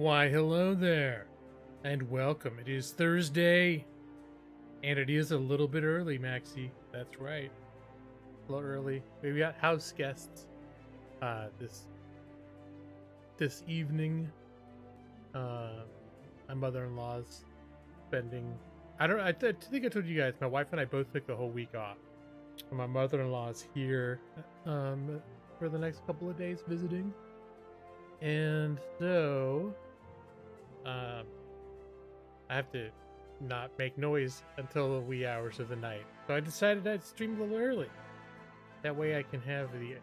Why, hello there, and welcome. It is Thursday, and it is a little bit early, Maxie. That's right, a little early. We got house guests this evening. My mother-in-law's spending. I think I told you guys. My wife and I both took the whole week off. And my mother-in-law's here for the next couple of days visiting, and so. I have to not make noise until the wee hours of the night. So I decided I'd stream a little early. That way I can have the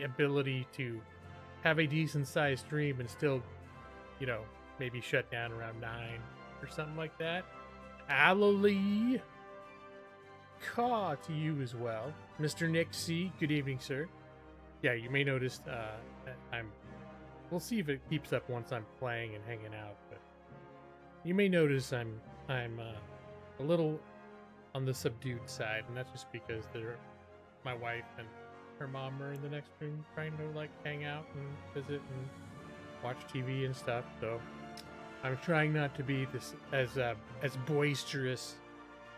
ability to have a decent sized stream and still, maybe shut down around 9 or something like that. Hallelujah. Caw to you as well. Mr. Nick C. Good evening, sir. Yeah, you may notice we'll see if it keeps up once I'm playing and hanging out, but you may notice I'm a little on the subdued side, and that's just because my wife and her mom are in the next room trying to hang out and visit and watch TV and stuff. So I'm trying not to be as boisterous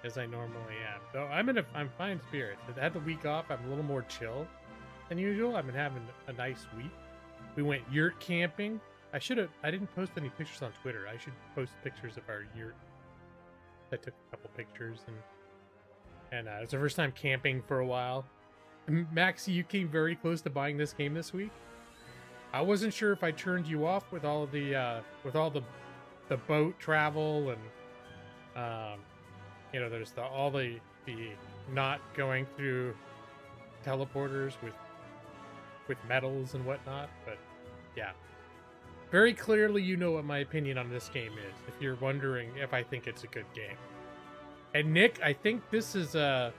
as I normally am. So I'm fine spirits. I had the week off. I'm a little more chill than usual. I've been having a nice week. We went yurt camping. I didn't post any pictures on Twitter. I should post pictures of our yurt. I took a couple pictures, and it was the first time camping for a while. Maxie, you came very close to buying this game this week. I wasn't sure if I turned you off with all of the boat travel and there's all the not going through teleporters with metals and whatnot, but yeah, very clearly you know what my opinion on this game is, if you're wondering if I think it's a good game. And Nick, I think this is it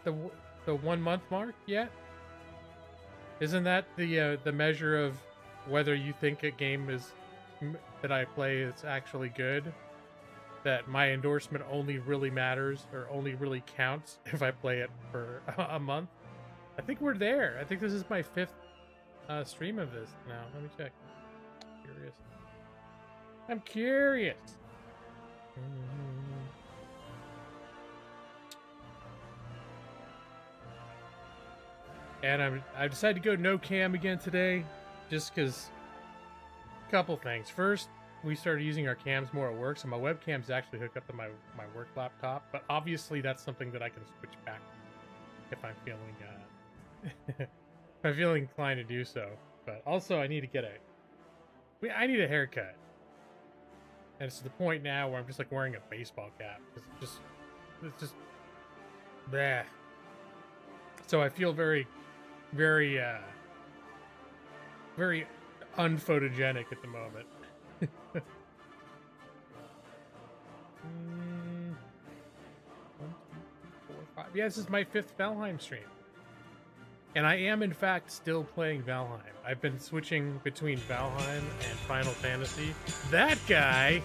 the 1 month mark yet? Isn't that the measure of whether you think a game that I play is actually good? That my endorsement only really matters or only really counts if I play it for a month? I think we're there. I think this is my 5th stream of this now. Let me check. I'm curious. And I decided to go no cam again today, just because a couple things. First, we started using our cams more at work, so my webcam's actually hooked up to my work laptop. But obviously, that's something that I can switch back if I'm feeling if I'm feeling inclined to do so. But also, I need a haircut, and it's to the point now where I'm just wearing a baseball cap. It's just bleh. So I feel very, very, very unphotogenic at the moment. 1, 2, 3, 4, 5. Yeah, this is my 5th Valheim stream. And I am, in fact, still playing Valheim. I've been switching between Valheim and Final Fantasy. That guy!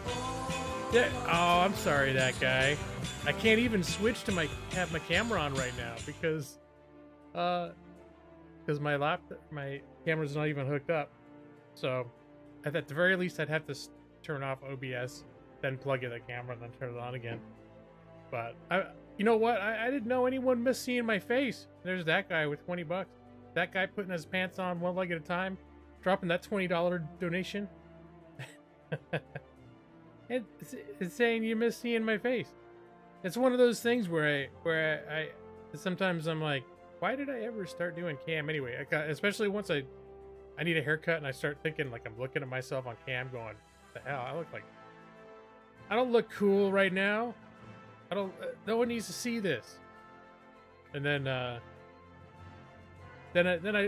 Oh, I'm sorry, that guy. I can't even switch to have my camera on right now because my camera's not even hooked up. So, at the very least, I'd have to turn off OBS, then plug in the camera, and then turn it on again. But you know what? I didn't know anyone missed seeing my face. There's that guy with 20 bucks. That guy putting his pants on one leg at a time, dropping that $20 donation. It's saying you miss seeing my face. It's one of those things where I sometimes I'm like, why did I ever start doing cam anyway? Especially once I need a haircut and I start thinking I'm looking at myself on cam going, what the hell? I don't look cool right now. No one needs to see this. And then I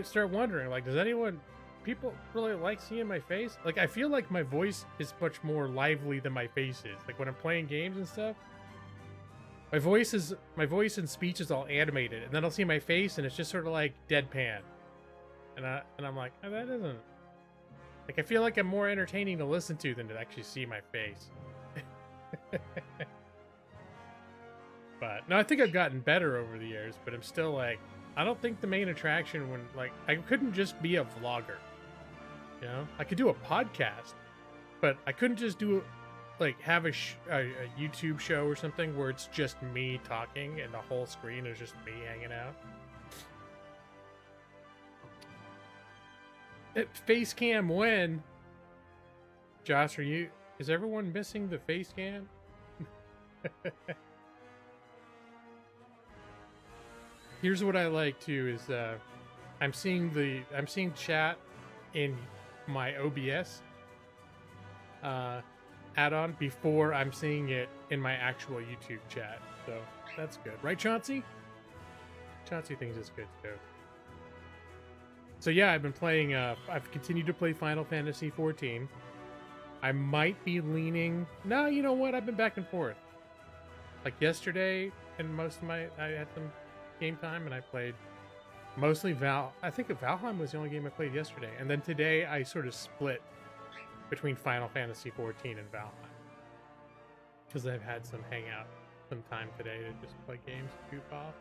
start wondering, does people really like seeing my face? I feel like my voice is much more lively than my face is. When I'm playing games and stuff, my voice and speech is all animated, and then I'll see my face and it's just sort of deadpan. And I'm like, oh, that isn't. I feel like I'm more entertaining to listen to than to actually see my face. But no, I think I've gotten better over the years, but I'm still I don't think the main attraction I couldn't just be a vlogger. You know, I could do a podcast, but I couldn't just do like have a YouTube show or something where it's just me talking and the whole screen is just me hanging out. Face cam when? Josh, is everyone missing the face cam? Here's what I like too is I'm seeing chat in my OBS add-on before I'm seeing it in my actual YouTube chat. So that's good. Right, Chauncey? Chauncey thinks it's good too. So yeah, I've been playing, I've continued to play Final Fantasy XIV. I might be leaning, no, you know what? I've been back and forth. Like yesterday, and I had some game time, and I played mostly I think Valheim was the only game I played yesterday. And then today, I sort of split between Final Fantasy XIV and Valheim. Because I've had some time today to just play games, goof off.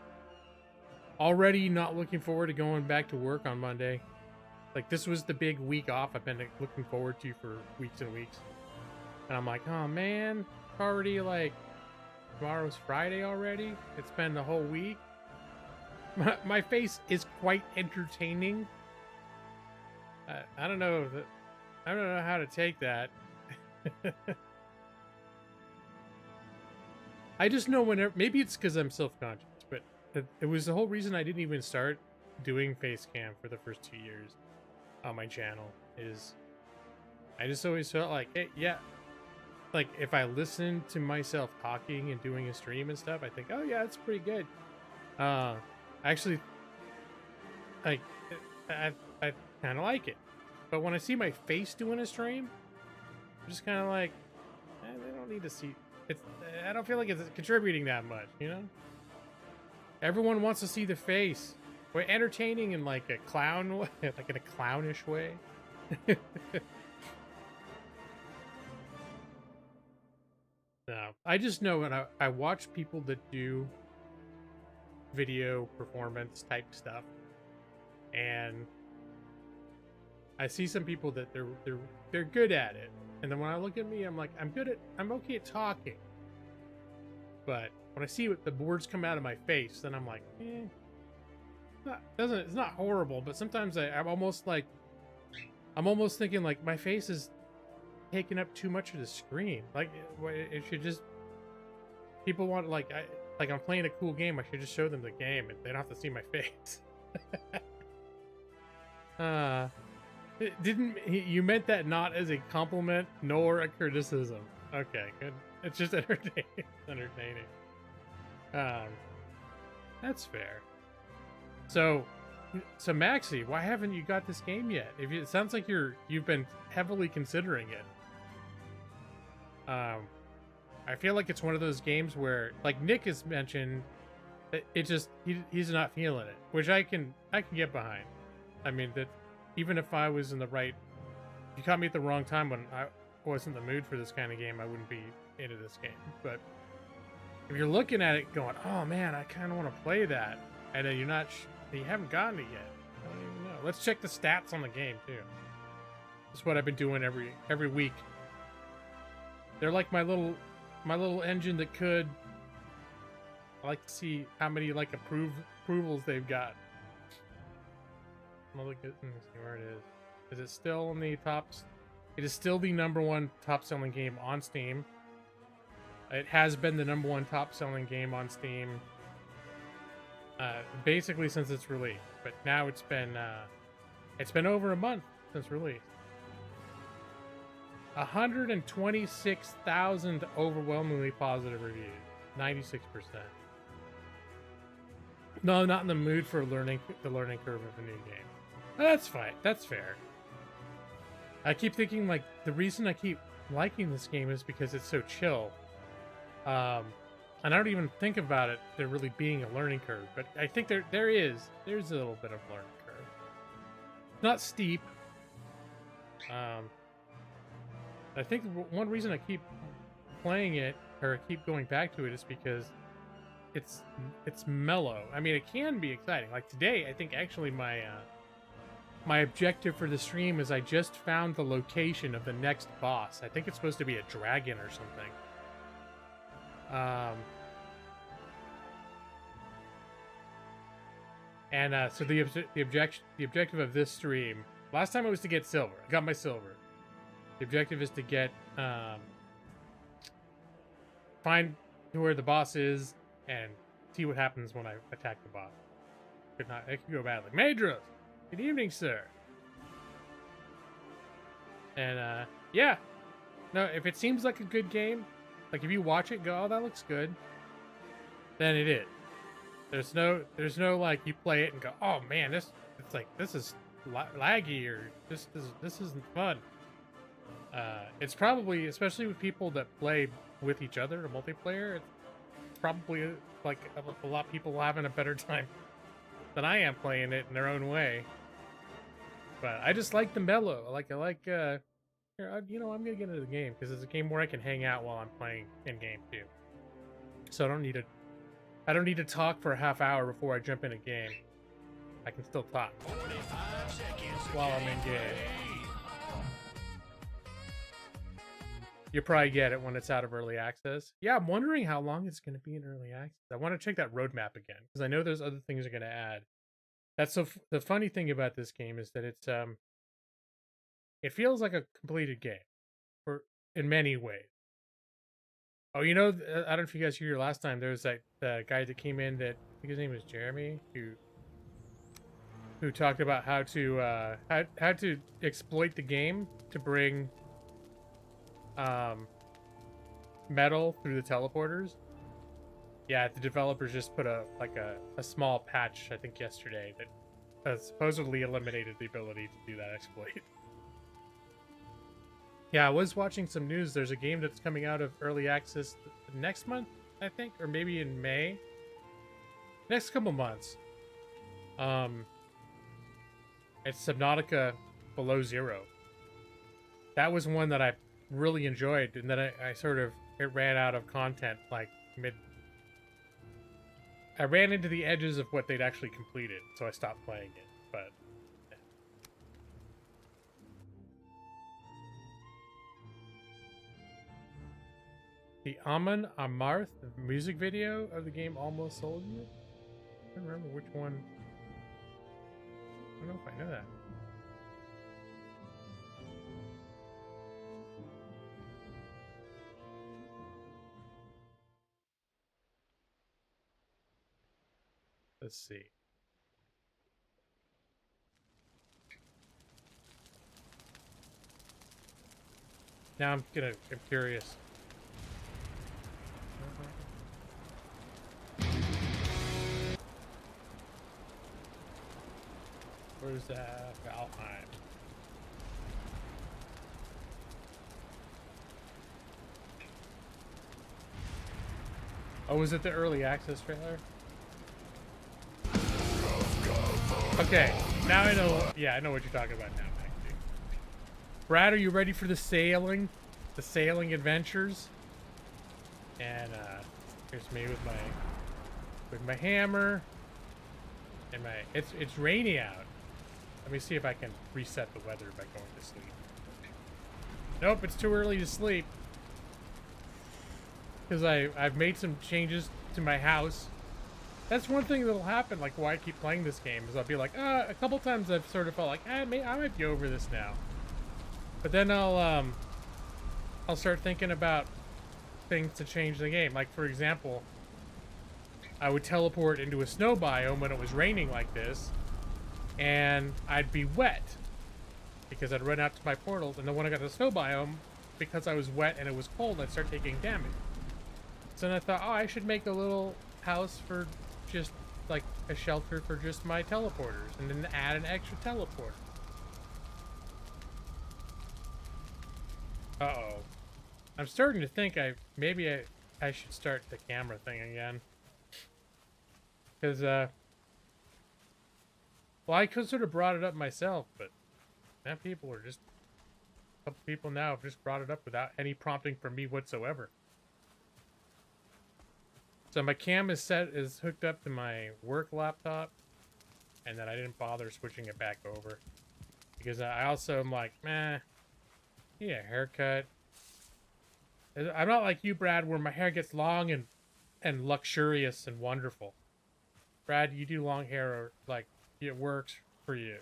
Already not looking forward to going back to work on Monday. Like, this was the big week off I've been looking forward to for weeks and weeks. And I'm like, oh man, already like, tomorrow's Friday already? It's been the whole week? My face is quite entertaining. I don't know how to take that. I just know whenever, maybe it's because I'm self-conscious, but it was the whole reason I didn't even start doing face cam for the first 2 years on my channel. Is I just always felt like, hey, yeah, like if I listen to myself talking and doing a stream and stuff, I think, oh yeah, it's pretty good. Actually, like I kind of like it, but when I see my face doing a stream, I'm just kind of like, they don't need to see it. I don't feel like it's contributing that much, you know. Everyone wants to see the face. We're entertaining in like a clown way, like in a clownish way. No, I just know when I watch people that do video performance type stuff, and I see some people that they're good at it, and then when I look at me, I'm like, I'm okay at talking, but when I see what the words come out of my face, then I'm like, it's not horrible, but sometimes I'm almost thinking like my face is taking up too much of the screen. Like it should just, people want like I'm playing a cool game, I should just show them the game and they don't have to see my face. You meant that not as a compliment nor a criticism. Okay, good. It's just entertaining. That's fair. So Maxie, why haven't you got this game yet? It sounds like you've been heavily considering it. I feel like it's one of those games where, like Nick has mentioned, it just he's not feeling it, which I can get behind. I mean, that even if I was in the right, if you caught me at the wrong time when I wasn't in the mood for this kind of game, I wouldn't be into this game. But if you're looking at it going, oh man, I kind of want to play that, and then you haven't gotten it yet. I don't even know. Let's check the stats on the game too. That's what I've been doing every week. They're like my little engine that could. I like to see how many like approvals they've got. I'm gonna look at, let me see where it is. Is it still in the tops? It is still the #1 top-selling game on Steam. It has been the #1 top-selling game on Steam basically since its release. But now it's been over a month since release. 126,000 overwhelmingly positive reviews. 96%. No, not in the mood for the learning curve of a new game. That's fine. That's fair. I keep thinking like the reason I keep liking this game is because it's so chill. And I don't even think about it there really being a learning curve, but I think there's a little bit of learning curve. Not steep. I think one reason I keep playing it or keep going back to it is because it's mellow. I mean, it can be exciting. Like today, I think actually my my objective for the stream is I just found the location of the next boss. I think it's supposed to be a dragon or something. So the objective of this stream, last time it was to get silver. I got my silver. The objective is to get find where the boss is and see what happens when I attack the boss. It could go badly. Madros, good evening, sir. And yeah, no, if it seems like a good game, like if you watch it, go, oh, that looks good, then it is. There's no like you play it and go, oh man, this is laggy, or this isn't fun. It's probably, especially with people that play with each other, a multiplayer, it's probably like a lot of people having a better time than I am playing it in their own way. But I just like the mellow. I like you know, I'm gonna get into the game because it's a game where I can hang out while I'm playing in game too. So I don't need to talk for a half hour before I jump in a game. I can still talk while I'm in game. You probably get it when it's out of early access. Yeah, I'm wondering how long it's going to be in early access. I want to check that roadmap again because I know there's other things they're going to add. That's the funny thing about this game is that it feels like a completed game, in many ways. Oh, you know, I don't know if you guys hear last time. There was that guy that came in that I think his name was Jeremy, who talked about how to exploit the game to bring metal through the teleporters. Yeah, the developers just put a small patch, I think yesterday, that supposedly eliminated the ability to do that exploit. Yeah, I was watching some news. There's a game that's coming out of early access next month, I think, or maybe in May. Next couple months. It's Subnautica Below Zero. That was one that I really enjoyed, and then it ran out of content like I ran into the edges of what they'd actually completed, so I stopped playing it. But yeah. The Amon Amarth music video of the game almost sold you? I don't remember which one. I don't know if I know that. Let's see. Now I'm curious. Where's Valheim? Oh, was it the early access trailer? Okay, now I know. Yeah, I know what you're talking about now, actually. Brad, are you ready for the sailing? The sailing adventures? And here's me with my hammer and it's rainy out. Let me see if I can reset the weather by going to sleep. Nope, it's too early to sleep. Because I've made some changes to my house. That's one thing that'll happen, like why I keep playing this game, is I'll be like, a couple times I've sort of felt like, I might be over this now. But then I'll start thinking about things to change the game. Like, for example, I would teleport into a snow biome when it was raining like this, and I'd be wet because I'd run out to my portals, and then when I got to the snow biome, because I was wet and it was cold, I'd start taking damage. So then I thought, I should make a little house for just like a shelter for just my teleporters, and then add an extra teleporter. Uh-oh. I'm starting to think maybe I should start the camera thing again. Because, well, I could sort of brought it up myself, but now a couple people now have just brought it up without any prompting from me whatsoever. So my cam is hooked up to my work laptop, and then I didn't bother switching it back over. because I also am like, meh, need a haircut. I'm not like you, Brad, where my hair gets long and luxurious and wonderful. Brad, you do long hair, or like it works for you.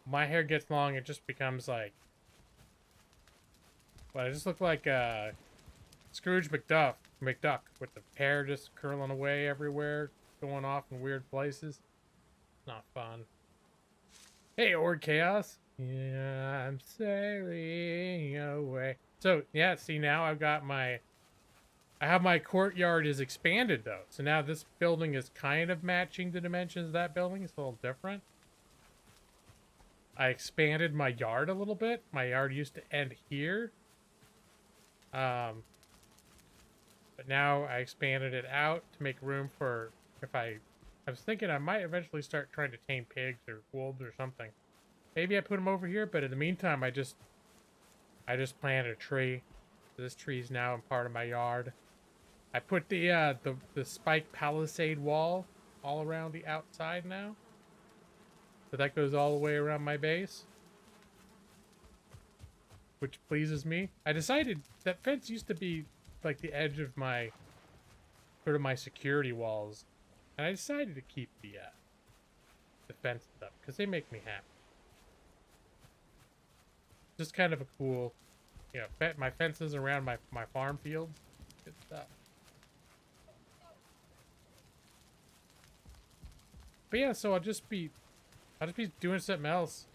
My hair gets long, it just becomes like, well, I just look like Scrooge McDuck with the hair just curling away everywhere, going off in weird places. Not fun. Hey, Ord Chaos. Yeah, I'm sailing away. So yeah, see, now I have my courtyard is expanded though. So now this building is kind of matching the dimensions of that building. It's a little different. I expanded my yard a little bit. My yard used to end here. But now I expanded it out to make room for, I was thinking I might eventually start trying to tame pigs or wolves or something. Maybe I put them over here, but in the meantime, I just planted a tree. This tree is now a part of my yard. I put the spike palisade wall all around the outside now. So that goes all the way around my base, which pleases me. I decided that fence used to be like the edge of my my security walls, and I decided to keep the fences up because they make me happy. Just kind of a cool, you know, my fences around my farm fields. Good stuff. But yeah, so I'll just be doing something else.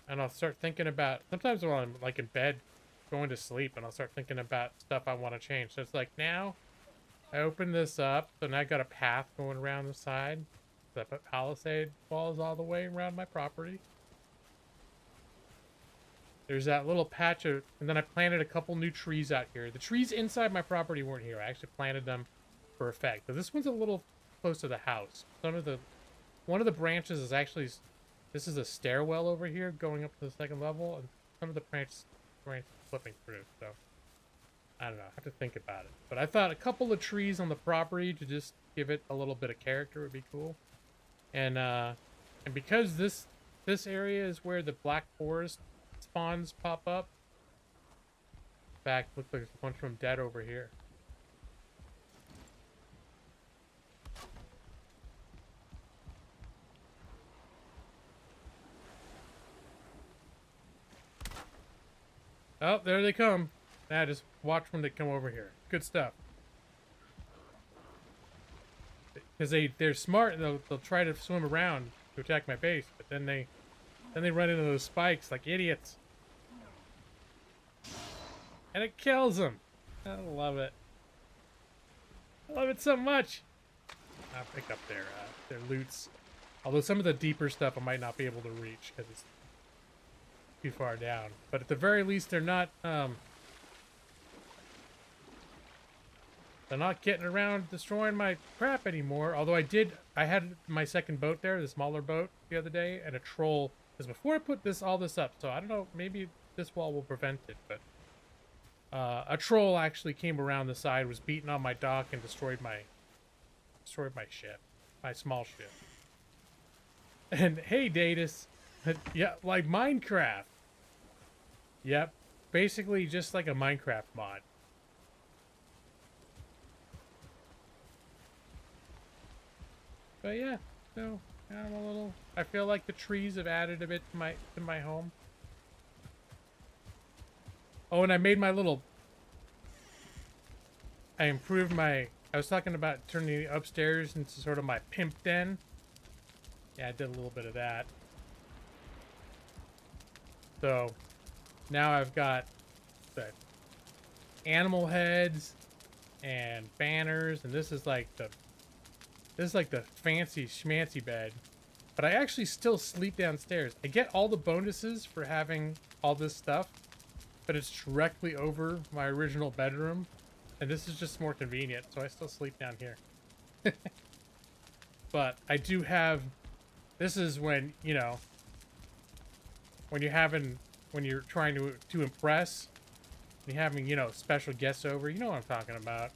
And I'll start thinking about, sometimes when I'm like in bed going to sleep, and I'll start thinking about stuff I want to change. So it's like, now I open this up, so now I got a path going around the side. So I put palisade walls all the way around my property. There's that little patch of, and then I planted a couple new trees out here. The trees inside my property weren't here. I actually planted them for effect. But this one's a little close to the house. One of the branches is actually, this is a stairwell over here going up to the second level, and some of the branches flipping through. So I don't know. I have to think about it. But I thought a couple of trees on the property to just give it a little bit of character would be cool. And because this area is where the black forest spawns pop up. In fact, looks like there's a bunch of them dead over here. Oh, there they come. Now just watch when they come over here. Good stuff. Because they're smart, and they'll try to swim around to attack my base, but then they run into those spikes like idiots. And it kills them. I love it. I love it so much. I'll pick up their loots. Although some of the deeper stuff I might not be able to reach because it's too far down. But at the very least, they're not getting around destroying my crap anymore. Although I had my second boat there, the smaller boat, the other day, and a troll. Because before I put all this up, so I don't know, maybe this wall will prevent it, but a troll actually came around the side, was beating on my dock, and destroyed my ship, my small ship. And hey, Datus, yeah, like Minecraft. Yep, basically just like a Minecraft mod. But yeah, so I'm a little. I feel like the trees have added a bit to my home. Oh, and I made my little. I improved my. I was talking about turning the upstairs into sort of my pimp den. Yeah, I did a little bit of that. So now I've got the animal heads and banners, and this is like the fancy schmancy bed. But I actually still sleep downstairs. I get all the bonuses for having all this stuff, but it's directly over my original bedroom, and this is just more convenient, so I still sleep down here. But I do have, this is when, you know, when you're trying to impress, you're having, you know, special guests over, you know what I'm talking about.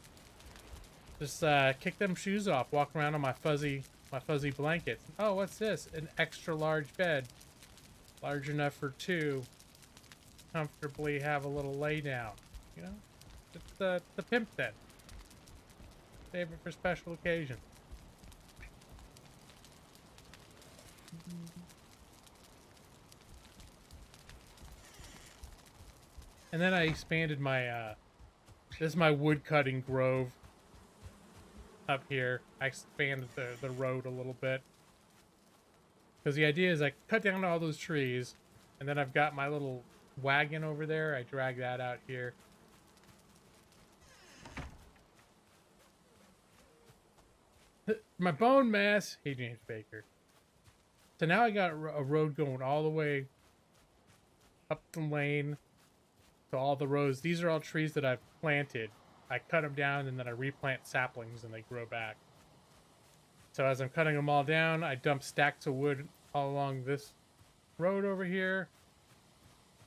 Just kick them shoes off, walk around on my fuzzy blankets. Oh, what's this? An extra large bed. Large enough for two. Comfortably have a little lay down. You know? It's the pimp then. Save it for special occasions. And then I expanded my, this is my wood cutting grove up here. I expanded the road a little bit. Because the idea is I cut down all those trees, and then I've got my little wagon over there. I drag that out here. My bone mass. Hey, James Baker. So now I got a road going all the way up the lane to all the rows. These are all trees that I've planted. I cut them down and then I replant saplings and they grow back. So as I'm cutting them all down, I dump stacks of wood all along this road over here.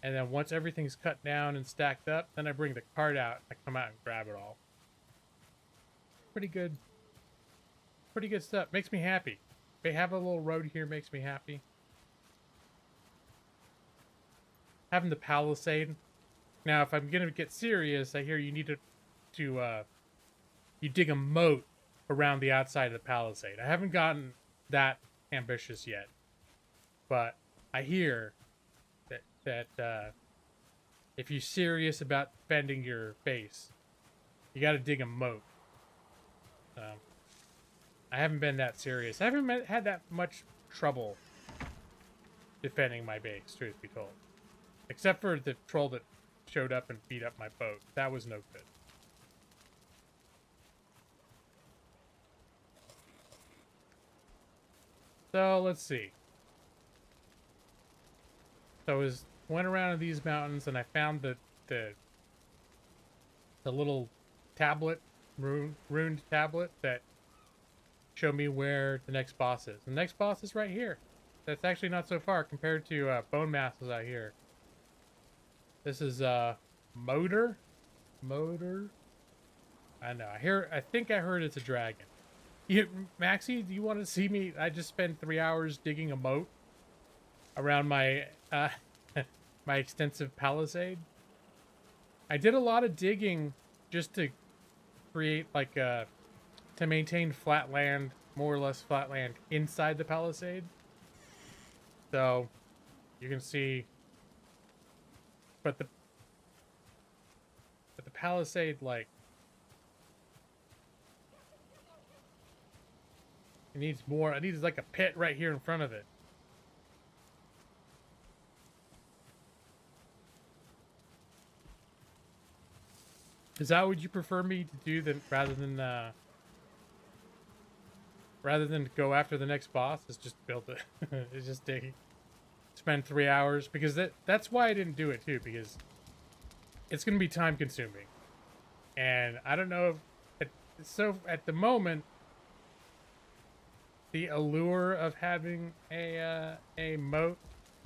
And then once everything's cut down and stacked up, then I bring the cart out. I come out and grab it all. Pretty good. Pretty good stuff. Makes me happy. They have a little road here makes me happy. Having the palisade. Now, if I'm gonna get serious, I hear you need to you dig a moat around the outside of the palisade. I haven't gotten that ambitious yet, but I hear that if you're serious about defending your base, you got to dig a moat. I haven't been that serious. I haven't had that much trouble defending my base, truth be told. Except for the troll that showed up and beat up my boat. That was no good. So, let's see. So I went around these mountains and I found the little tablet, ruined tablet that showed me where the next boss is. The next boss is right here. That's actually not so far compared to bone masses out here. This is motor. I know. I think I heard it's a dragon. Maxie, do you want to see me? I just spent 3 hours digging a moat around my my extensive palisade. I did a lot of digging just to create like to maintain flat land, more or less flat land inside the palisade. So you can see, but the palisade, like, it needs more. It needs like a pit right here in front of it. Is that what you prefer me to do rather than go after the next boss? Is just build it. It's just dig. Spend 3 hours because that's why I didn't do it too, because it's gonna be time consuming, and I don't know if so at the moment the allure of having a moat,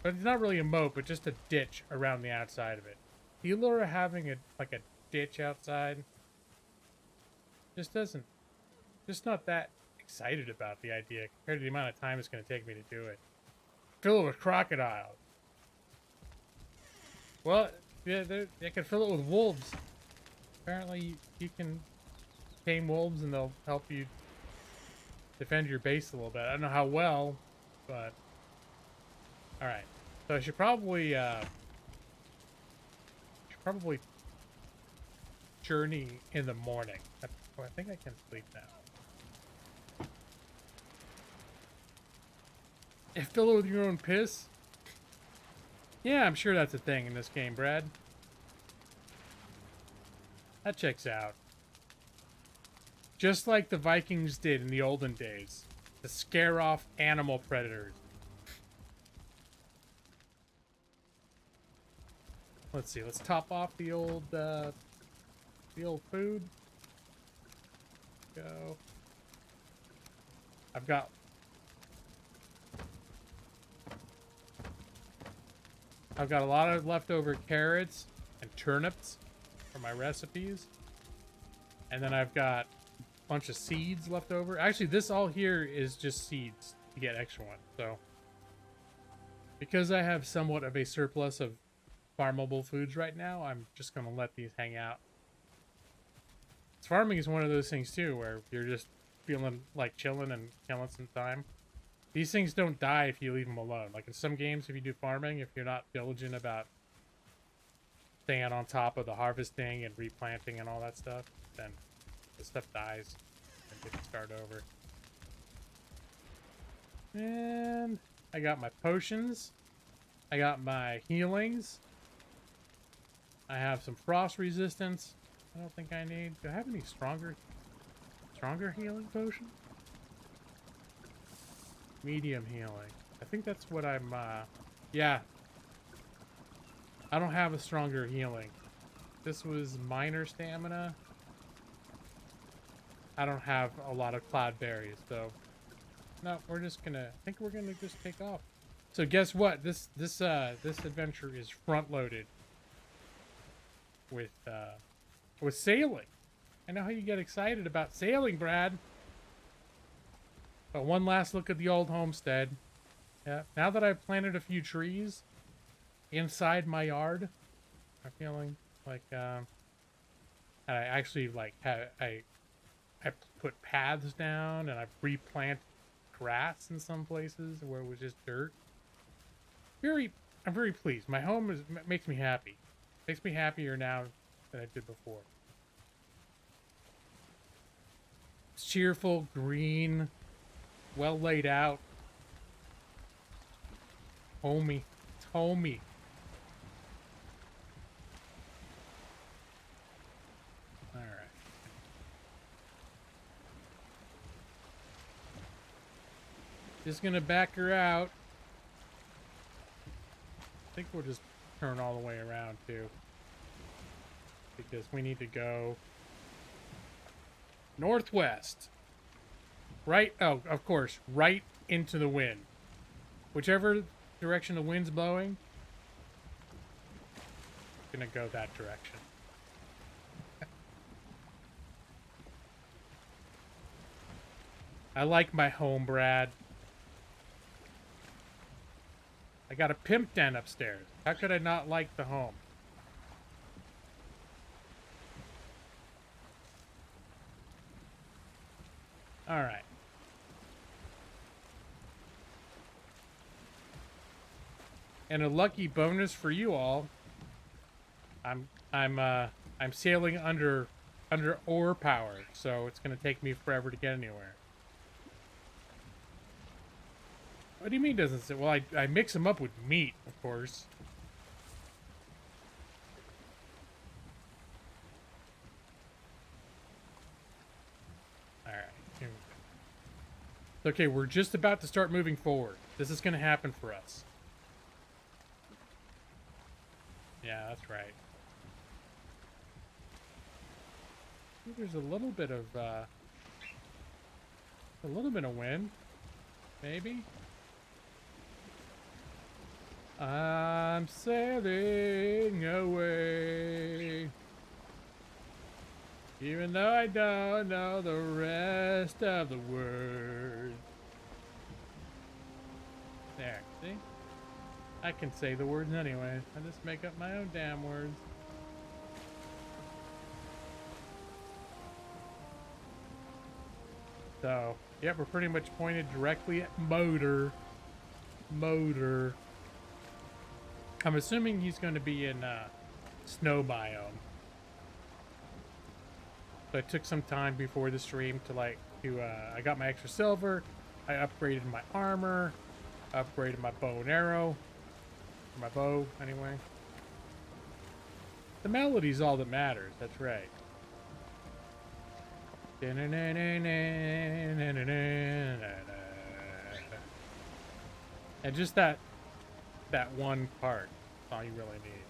but it's not really a moat, but just a ditch around the outside of it. The allure of having a ditch outside just not that excited about the idea compared to the amount of time it's going to take me to do it. Fill it with crocodiles. Well, yeah, they can fill it with wolves. Apparently you can tame wolves and they'll help you defend your base a little bit. I don't know how well, but alright. So I should probably journey in the morning. I think I can sleep now. And fill it with your own piss? Yeah, I'm sure that's a thing in this game, Brad. That checks out. Just like the Vikings did in the olden days, to scare off animal predators. Let's see, let's top off the old food. Go. I've got a lot of leftover carrots and turnips for my recipes. And then I've got a bunch of seeds left over. Actually, this all here is just seeds to get extra ones. So Because I have somewhat of a surplus of farmable foods right now, I'm just going to let these hang out. Farming is one of those things too, where you're just feeling like chilling and killing some time. These things don't die if you leave them alone. Like in some games, if you do farming, if you're not diligent about staying on top of the harvesting and replanting and all that stuff, then the stuff dies and you can start over. And I got my potions. I got my healings. I have some frost resistance. I don't think I need. Do I have any stronger healing potion? Medium healing. I think that's what I'm, yeah. I don't have a stronger healing. This was minor stamina. I don't have a lot of cloud berries, so no, we're just gonna, I think we're gonna just take off. So guess what? This adventure is front loaded with sailing. I know how you get excited about sailing, Brad. But one last look at the old homestead. Yeah, now that I've planted a few trees inside my yard, I'm feeling like I actually like I put paths down and I replanted grass in some places where it was just dirt. I'm very pleased. My home makes me happy. Makes me happier now than I did before. It's cheerful, green, well laid out. Homey. It's homey. Alright. Just gonna back her out. I think we'll just turn all the way around too. Because we need to go northwest. Right, oh, of course, right into the wind. Whichever direction the wind's blowing, gonna go that direction. I like my home, Brad. I got a pimp den upstairs. How could I not like the home? All right. And a lucky bonus for you all. I'm sailing under oar power, so it's gonna take me forever to get anywhere. What do you mean doesn't say? Well, I mix them up with meat, of course. Alright. Okay, we're just about to start moving forward. This is going to happen for us. Yeah, that's right. I think there's a little bit of wind. Maybe? I'm sailing away, even though I don't know the rest of the words. There, see? I can say the words anyway. I just make up my own damn words. So, yep, we're pretty much pointed directly at Motor. I'm assuming he's going to be in snow biome. So I took some time before the stream to I got my extra silver. I upgraded my armor. Upgraded my bow and arrow. My bow, anyway. The melody's all that matters. That's right. And just that one part. That's all you really need.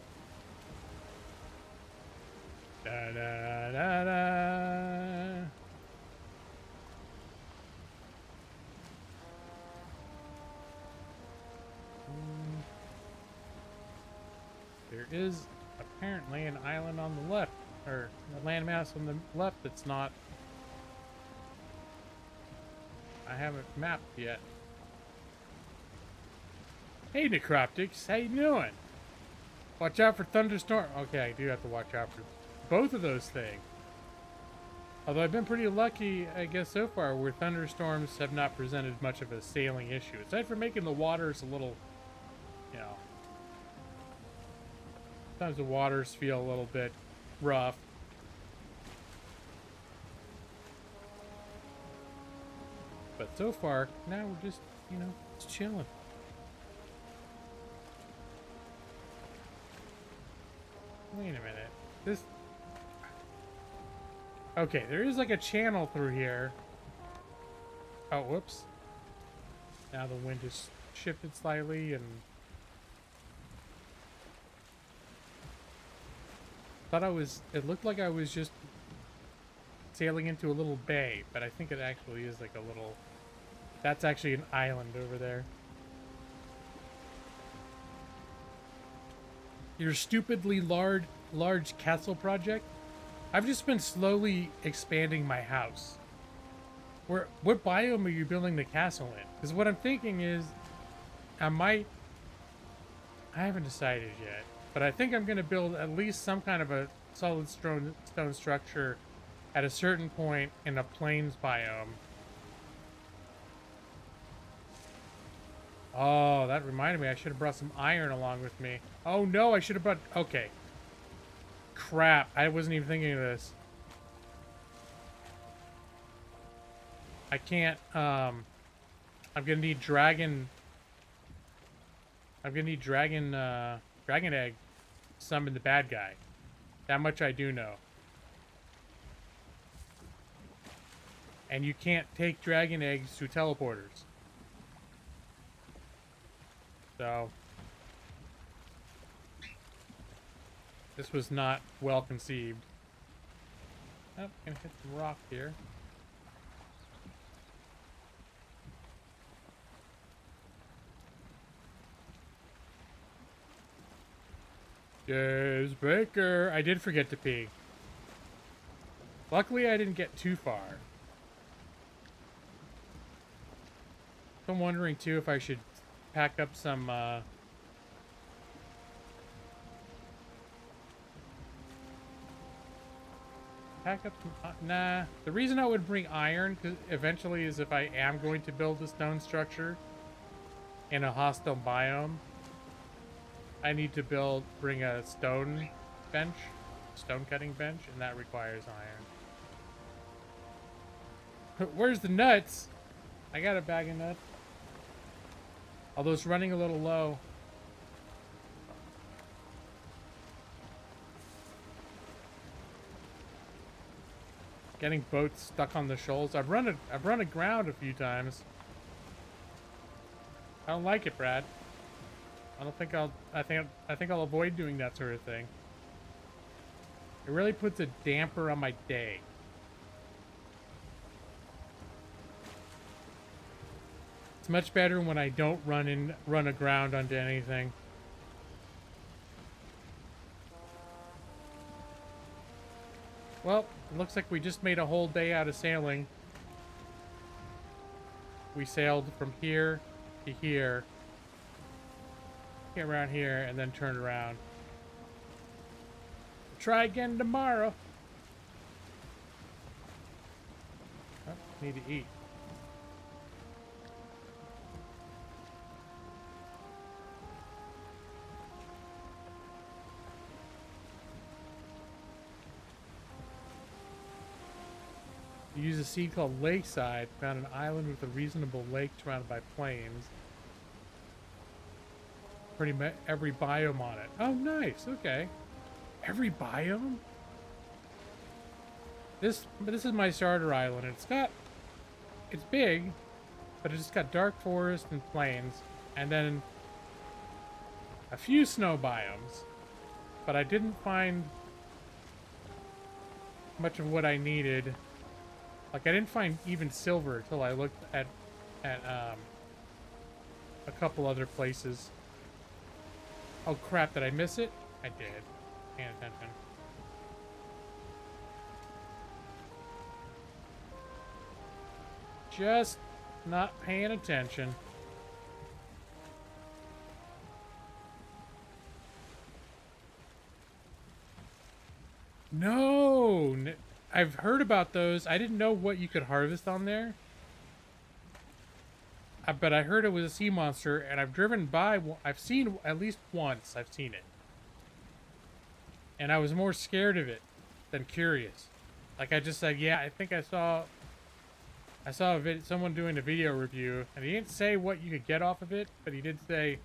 Da da da da. There is apparently an island on the left, or a landmass on the left that's not. I haven't mapped yet. Hey, Necroptics, how you doing? Watch out for thunderstorm. Okay, I do have to watch out for both of those things. Although I've been pretty lucky, I guess, so far, where thunderstorms have not presented much of a sailing issue. Aside from making the waters a little, you know, sometimes the waters feel a little bit rough. But so far, now we're just, you know, it's chilling. Wait a minute. This... Okay, there is like a channel through here. Oh, whoops. Now the wind just shifted slightly and... Thought I was... It looked like I was just sailing into a little bay, but I think it actually is like a little... That's actually an island over there. Your stupidly large castle project? I've just been slowly expanding my house. What biome are you building the castle in? Because what I'm thinking is, I haven't decided yet, but I think I'm going to build at least some kind of a solid stone structure at a certain point in a plains biome. Oh, that reminded me. I should have brought some iron along with me. Oh no, I should have brought... Okay. Crap, I wasn't even thinking of this. I can't, I'm gonna need dragon... I'm gonna need dragon egg to summon the bad guy. That much I do know. And you can't take dragon eggs to teleporters. So... This was not well conceived. Oh, gonna hit some rock here. James Baker! I did forget to pee. Luckily, I didn't get too far. I'm wondering, too, if I should pack up some, pack up some... nah. The reason I would bring iron, cause eventually, is if I am going to build a stone structure in a hostile biome, I need to bring a stone bench, stone cutting bench, and that requires iron. Where's the nuts? I got a bag of nuts. Although it's running a little low. Getting boats stuck on the shoals. I've run aground a few times. I don't like it, Brad. I think I'll avoid doing that sort of thing. It really puts a damper on my day. It's much better when I don't run aground onto anything. Well, it looks like we just made a whole day out of sailing. We sailed from here to here. Get around here and then turn around. Try again tomorrow. Oh, need to eat. You use a seed called Lakeside. Found an island with a reasonable lake surrounded by plains. Pretty much every biome on it. Oh, nice. Okay. Every biome? This is my starter island. It's big, but it's got dark forest and plains, and then a few snow biomes. But I didn't find much of what I needed. Like, I didn't find even silver until I looked at a couple other places. Oh crap, did I miss it? I did. Paying attention. Just not paying attention. I've heard about those. I didn't know what you could harvest on there. But I heard it was a sea monster, and I've driven by. I've seen at least once. I've seen it, and I was more scared of it than curious. Like I just said, yeah, I think I saw someone doing a video review, and he didn't say what you could get off of it, but he did say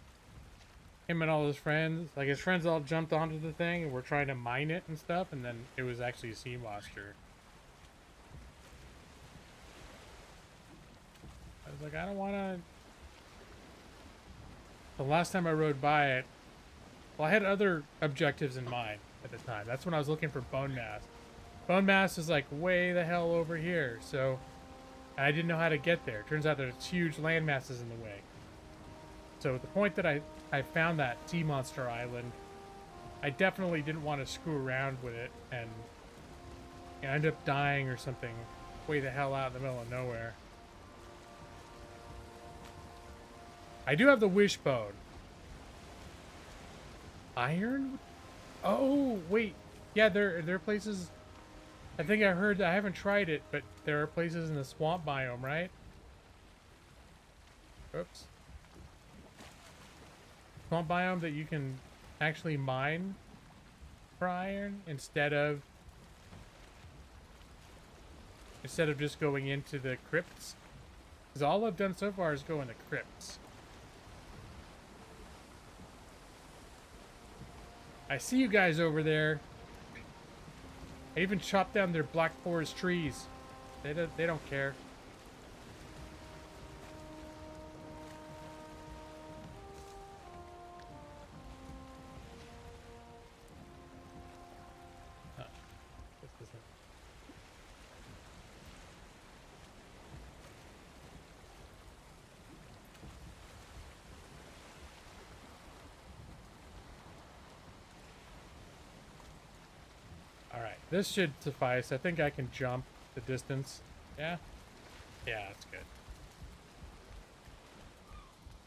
him and all his friends, like his friends all jumped onto the thing and were trying to mine it and stuff, and then it was actually a sea monster. I was like, I don't want to. The last time I rode by it, well, I had other objectives in mind at the time. That's when I was looking for bone mass. Bone mass is like way the hell over here, so I didn't know how to get there. Turns out there's huge land masses in the way. So at the point that I found that sea monster island, I definitely didn't want to screw around with it and end up dying or something way the hell out in the middle of nowhere. I do have the wishbone. Iron? Oh, wait. Yeah, there are places. I think I heard, I haven't tried it, but there are places in the swamp biome, right? Oops. Swamp biome that you can actually mine for iron instead of just going into the crypts. Because all I've done so far is go into crypts. I see you guys over there. I even chopped down their black forest trees. They don't care. Oh, this isn't. Alright, this should suffice. I think I can jump the distance. Yeah? Yeah, that's good.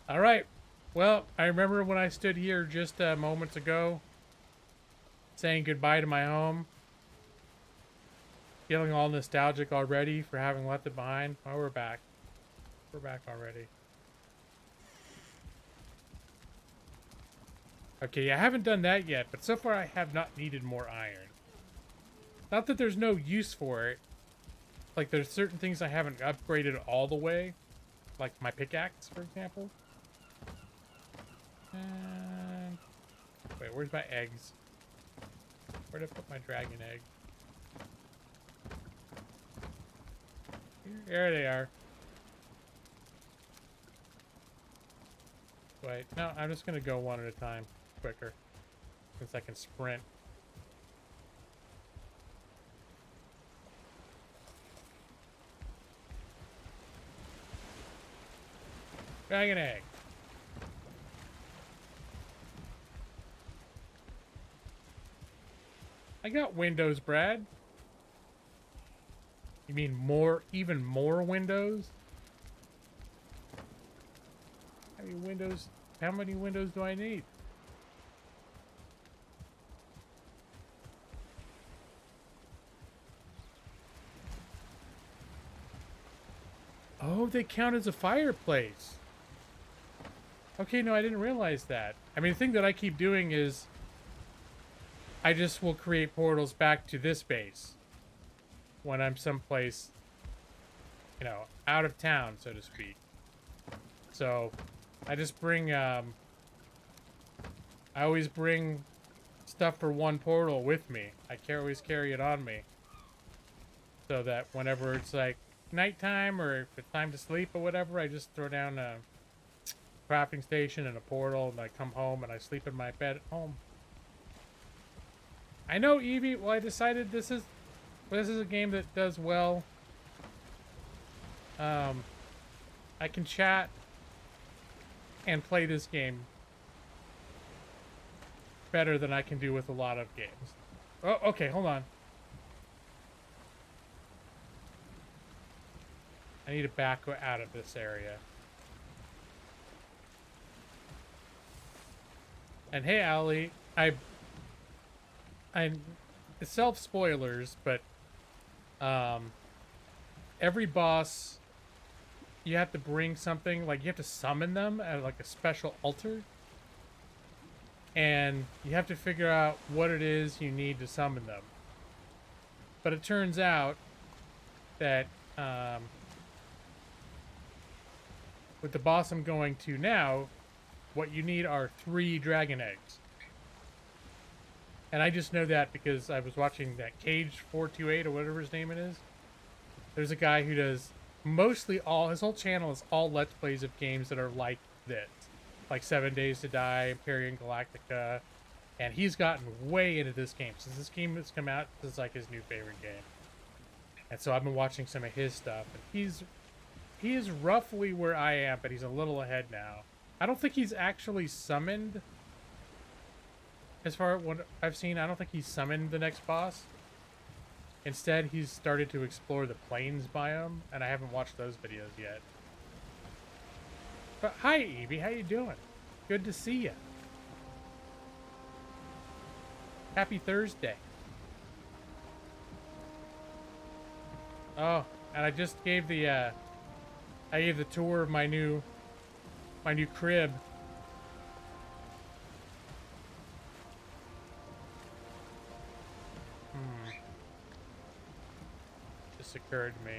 Alright. Well, I remember when I stood here just moments ago, saying goodbye to my home. Feeling all nostalgic already for having left it behind. Oh, we're back. We're back already. Okay, I haven't done that yet, but so far I have not needed more iron. Not that there's no use for it. Like, there's certain things I haven't upgraded all the way. Like my pickaxe, for example. And... wait, where's my eggs? Where'd I put my dragon egg? Here they are. Wait, no, I'm just gonna go one at a time. Quicker. Since I can sprint. Dragon egg. I got windows, Brad. You mean more, even more windows? How many windows? How many windows do I need? Oh, they count as a fireplace. Okay, no, I didn't realize that. I mean, the thing that I keep doing is I just will create portals back to this base when I'm someplace, you know, out of town, so to speak. So I just bring, I always bring stuff for one portal with me. I always carry it on me. So that whenever it's like nighttime or if it's time to sleep or whatever, I just throw down a crafting station and a portal, and I come home and I sleep in my bed at home. I know, Evie. Well, I decided this is a game that does well. I can chat and play this game better than I can do with a lot of games. Oh, okay, hold on. I need to back out of this area. And hey, Allie, I'm self-spoilers, but Um, every boss, you have to bring something, like you have to summon them at like a special altar. And you have to figure out what it is you need to summon them. But it turns out that with the boss I'm going to now, what you need are 3 dragon eggs. And I just know that because I was watching that Cage 428 or whatever his name it is. There's a guy who does mostly his whole channel is all Let's Plays of games that are like this. Like 7 Days to Die, Imperium Galactica. And he's gotten way into this game. Since this game has come out, this is like his new favorite game. And so I've been watching some of his stuff. And he is roughly where I am, but he's a little ahead now. I don't think he's actually summoned. As far as what I've seen, I don't think he's summoned the next boss. Instead, he's started to explore the plains biome, and I haven't watched those videos yet. But hi, Evie, how you doing? Good to see you. Happy Thursday. Oh, and I just gave the tour of my new crib. Just occurred to me.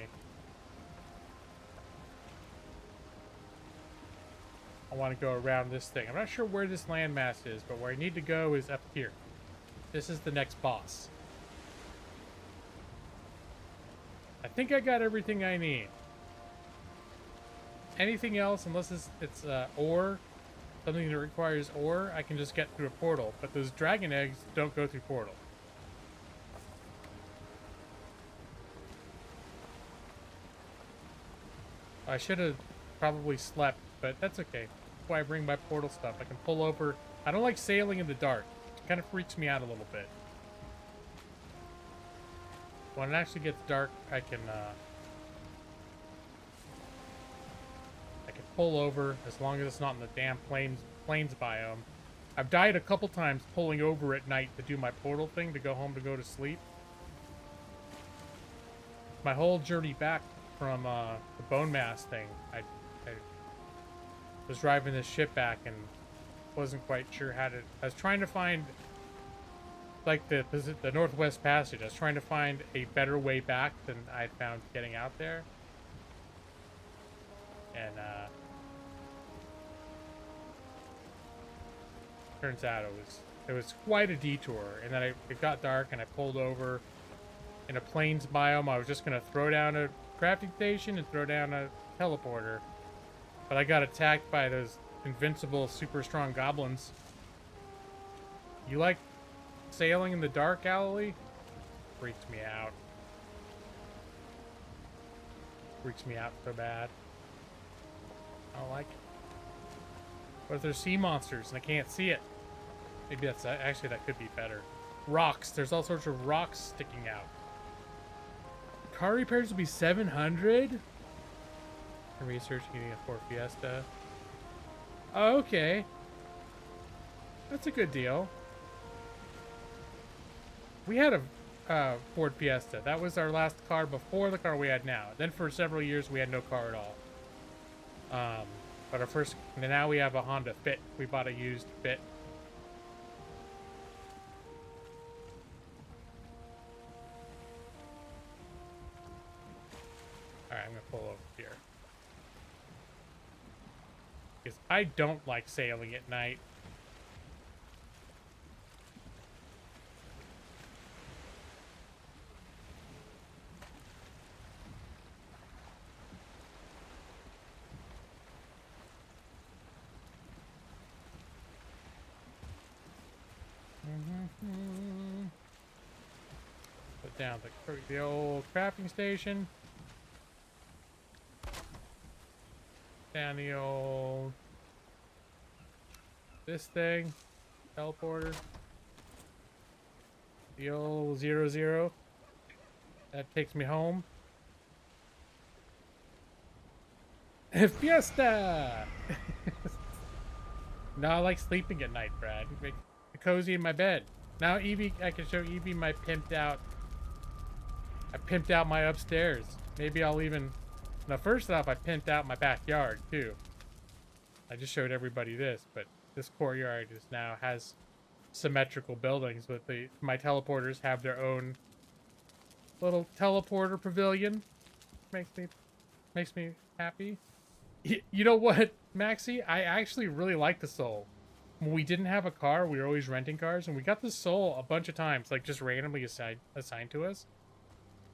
I want to go around this thing. I'm not sure where this landmass is, but where I need to go is up here. This is the next boss. I think I got everything I need. Anything else, unless it's ore, something that requires ore, I can just get through a portal. But those dragon eggs don't go through portal. I should have probably slept, but that's okay. That's why I bring my portal stuff. I can pull over. I don't like sailing in the dark. It kind of freaks me out a little bit. When it actually gets dark, I can pull over as long as it's not in the damn plains biome. I've died a couple times pulling over at night to do my portal thing to go home to go to sleep. My whole journey back from the bone mass thing, I was driving this ship back and wasn't quite sure how to. I was trying to find like the Northwest Passage. I was trying to find a better way back than I found getting out there, and turns out it was quite a detour. And then it got dark and I pulled over in a plains biome. I was just gonna throw down a crafting station and throw down a teleporter, but I got attacked by those invincible super strong goblins. You like sailing in the dark, Galilee? Freaks me out. Freaks me out so bad. I don't like it. What if there's sea monsters and I can't see it? Maybe that's actually that could be better. Rocks. There's all sorts of rocks sticking out. Car repairs will be 700. Research getting a Ford Fiesta. Oh, okay. That's a good deal. We had a Ford Fiesta. That was our last car before the car we had now. Then for several years we had no car at all. But our first, and now we have a Honda Fit. We bought a used Fit. Alright, I'm gonna pull over here. Because I don't like sailing at night. Put down the old crafting station. Down the old this thing, teleporter. The old 00. That takes me home. Fiesta! No, I like sleeping at night, Brad. Make me cozy in my bed. Now Evie, I can show Evie my pimped out I pimped out my upstairs. Maybe I'll even... Now, first off, I pimped out my backyard, too. I just showed everybody this, but this courtyard is now has symmetrical buildings, but my teleporters have their own little teleporter pavilion. Makes me happy. You know what, Maxie? I actually really like the Soul. When we didn't have a car, we were always renting cars, and we got the Soul a bunch of times, like just randomly assigned to us.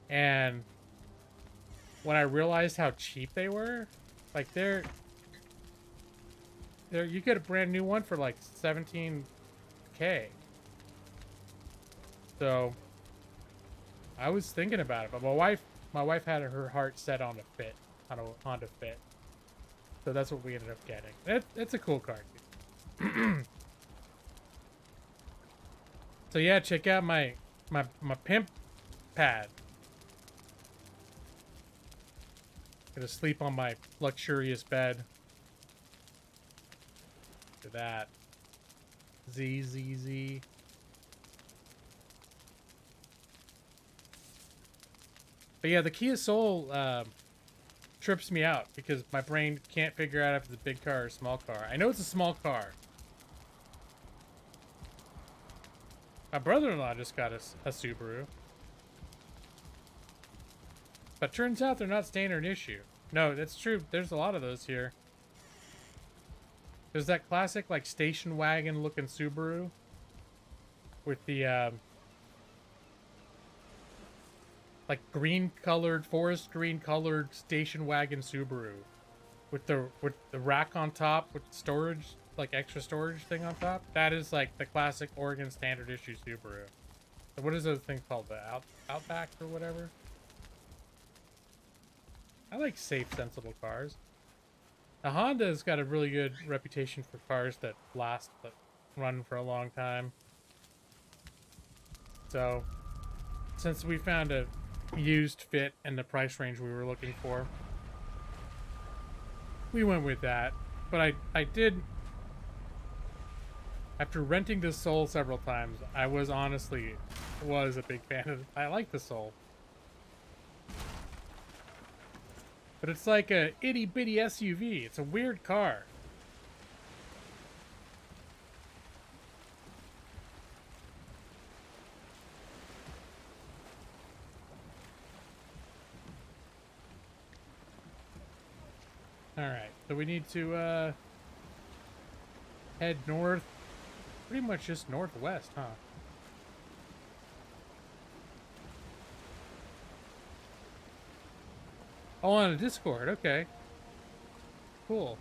And when I realized how cheap they were, like you get a brand new one for like 17K. So I was thinking about it, but my wife had her heart set on a Honda Fit. So that's what we ended up getting. It's a cool car, dude. So yeah, check out my pimp pad. Gonna sleep on my luxurious bed. Look at that. Z. But yeah, the Kia Soul trips me out because my brain can't figure out if it's a big car or a small car. I know it's a small car. My brother-in-law just got a Subaru. But turns out they're not standard issue. No, that's true. There's a lot of those here. There's that classic, like, station wagon looking Subaru with the, like, forest green colored station wagon Subaru with the rack on top with storage, like, extra storage thing on top. That is, like, the classic Oregon standard issue Subaru. So what is those things called? The Outback or whatever? I like safe, sensible cars. Now, Honda's got a really good reputation for cars that last, that run for a long time. So, since we found a used Fit in the price range we were looking for, we went with that. But I did, after renting the Soul several times, I was honestly a big fan of it. I like the Soul. But it's like a itty-bitty SUV. It's a weird car. Alright, so we need to head north. Pretty much just northwest, huh? Oh, on a Discord, okay. Cool.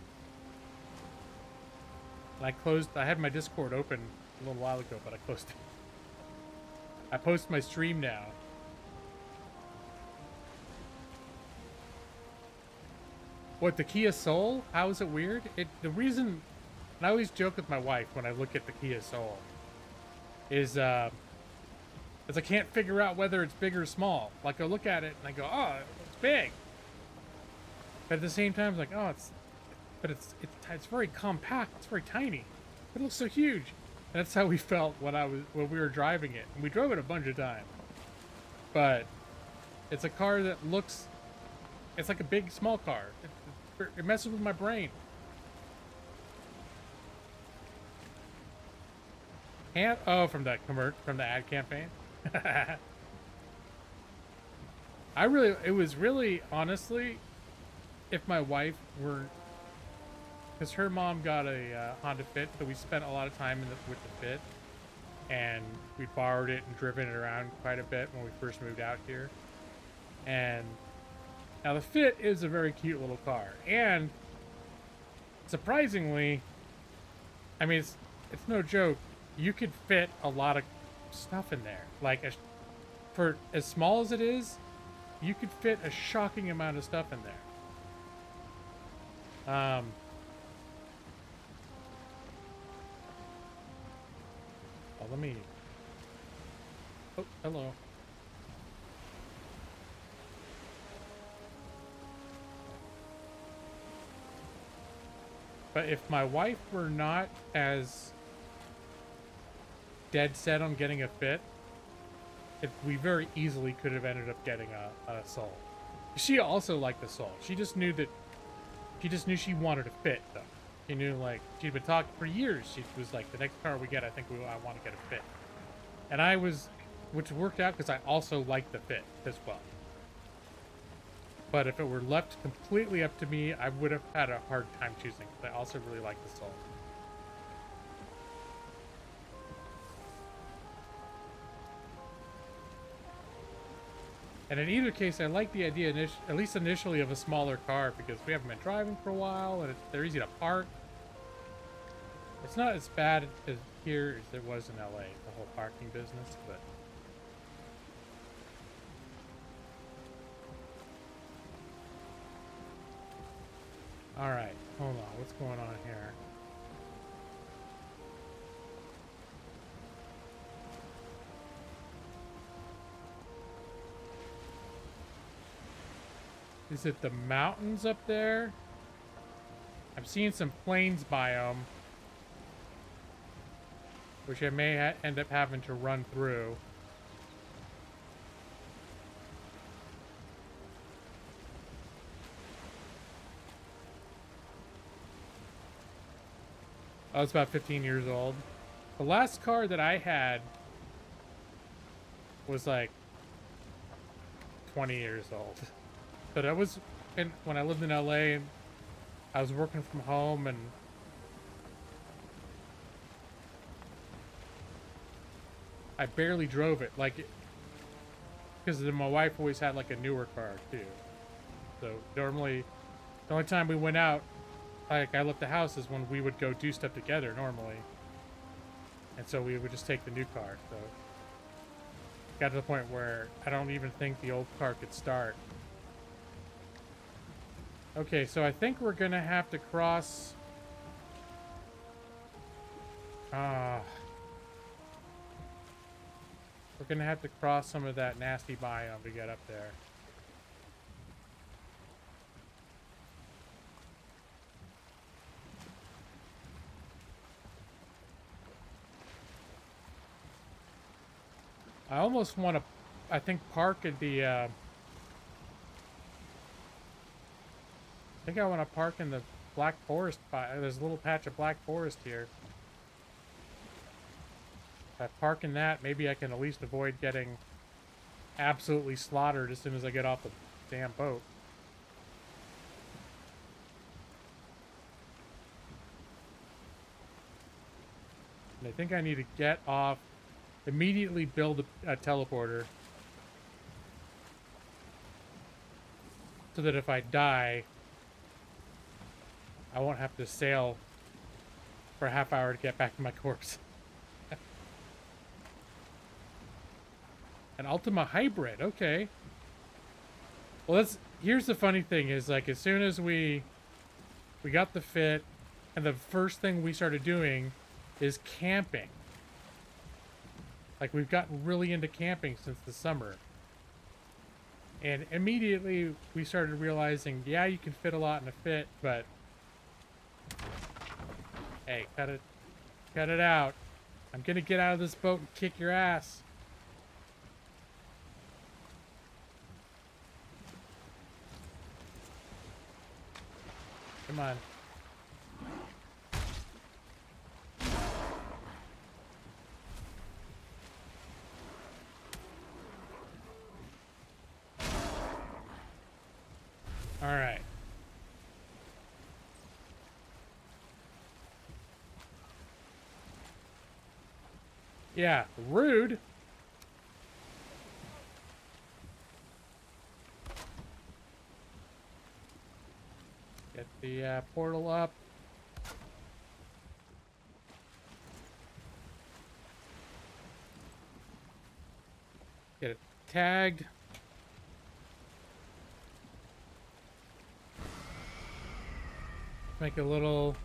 And I had my Discord open a little while ago, but I closed it. I post my stream now. What, the Kia Soul? How is it weird? The reason, and I always joke with my wife when I look at the Kia Soul, is I can't figure out whether it's big or small. Like, I look at it and I go, oh, it's big. But at the same time, it's like, oh, it's very compact. It's very tiny. It looks so huge. And that's how we felt when we were driving it. And we drove it a bunch of times. But it's a car that looks, it's like a big, small car. It messes with my brain. And, oh, from the ad campaign. It was really, honestly, if my wife were, because her mom got a Honda Fit, so we spent a lot of time with the Fit, and we borrowed it and driven it around quite a bit when we first moved out here. And now the Fit is a very cute little car, and surprisingly, I mean, it's no joke, you could fit a lot of stuff in there. Like, for as small as it is, you could fit a shocking amount of stuff in there. Oh, let me... Oh, hello. But if my wife were not as dead set on getting a Fit, we very easily could have ended up getting a Soul. She also liked the Soul. She just knew she wanted a Fit, though. She knew, like, she'd been talking for years. She was like, the next car we get, I want to get a Fit. And I was, which worked out because I also liked the Fit as well. But if it were left completely up to me, I would have had a hard time choosing. But I also really like the Soul. And in either case, I like the idea, at least initially, of a smaller car because we haven't been driving for a while and they're easy to park. It's not as bad as here as it was in LA, the whole parking business, but... Alright, hold on. What's going on here? Is it the mountains up there? I'm seeing some plains biome, which I may end up having to run through. I was about 15 years old. The last car that I had was like 20 years old. But I was when I lived in LA and I was working from home and I barely drove it, like, because my wife always had like a newer car too. So normally, the only time we went out, like I left the house, is when we would go do stuff together normally. And so we would just take the new car. So got to the point where I don't even think the old car could start. Okay, so I think we're gonna have to cross. We're gonna have to cross some of that nasty biome to get up there. I almost want to, I think, park at the, I think I want to park in the Black Forest. There's a little patch of Black Forest here. If I park in that, maybe I can at least avoid getting absolutely slaughtered as soon as I get off the damn boat. And I think I need to get off, immediately build a teleporter so that if I die, I won't have to sail for a half hour to get back to my corpse. An Ultima Hybrid, okay. Well, here's the funny thing is, like, as soon as we got the Fit, and the first thing we started doing is camping. Like, we've gotten really into camping since the summer. And immediately we started realizing, yeah, you can fit a lot in a Fit, but hey, cut it out. I'm gonna get out of this boat and kick your ass. Come on. All right. Yeah, rude. Get the portal up. Get it tagged. Make a little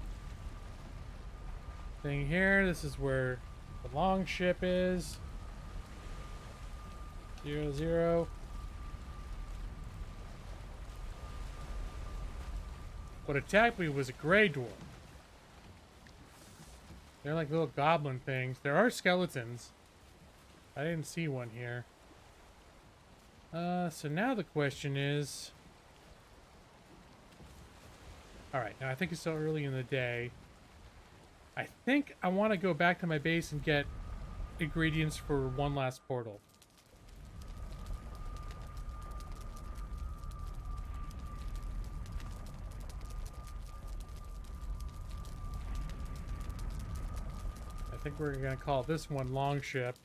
thing here. This is where the long ship is. 00. What attacked me was a gray dwarf. They're like little goblin things. There are skeletons. I didn't see one here. So now the question is... Alright, now I think it's still early in the day. I think I want to go back to my base and get ingredients for one last portal. I think we're going to call this one Longship.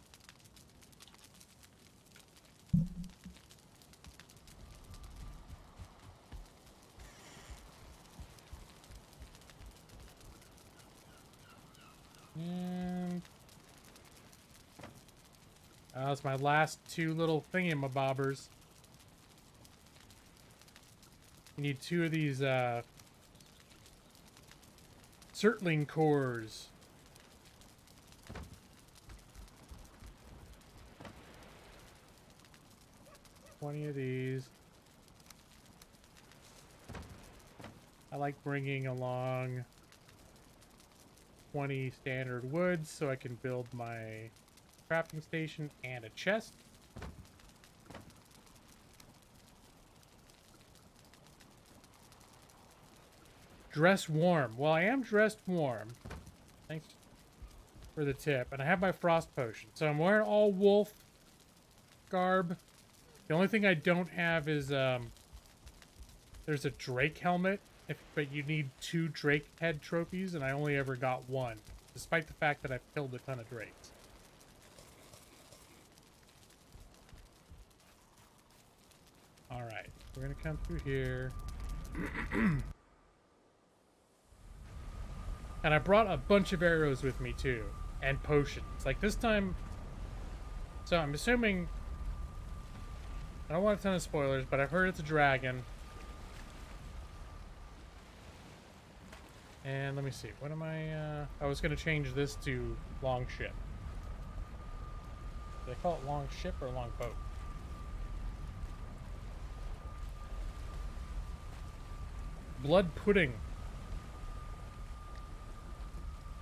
And that was my last two little thingamabobbers. You need two of these Surtling cores. Twenty of these. I like bringing along 20 standard woods so I can build my crafting station and a chest. Dress warm. Well, I am dressed warm. Thanks for the tip. And I have my frost potion. So I'm wearing all wolf garb. The only thing I don't have is there's a Drake helmet. But you need 2 Drake head trophies, and I only ever got 1, despite the fact that I've killed a ton of Drakes. Alright, we're gonna come through here. And I brought a bunch of arrows with me, too. And potions. Like, this time... So, I'm assuming... I don't want a ton of spoilers, but I've heard it's a dragon. And let me see, what am I was going to change this to Longship. Do they call it Longship or Longboat? Blood pudding.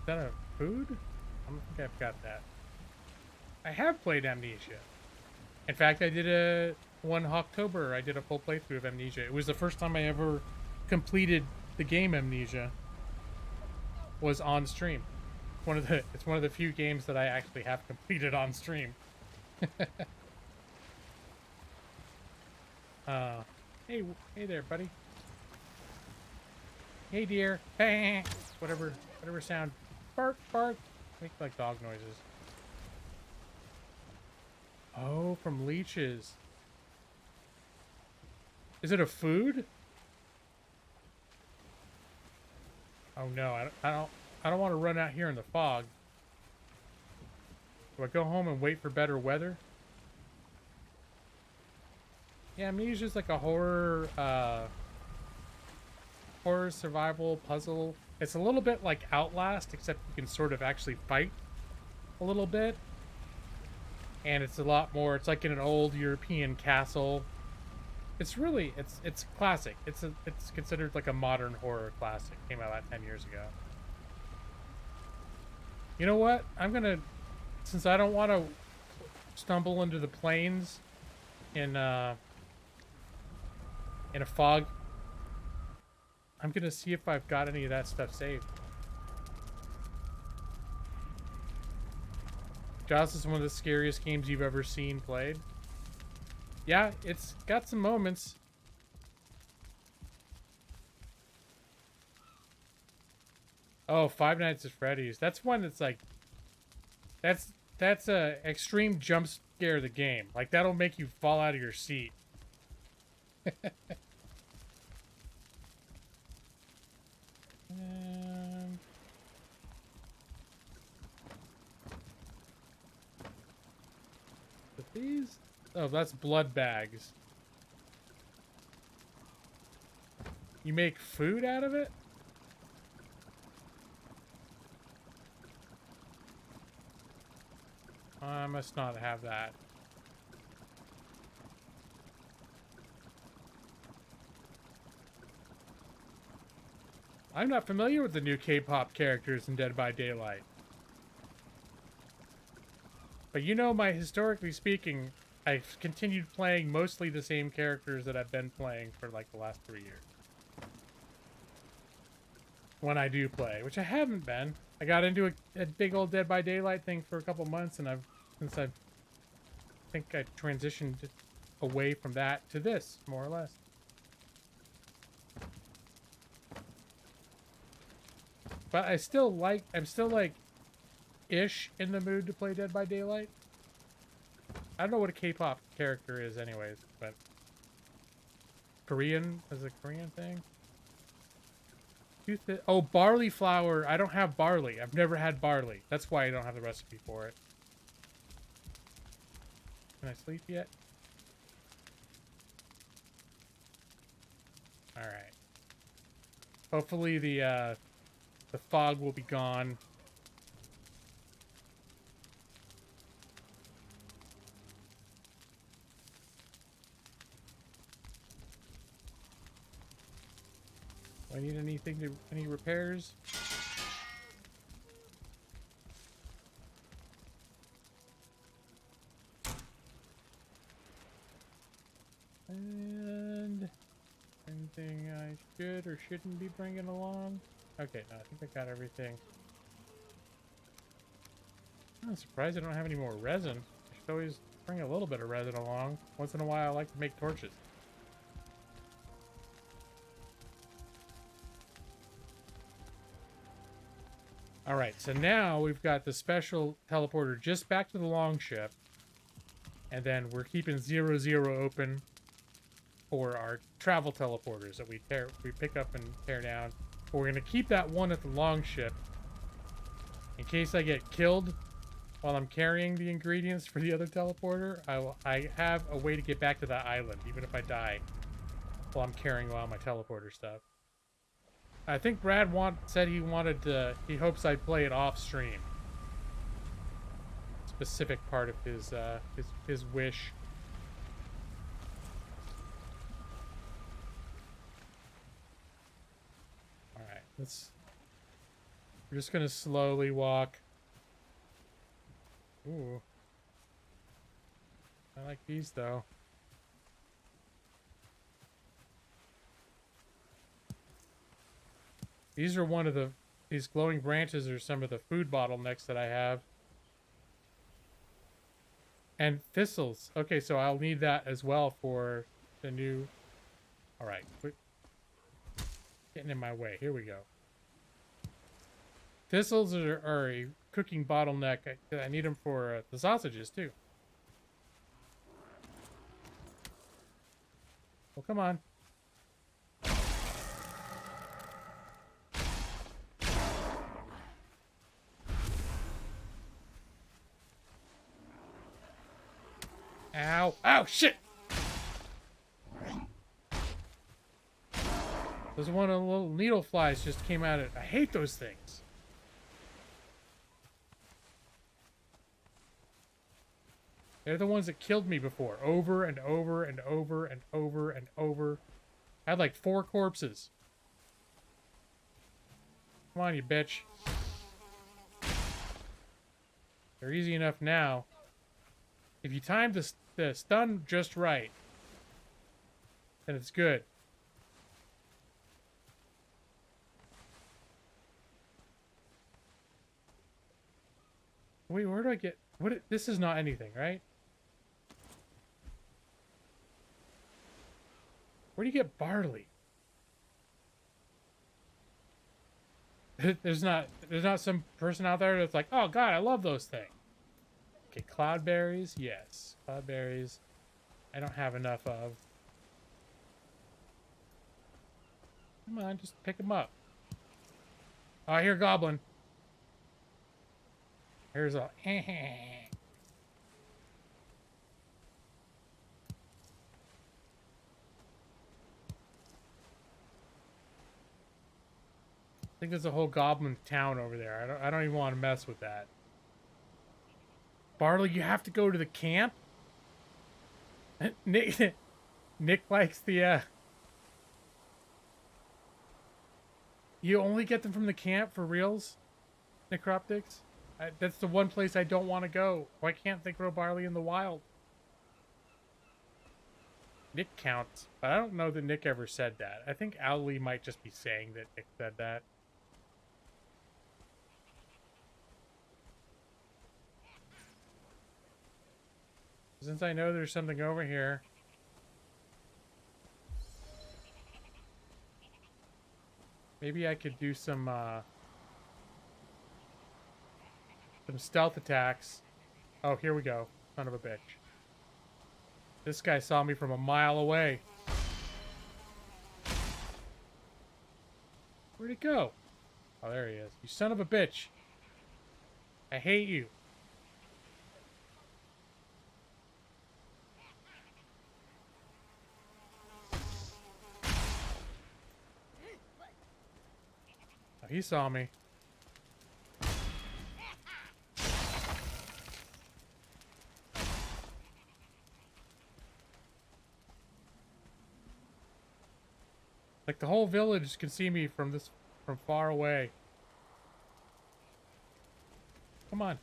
Is that a food? I don't think I've got that. I have played Amnesia. In fact, I did one October, I did a full playthrough of Amnesia. It was the first time I ever completed the game Amnesia. Was on stream. It's one of the few games that I actually have completed on stream. Hey there, buddy. Hey, dear. Whatever sound. Bark, bark. Make like dog noises. Oh, from leeches. Is it a food? Oh no, I don't want to run out here in the fog. Do I go home and wait for better weather? Yeah, Amnesia's like a horror survival puzzle. It's a little bit like Outlast, except you can sort of actually fight a little bit. And it's a lot more, it's like in an old European castle. It's really, it's classic. It's considered like a modern horror classic. Came out about 10 years ago. You know what? I'm gonna, since I don't want to stumble into the plains in a fog, I'm gonna see if I've got any of that stuff saved. Joss is one of the scariest games you've ever seen played. Yeah, it's got some moments. Oh, Five Nights at Freddy's. That's one that's like... That's a extreme jump scare of the game. Like, that'll make you fall out of your seat. But these... Oh, that's blood bags. You make food out of it? I must not have that. I'm not familiar with the new K-pop characters in Dead by Daylight. But you know, historically speaking, I've continued playing mostly the same characters that I've been playing for like the last 3 years. When I do play, which I haven't been. I got into a big old Dead by Daylight thing for a couple months, and I think I transitioned away from that to this, more or less. But I'm still like ish in the mood to play Dead by Daylight. I don't know what a K-pop character is anyways, but Korean is a Korean thing. Oh, barley flour. I don't have barley. I've never had barley. That's why I don't have the recipe for it. Can I sleep yet? All right. Hopefully the fog will be gone. Do I need anything to any repairs? And anything I should or shouldn't be bringing along? Okay, no, I think I got everything. I'm surprised I don't have any more resin. I should always bring a little bit of resin along. Once in a while, I like to make torches. Alright, so now we've got the special teleporter just back to the longship. And then we're keeping 0-0 open for our travel teleporters that we pick up and tear down. But we're going to keep that one at the longship in case I get killed while I'm carrying the ingredients for the other teleporter. I have a way to get back to that island, even if I die while I'm carrying all my teleporter stuff. I think Brad said he wanted to. He hopes I play it off stream. Specific part of his wish. All right, we're just gonna slowly walk. Ooh, I like these though. These are these glowing branches are some of the food bottlenecks that I have. And thistles. Okay, so I'll need that as well for the new... Alright, quit getting in my way. Here we go. Thistles are a cooking bottleneck. I need them for the sausages, too. Well, come on. Ow. Ow, shit! There's one of the little needle flies just came out of it. I hate those things. They're the ones that killed me before. Over and over and over and over and over. I had like 4 corpses. Come on, you bitch. They're easy enough now. If you time the stun just right, then it's good. Wait, where do I get... This is not anything, right? Where do you get barley? There's not some person out there that's like, oh god, I love those things. Okay, cloudberries, yes. Cloudberries, I don't have enough of. Come on, just pick them up. Oh, I hear a goblin. Here's a... I think there's a whole goblin town over there. I don't even want to mess with that. Barley, you have to go to the camp? Nick likes the, You only get them from the camp for reals? Necroptics? That's the one place I don't want to go. Why can't they grow barley in the wild? Nick counts, but I don't know that Nick ever said that. I think Owly might just be saying that Nick said that. Since I know there's something over here. Maybe I could do some stealth attacks. Oh, here we go. Son of a bitch. This guy saw me from a mile away. Where'd he go? Oh, there he is. You son of a bitch. I hate you. Oh, he saw me. Like the whole village can see me from far away. Come on.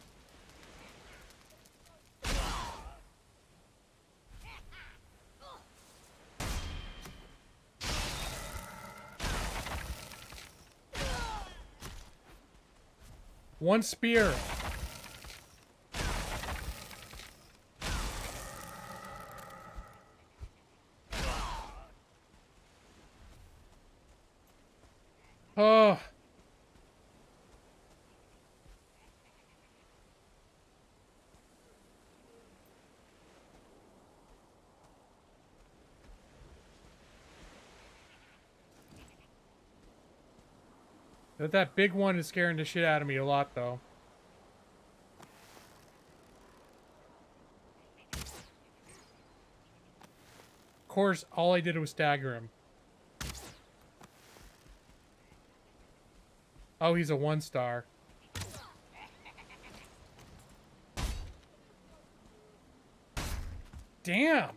One spear. Oh. That big one is scaring the shit out of me a lot, though. Of course, all I did was stagger him. Oh, he's a 1-star. Damn!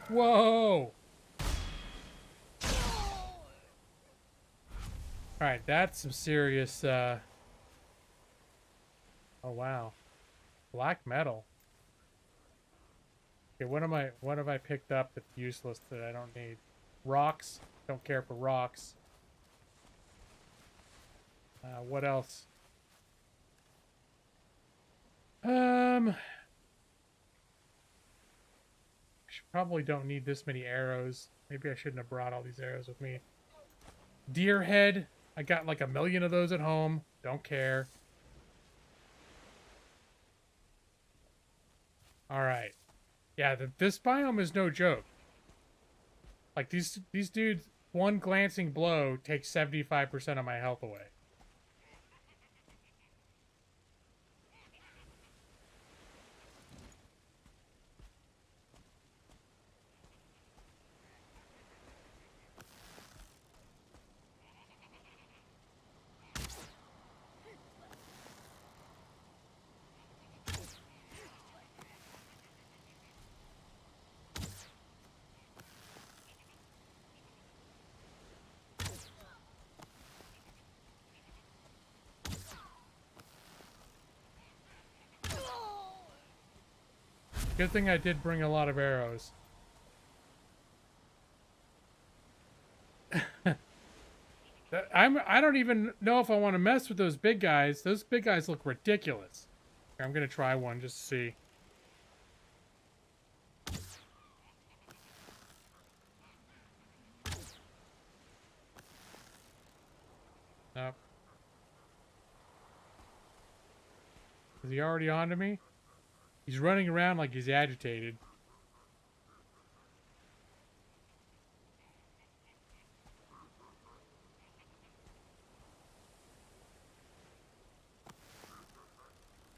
Whoa! Alright, that's some serious, Oh, wow. Black metal. Okay, what have I picked up that's useless that I don't need? Rocks. Don't care for rocks. What else? Probably don't need this many arrows. Maybe I shouldn't have brought all these arrows with me. Deer head. I got like 1,000,000 of those at home. Don't care. Alright. Yeah, this biome is no joke. Like, these dudes, one glancing blow takes 75% of my health away. Good thing I did bring a lot of arrows. I don't even know if I want to mess with those big guys. Those big guys look ridiculous. I'm gonna try one just to see. Nope. Is he already onto me? He's running around like he's agitated.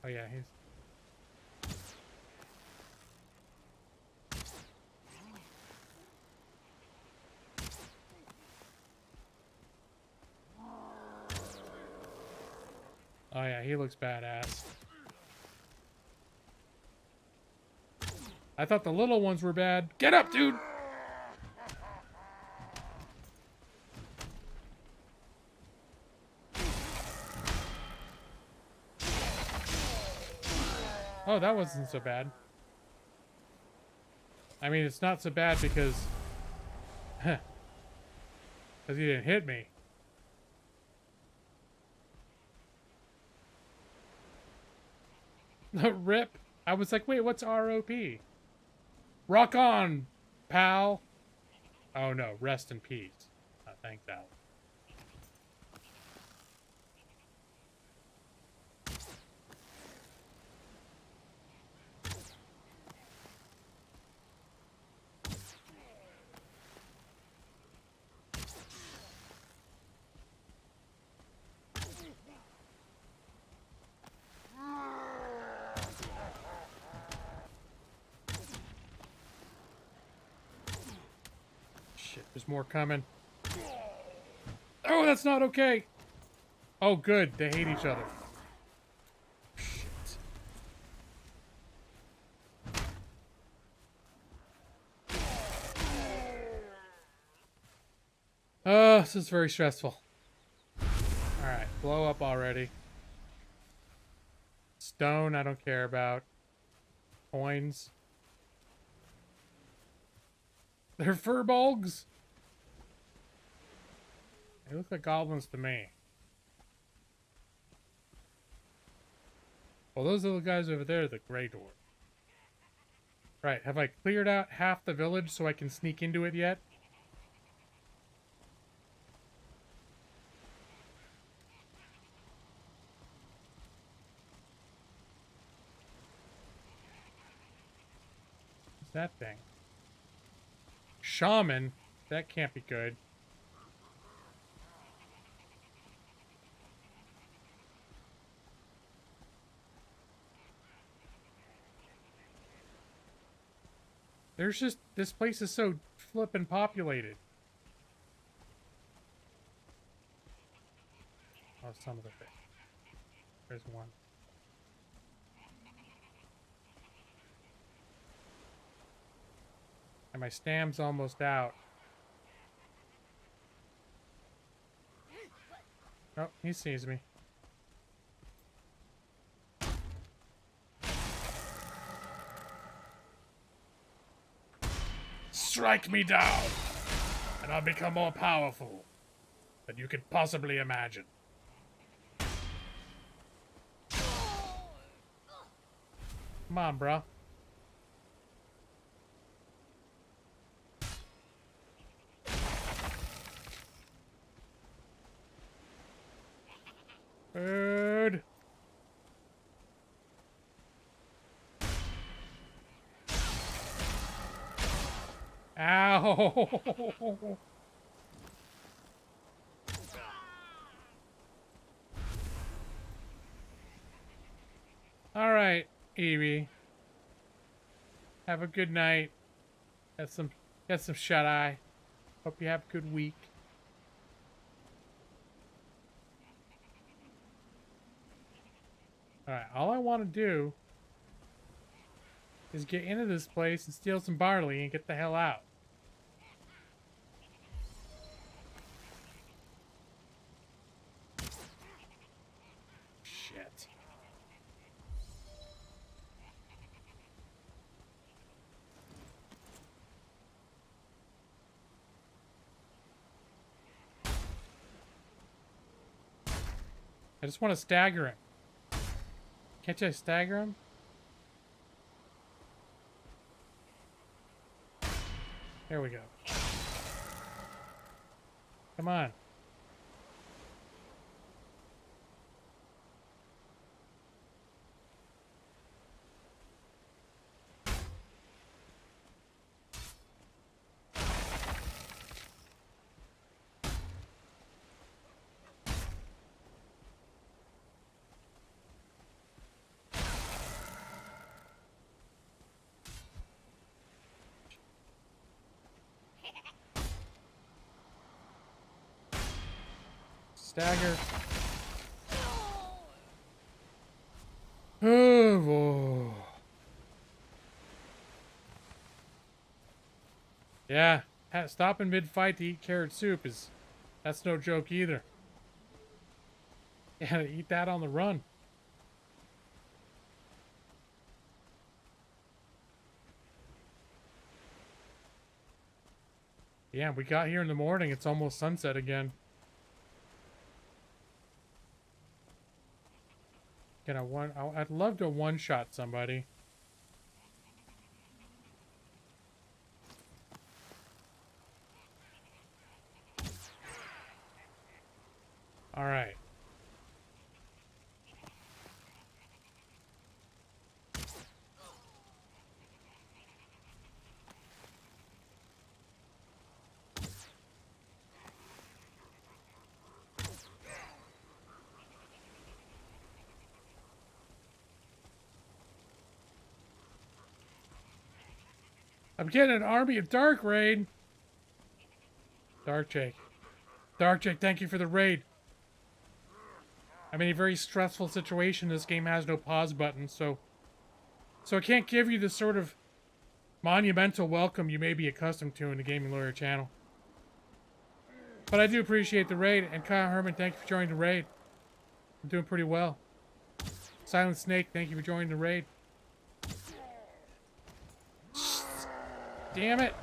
Oh yeah, he's... Oh yeah, he looks badass. I thought the little ones were bad. Get up, dude! Oh, that wasn't so bad. I mean, it's not so bad because... because he didn't hit me. Rip. I was like, wait, what's ROP? Rock on, pal. Oh no, rest in peace. Thanks, Al. Shit, there's more coming. Oh, that's not okay. Oh, good. They hate each other. Shit. Oh, this is very stressful. Alright, blow up already. Stone, I don't care about. Coins. They're furbolgs? They look like goblins to me. Well, those little guys over there are the Grey Dwarf. Right, have I cleared out half the village so I can sneak into it yet? What's that thing? Shaman? That can't be good. There's just... this place is so flippin' populated. Oh, some of the thing. There's one. And my stam's almost out. Oh, he sees me. Strike me down, and I'll become more powerful than you could possibly imagine. Come on, bro. Bird. Ow! All right, Evie. Have a good night. Get some shut eye. Hope you have a good week. All right, all I want to do is get into this place and steal some barley and get the hell out. Shit. I just want to stagger him. Can't you stagger him? There we go. Come on. Stagger. Oh, whoa. Yeah, stopping mid-fight to eat carrot soup that's no joke either. Yeah, eat that on the run. Yeah, we got here in the morning. It's almost sunset again. I'd love to one-shot somebody. All right. I'm getting an army of Dark raid. Dark Jake. Dark Jake, thank you for the raid. I'm in a very stressful situation. This game has no pause button, so I can't give you the sort of monumental welcome you may be accustomed to in the Gaming Lawyer channel. But I do appreciate the raid, and Kyle Herman, thank you for joining the raid. I'm doing pretty well. Silent Snake, thank you for joining the raid. Damn it!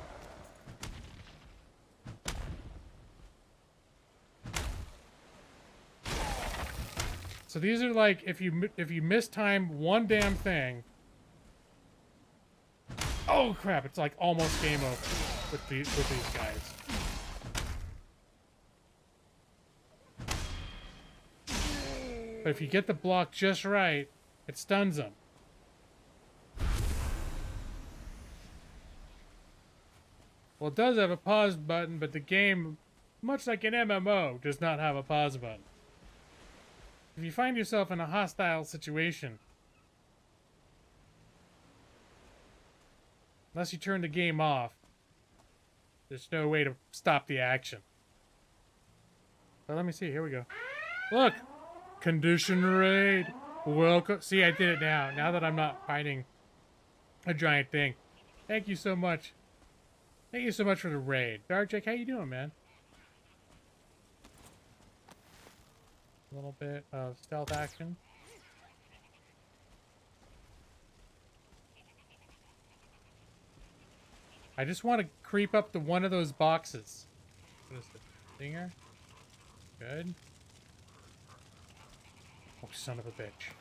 So these are like, if you mistime one damn thing. Oh crap! It's like almost game over with these guys. But if you get the block just right, it stuns them. Well, it does have a pause button, but the game, much like an MMO, does not have a pause button. If you find yourself in a hostile situation, unless you turn the game off, there's no way to stop the action. But let me see, here we go. Look! Condition raid! Welcome. See, I did it now. Now that I'm not fighting a giant thing. Thank you so much. Thank you so much for the raid. Dark Jake, how you doing, man? A little bit of stealth action. I just want to creep up to one of those boxes. What is the dinger? Good. Oh, son of a bitch.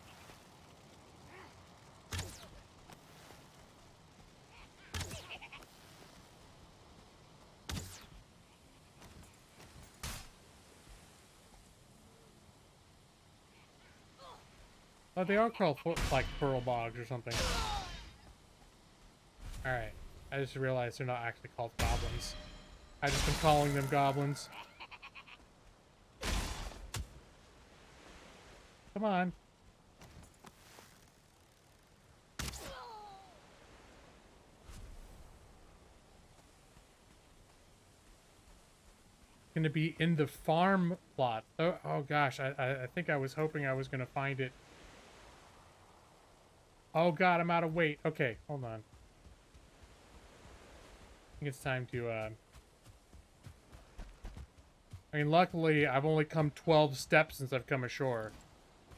Oh, they are called like pearl bogs or something. Alright. I just realized they're not actually called goblins. I've just been calling them goblins. Come on. Gonna be in the farm plot. Oh gosh, I think I was hoping I was gonna find it. Oh god, I'm out of weight. Okay, hold on. I think it's time to, I mean, luckily, I've only come 12 steps since I've come ashore.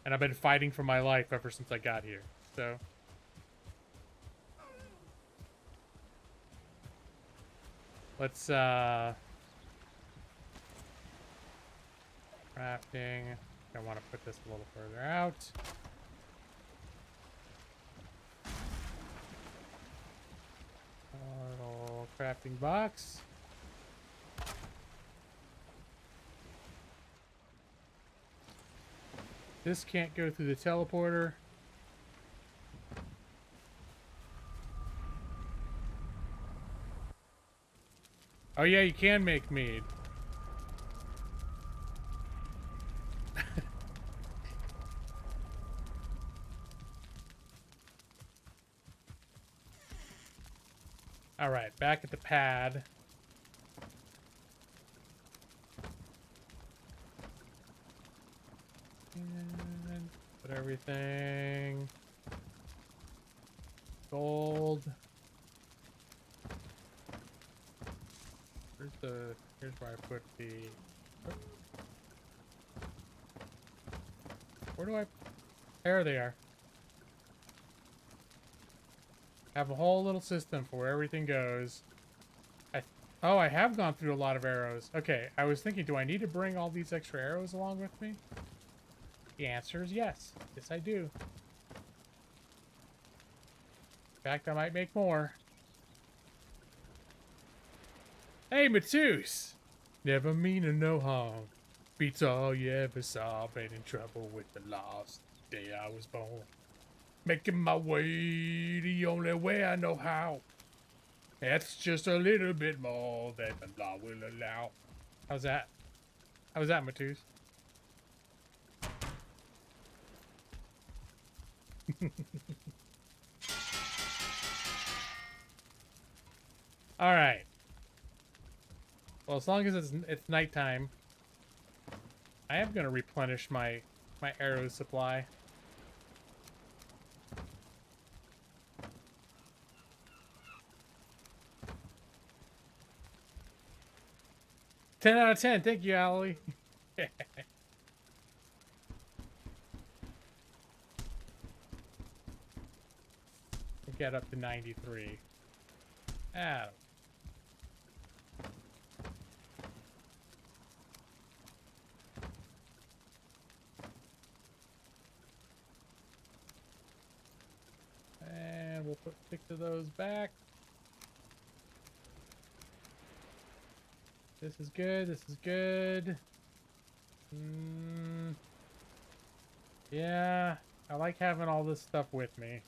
And I've been fighting for my life ever since I got here, so... Let's, crafting. I want to put this a little further out. Little crafting box. This can't go through the teleporter. Oh yeah, you can make mead. All right, back at the pad. And put everything. Gold. Here's where I put the... Where do I... There they are. Have a whole little system for where everything goes. Oh, I have gone through a lot of arrows. Okay, I was thinking, do I need to bring all these extra arrows along with me? The answer is yes. Yes, I do. In fact, I might make more. Hey, Matus! Never meaning no harm. Beats all you ever saw. Been in trouble with the lost the day I was born. Making my way the only way I know how. That's just a little bit more than the law will allow. How's that? How's that, Matus? All right. Well, as long as it's nighttime, I am gonna replenish my arrow supply. Ten out of 10. Thank you, Allie. Get up to 93. Ah. And we'll put 6 of those back. This is good. This is good. Yeah, I like having all this stuff with me,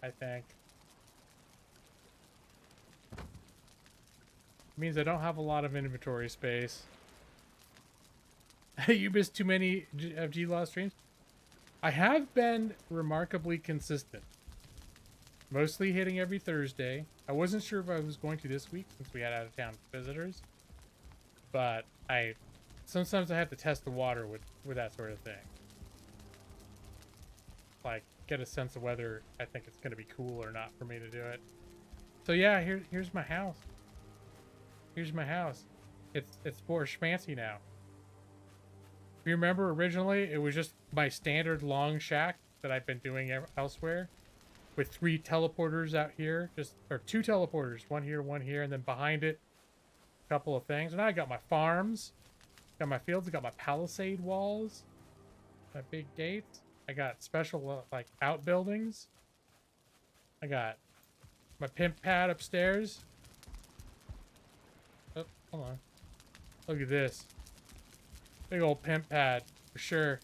I think. Means I don't have a lot of inventory space. You missed too many of G-Law streams? I have been remarkably consistent. Mostly hitting every Thursday. I wasn't sure if I was going to this week since we had out-of-town visitors. But sometimes I have to test the water with that sort of thing. Like, get a sense of whether I think it's going to be cool or not for me to do it. So yeah, here's my house. Here's my house. It's more schmancy now. If you remember, originally it was just my standard long shack that I've been doing elsewhere, with 3 teleporters out here, or 2 teleporters, one here, and then behind it, a couple of things. And I got my farms, got my fields, I got my palisade walls, my big gates. I got special like outbuildings. I got my pimp pad upstairs. Oh, hold on. Look at this. Big old pimp pad, for sure.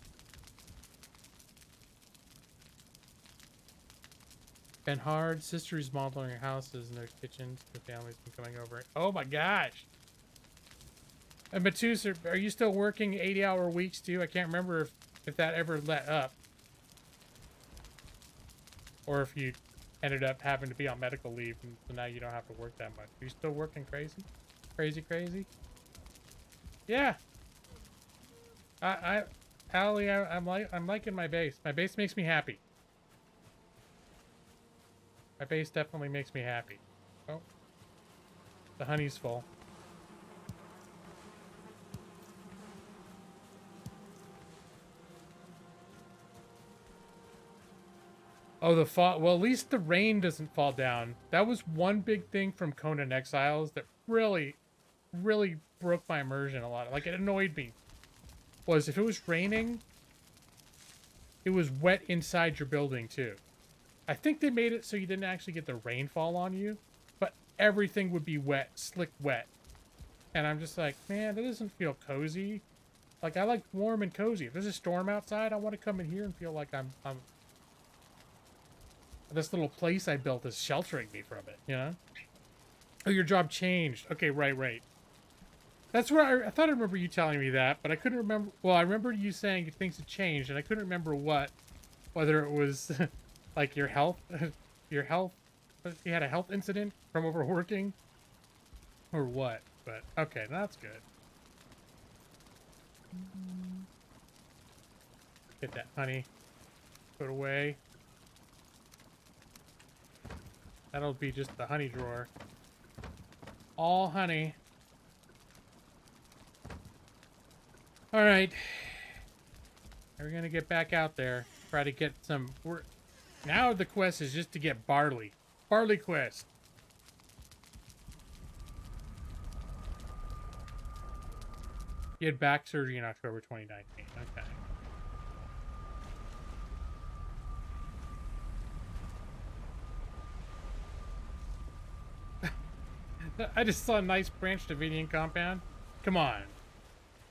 Been hard. Sister's modeling her houses and their kitchens. The family's been coming over. Oh my gosh. And Matus, are you still working 80-hour weeks too? I can't remember if that ever let up. Or if you ended up having to be on medical leave and so now you don't have to work that much. Are you still working crazy? Crazy? Yeah. Allie, I'm liking my base. My base makes me happy. My base definitely makes me happy. Oh. The honey's full. Oh, the fall. Well, at least the rain doesn't fall down. That was one big thing from Conan Exiles that really broke my immersion a lot. Like, it annoyed me. Was if it was raining, it was wet inside your building too. I think they made it so you didn't actually get the rainfall on you, but everything would be wet, slick wet. And I'm just like, man, that doesn't feel cozy. Like, I like warm and cozy. If there's a storm outside, I want to come in here and feel like I'm this little place I built is sheltering me from it, you know? Oh, your job changed. Okay, right. That's what I thought I remember you telling me that, but I couldn't remember. Well, I remember you saying things had changed, and I couldn't remember what. Whether it was like your health, you had a health incident from overworking, or what. But okay, that's good. Get that honey put away. That'll be just the honey drawer. All honey. Alright. We're gonna get back out there. Try to get some... Now the quest is just to get barley. Barley quest. He had back surgery in October 2019. Okay. I just saw a nice Branch Davidian compound. Come on.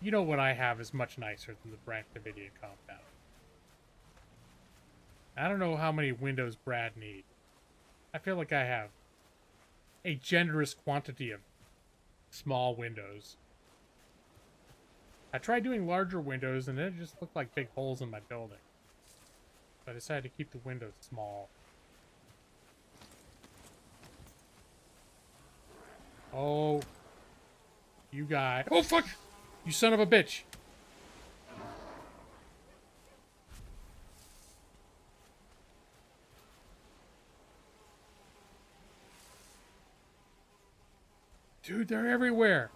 You know what I have is much nicer than the Branch Davidian compound. I don't know how many windows Brad needs. I feel like I have a generous quantity of small windows. I tried doing larger windows and it just looked like big holes in my building. So I decided to keep the windows small. Oh. You guy. Oh, fuck! You son of a bitch! Dude, they're everywhere!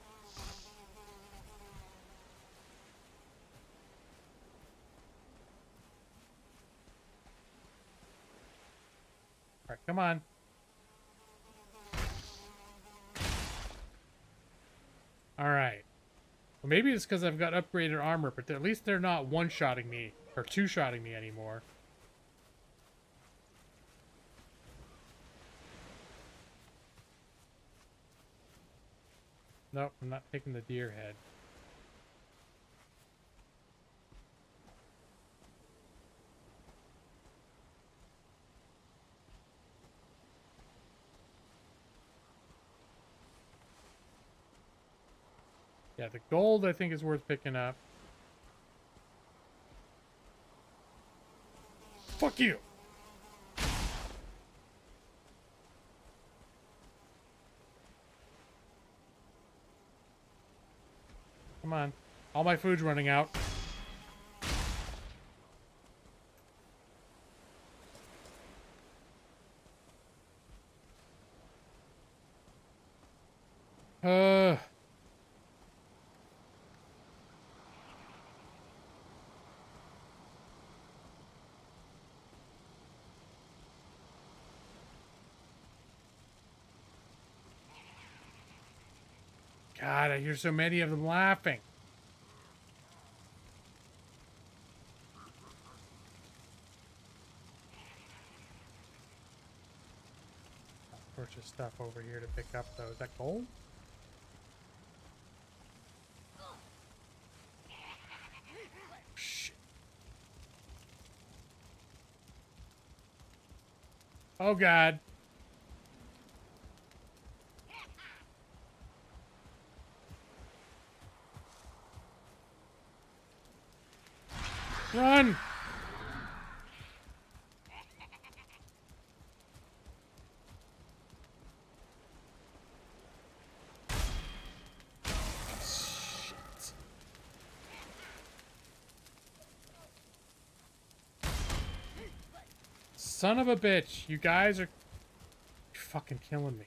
Alright, come on. Alright. Well, maybe it's because I've got upgraded armor, but at least they're not one-shotting me, or two-shotting me anymore. Nope, I'm not taking the deer head. Yeah, the gold I think is worth picking up. Fuck you! Come on. All my food's running out. Uh... God, I hear so many of them laughing. Purchase stuff over here to pick up though. Is that gold? Shit. Oh God. Run! Shit. Son of a bitch. You guys are fucking killing me.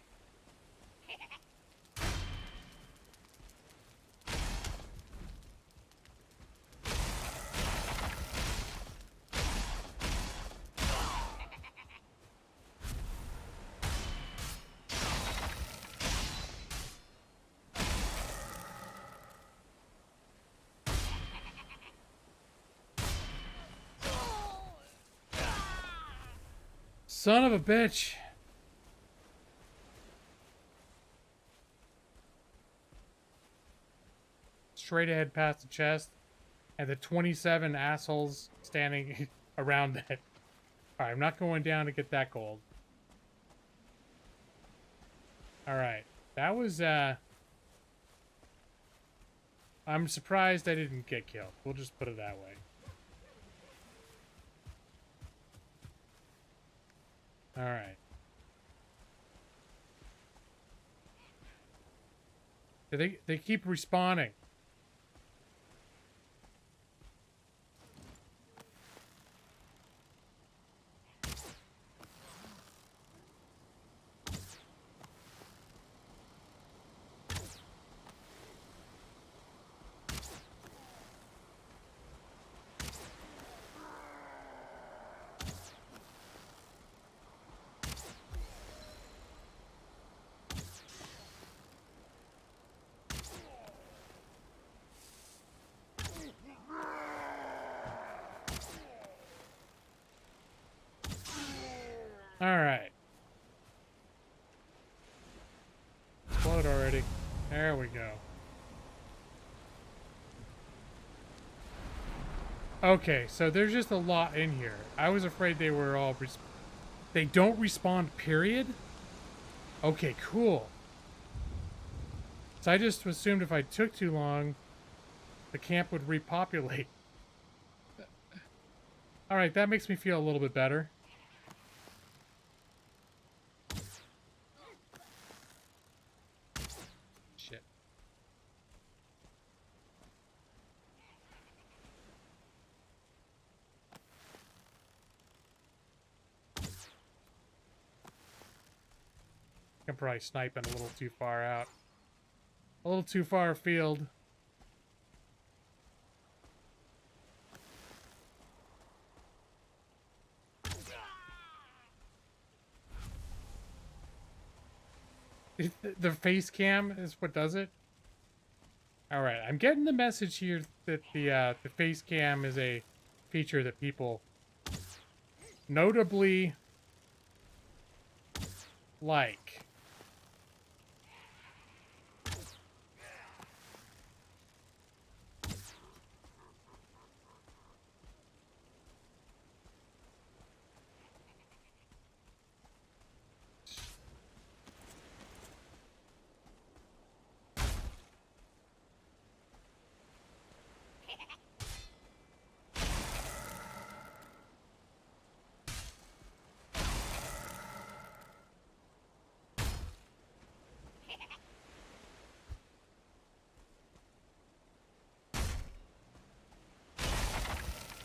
Son of a bitch. Straight ahead past the chest. And the 27 assholes standing around it. Alright, I'm not going down to get that gold. Alright. That was, I'm surprised I didn't get killed. We'll just put it that way. Alright. They keep respawning. ready. There we go. Okay, so there's just a lot in here. I was afraid they were all... They don't respawn, period? Okay, cool. So I just assumed if I took too long, the camp would repopulate. Alright, that makes me feel a little bit better. Shit. I'm probably sniping a little too far out. A little too far afield. The face cam is what does it? Alright, I'm getting the message here that the face cam is a feature that people notably like.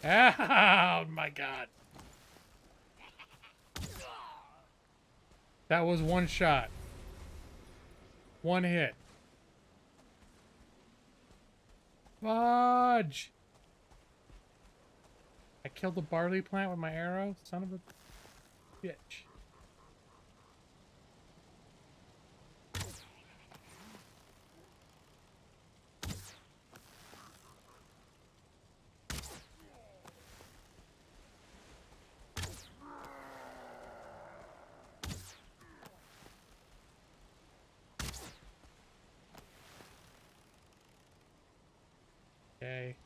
Oh my god. That was one shot. One hit. Fudge! I killed the barley plant with my arrow? Son of a bitch. Okay.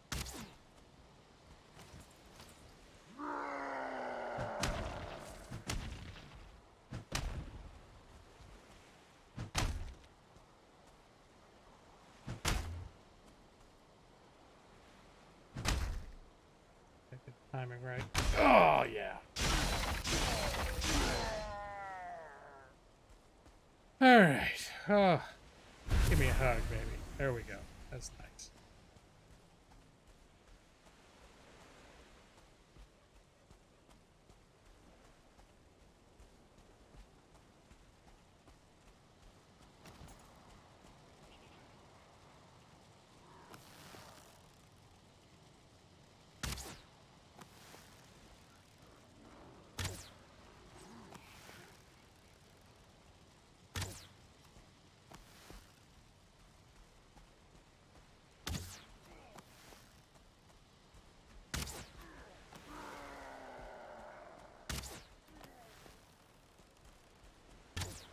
Get the timing right. Oh, yeah. Alright. Oh. Give me a hug, baby. There we go. That's nice.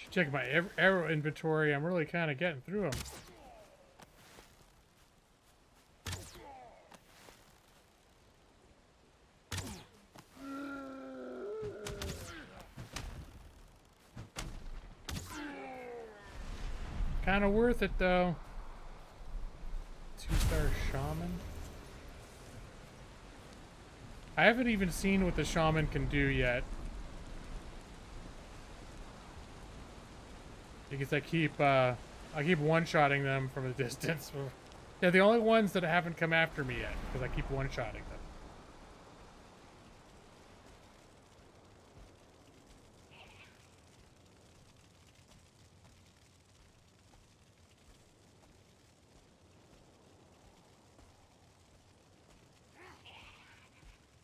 Check my arrow inventory. I'm really kind of getting through them. Kind of worth it, though. 2-star shaman. I haven't even seen what the shaman can do yet. Because I keep one-shotting them from a distance. They're the only ones that haven't come after me yet, because I keep one-shotting them.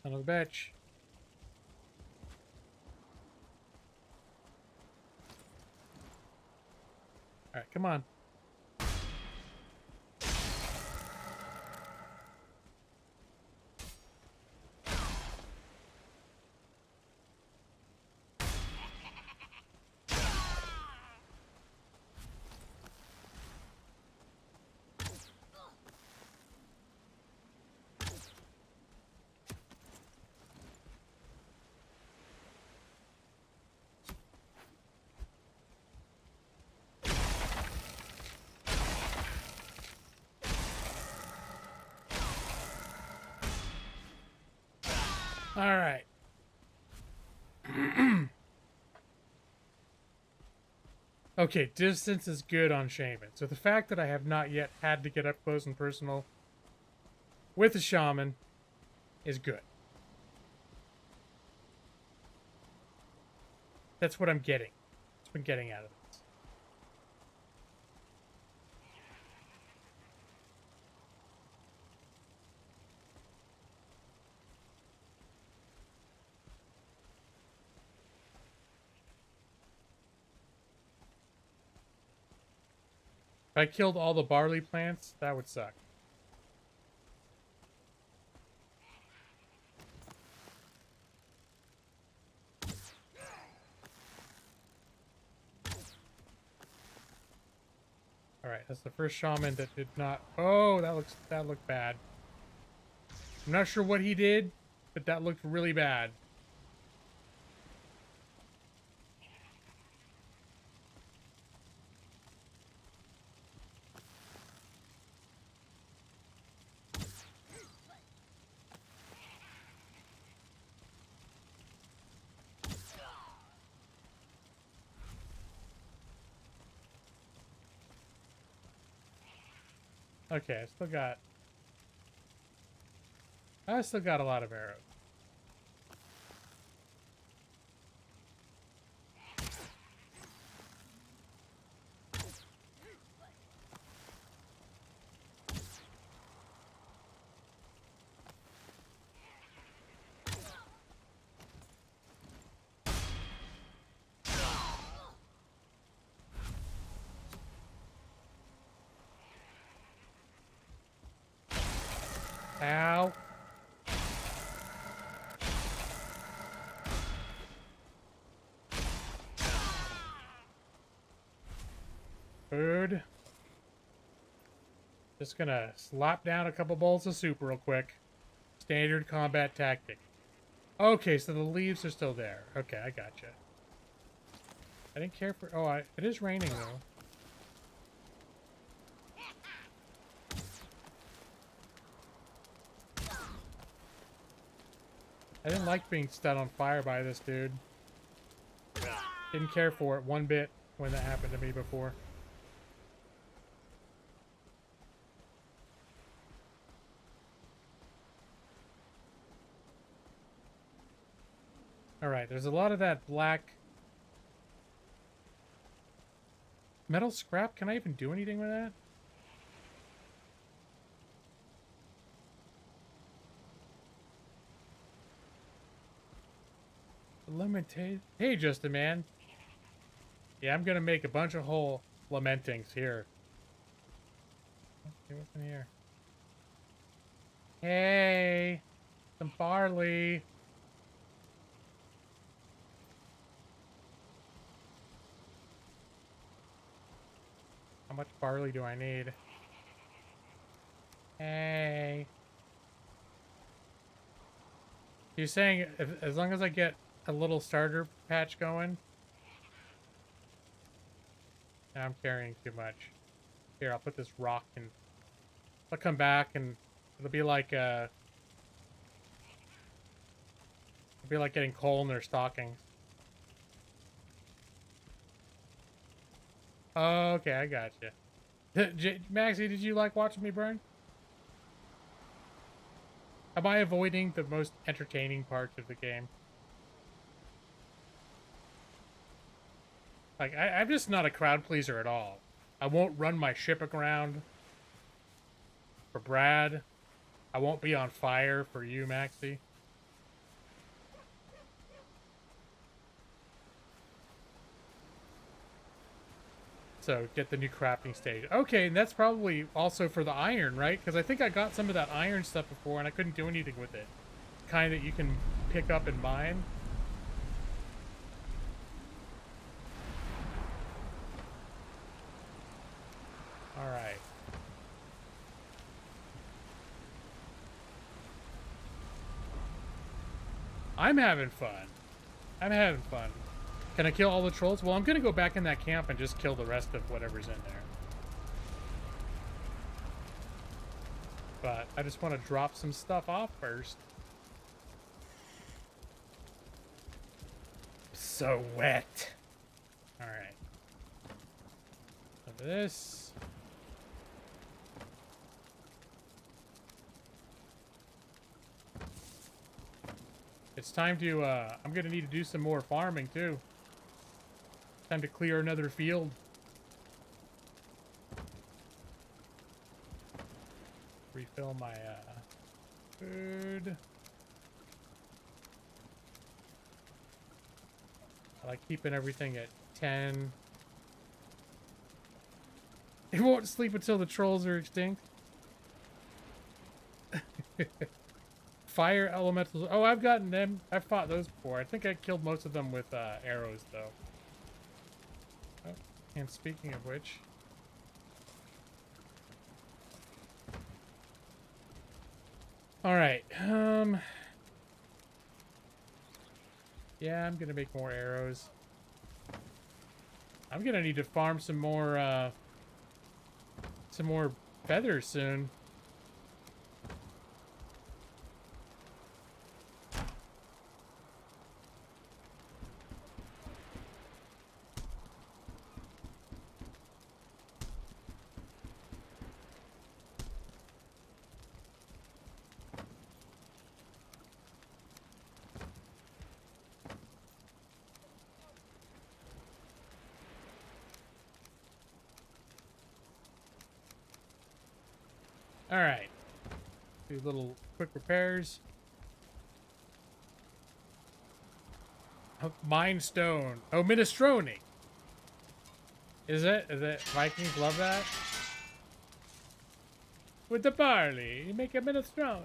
Son of a bitch. Alright, come on. All right. Okay, distance is good on shaman. So the fact that I have not yet had to get up close and personal with a shaman is good. That's what I'm getting. That's what I'm getting out of this. If I killed all the barley plants, that would suck. Alright, that's the first shaman that did not... Oh, that looked bad. I'm not sure what he did, but that looked really bad. Okay, I still got a lot of arrows. Ow. Food. Just gonna slap down a couple bowls of soup real quick. Standard combat tactic. Okay, so the leaves are still there. Okay, I gotcha. I didn't care for... Oh, it is raining, though. I didn't like being set on fire by this dude. Didn't care for it one bit when that happened to me before. Alright, there's a lot of that black... metal scrap? Can I even do anything with that? Lamentate. Hey, Justin, man. Yeah, I'm gonna make a bunch of whole lamentings here. Okay, what's in here? Hey, some barley. How much barley do I need? Hey. You're saying as long as I get a little starter patch going? Now I'm carrying too much. Here, I'll put this rock and I'll come back and it'll be like getting coal in their stockings. Oh, okay, I gotcha. Maxie, did you like watching me burn? Am I avoiding the most entertaining parts of the game? Like, I'm just not a crowd pleaser at all. I won't run my ship aground for Brad. I won't be on fire for you, Maxie. So, get the new crafting stage. Okay, and that's probably also for the iron, right? Because I think I got some of that iron stuff before and I couldn't do anything with it. Kind that you can pick up and mine. Alright. I'm having fun. I'm having fun. Can I kill all the trolls? Well, I'm gonna go back in that camp and just kill the rest of whatever's in there. But I just want to drop some stuff off first. so wet. All right. Over this. It's time to, I'm gonna need to do some more farming too. Time to clear another field. Refill my, food. I like keeping everything at 10. It won't sleep until the trolls are extinct. Fire elementals. Oh, I've gotten them. I've fought those before. I think I killed most of them with arrows, though. Oh, and speaking of which... Alright, yeah, I'm gonna make more arrows. I'm gonna need to farm some more feathers soon. Alright. Do little quick repairs. Oh, mine stone. Oh, minestrone. Is it? Is it? Vikings love that? With the barley, you make a minestrone.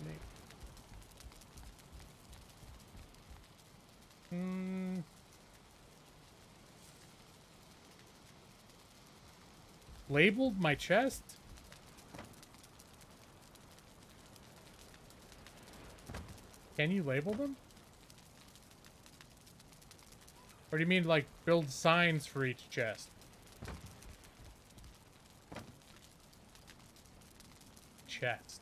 Labeled my chest? Can you label them? Or do you mean like build signs for each chest? Chest.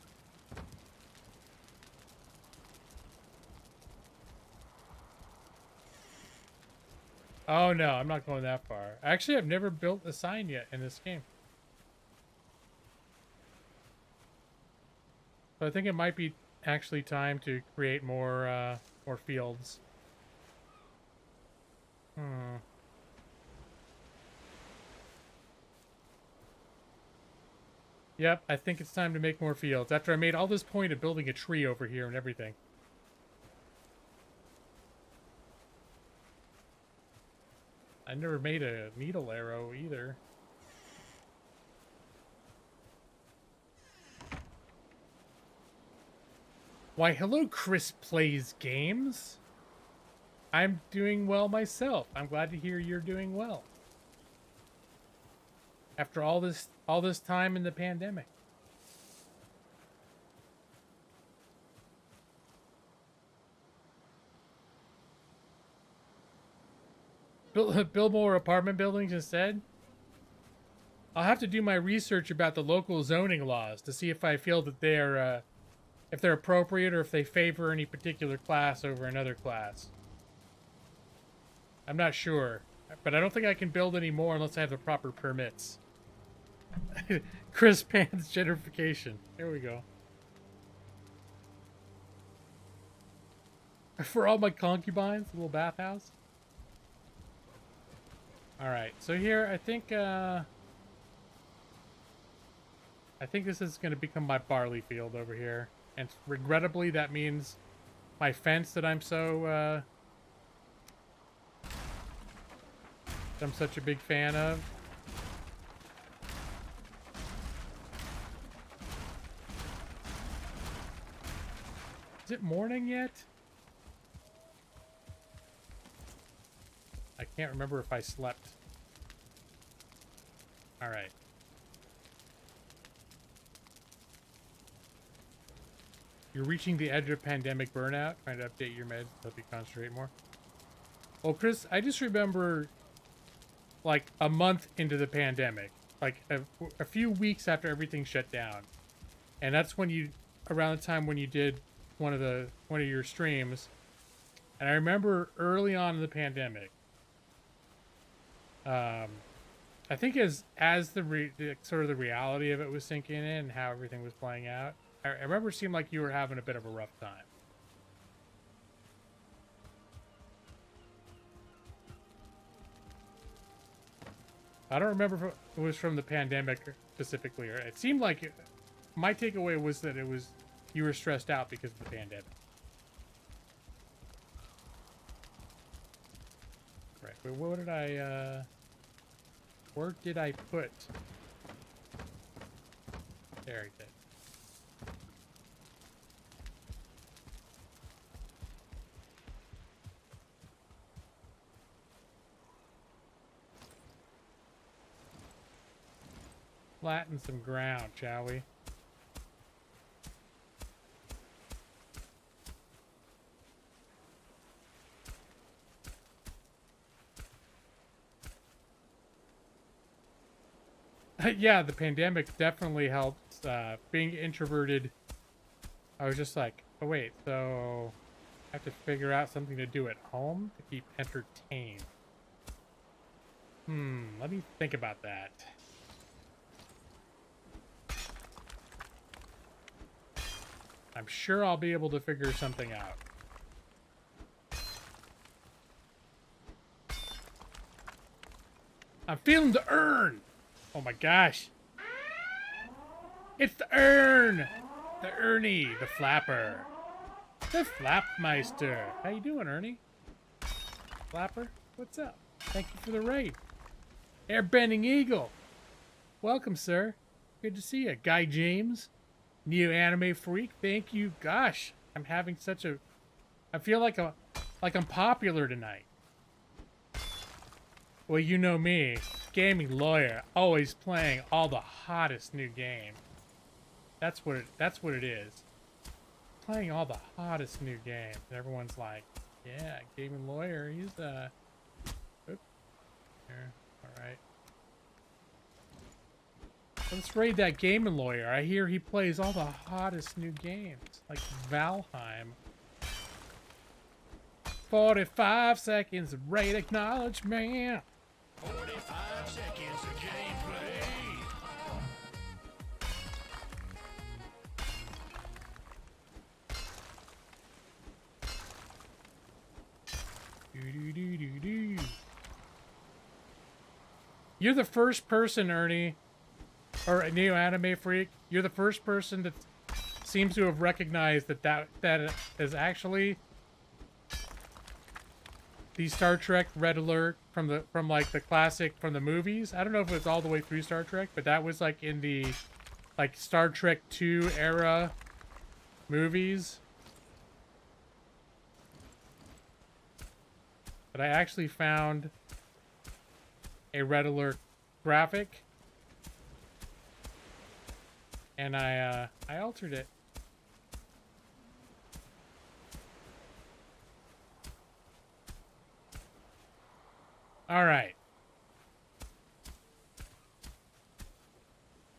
Oh no, I'm not going that far. Actually, I've never built a sign yet in this game. So I think it might be actually time to create more fields. Yep, I think it's time to make more fields. After I made all this point of building a tree over here and everything. I never made a needle arrow either. Why, hello, Chris Plays Games. I'm doing well myself. I'm glad to hear you're doing well. After all this time in the pandemic. Build more apartment buildings instead? I'll have to do my research about the local zoning laws to see if I feel that they're if they're appropriate or if they favor any particular class over another class. I'm not sure, but I don't think I can build any more unless I have the proper permits. Chris Pan's gentrification. There we go. For all my concubines, a little bathhouse. Alright, so here I think this is going to become my barley field over here. And regrettably, that means my fence that I'm so, I'm such a big fan of. Is it morning yet? I can't remember if I slept. All right. You're reaching the edge of pandemic burnout. Trying to update your meds to help you concentrate more. Well, Chris, I just remember like a month into the pandemic, like a few weeks after everything shut down. And that's when you, around the time when you did one of your streams. And I remember early on in the pandemic, Um, I think the sort of the reality of it was sinking in and how everything was playing out, I remember it seemed like you were having a bit of a rough time. I don't remember if it was from the pandemic specifically, or it seemed like my takeaway was that you were stressed out because of the pandemic. Right. Wait, what did where did I put? There he did. Flatten some ground, shall we? Yeah, the pandemic definitely helped. Being introverted, I was just like, oh wait, so I have to figure out something to do at home to keep entertained. Let me think about that. I'm sure I'll be able to figure something out. I'm feeling the urn! Oh my gosh. It's the urn! The Ernie, the flapper. The Flapmeister. How you doing, Ernie? Flapper, what's up? Thank you for the raid. Airbending Eagle. Welcome, sir. Good to see you. Guy James. Neo Anime Freak. Thank you. Gosh, I'm having such a... I feel like I'm popular tonight. Well, you know me. Gaming lawyer. Always playing all the hottest new games. That's what it is. Playing all the hottest new games. And everyone's like, yeah, gaming lawyer, he's oops. Here. Alright. Let's raid that gaming lawyer. I hear he plays all the hottest new games. Like Valheim. 45 seconds of raid acknowledgement. 45 seconds of gameplay. Do. You're the first person, Ernie, or a Neo Anime Freak. You're the first person that seems to have recognized that is actually the Star Trek Red Alert from the classic from the movies. I don't know if it's all the way through Star Trek, but that was like in the Star Trek 2 era movies. But I actually found a Red Alert graphic, and I altered it. All right.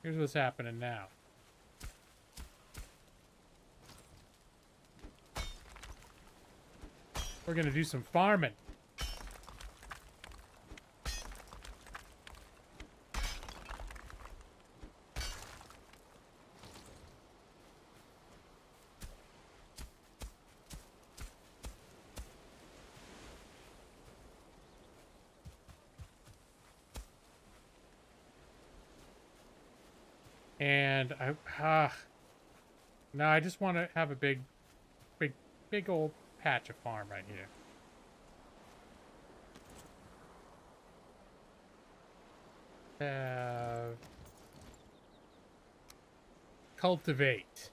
Here's what's happening now. We're gonna do some farming. And no, I just want to have a big old patch of farm right here. Cultivate.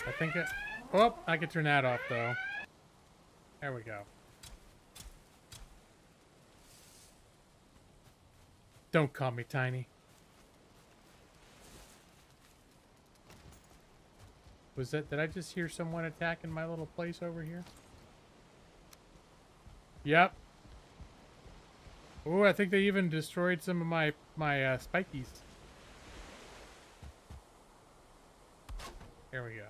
I think it... Oh, I can turn that off, though. There we go. Don't call me tiny. Was that, did I just hear someone attacking my little place over here? Yep. Oh, I think they even destroyed some of my spikies. There we go.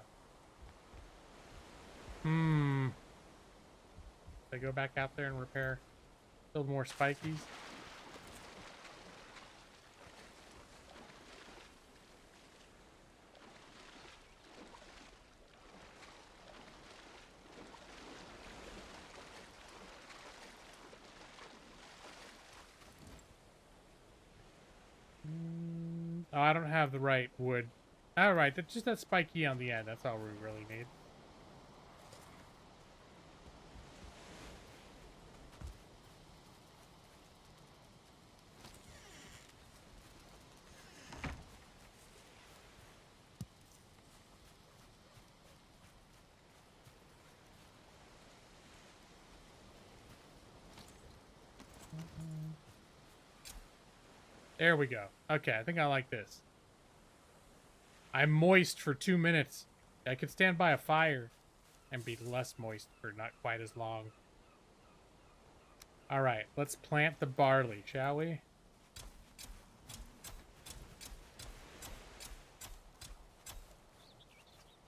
They go back out there and repair, build more spikies. Oh, I don't have the right wood. All right, that's just that spiky on the end. That's all we really need. There we go. Okay, I think I like this. I'm moist for 2 minutes. I could stand by a fire and be less moist for not quite as long. All right, let's plant the barley, shall we?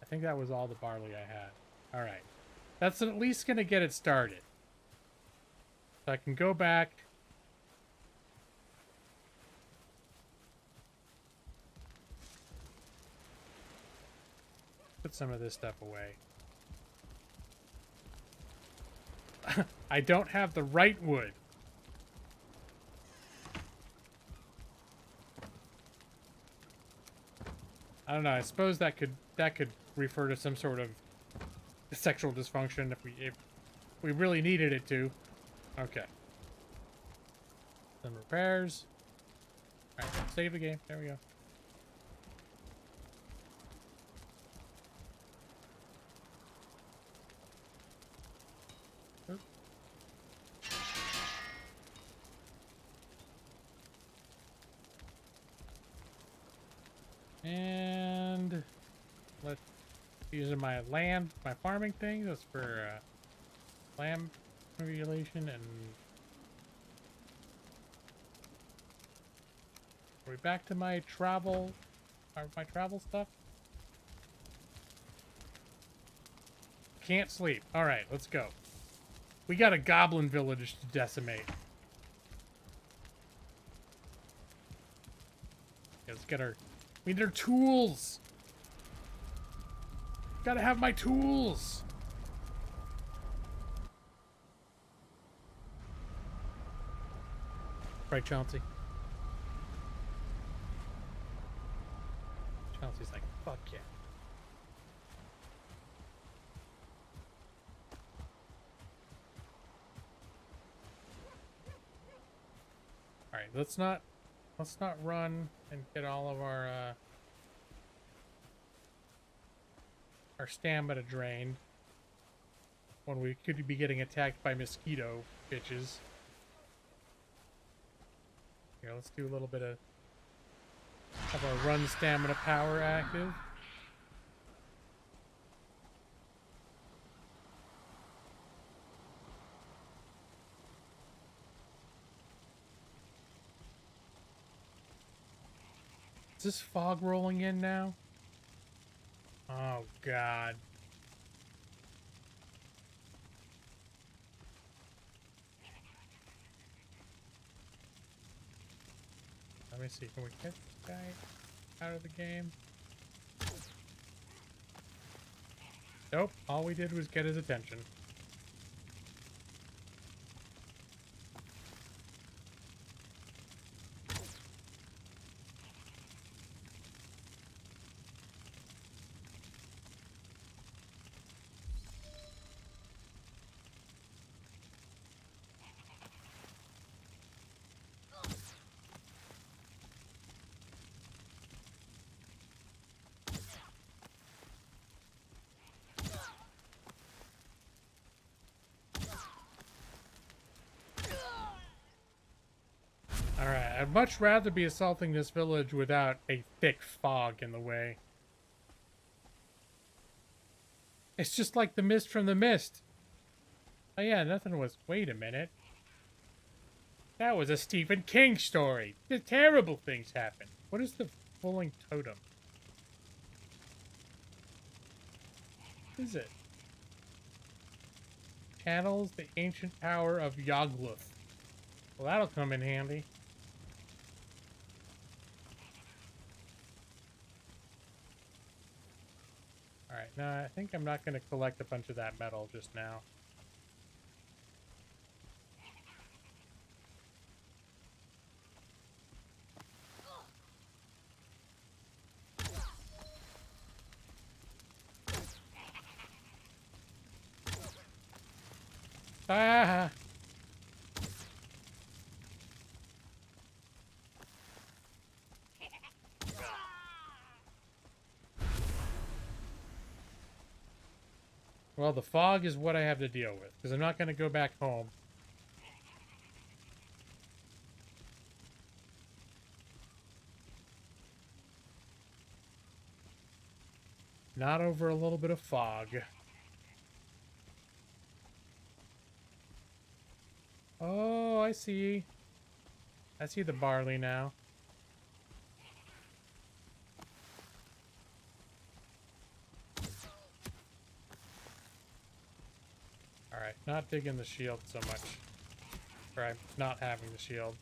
I think that was all the barley I had. All right. That's at least going to get it started. So I can go back. Put some of this stuff away. I don't have the right wood. I don't know. I suppose that could refer to some sort of sexual dysfunction if we really needed it to. Okay. Some repairs. All right, save the game. There we go. And let's using my farming thing. That's for land regulation. And are we back to my travel stuff? Can't sleep. All right, let's go. We got a goblin village to decimate. Let's get our. We need our tools. Gotta have my tools. Right, Chauncey? Chauncey's like, fuck yeah. All right, let's not run and get all of our stamina drained when we could be getting attacked by mosquito bitches. Here, let's do a little bit of our run stamina power active. Is this fog rolling in now? Oh, God. Let me see. Can we get this guy out of the game? Nope. All we did was get his attention. Alright, I'd much rather be assaulting this village without a thick fog in the way. It's just like the mist from the mist. Oh yeah, nothing was... Wait a minute. That was a Stephen King story. The terrible things happen. What is the falling totem? What is it? Channels the ancient power of Yogluth. Well, that'll come in handy. Alright, now I think I'm not going to collect a bunch of that metal just now. Ah! Well, the fog is what I have to deal with, because I'm not going to go back home. Not over a little bit of fog. Oh, I see. I see the barley now. Alright, not digging the shield so much. Or I'm not having the shield.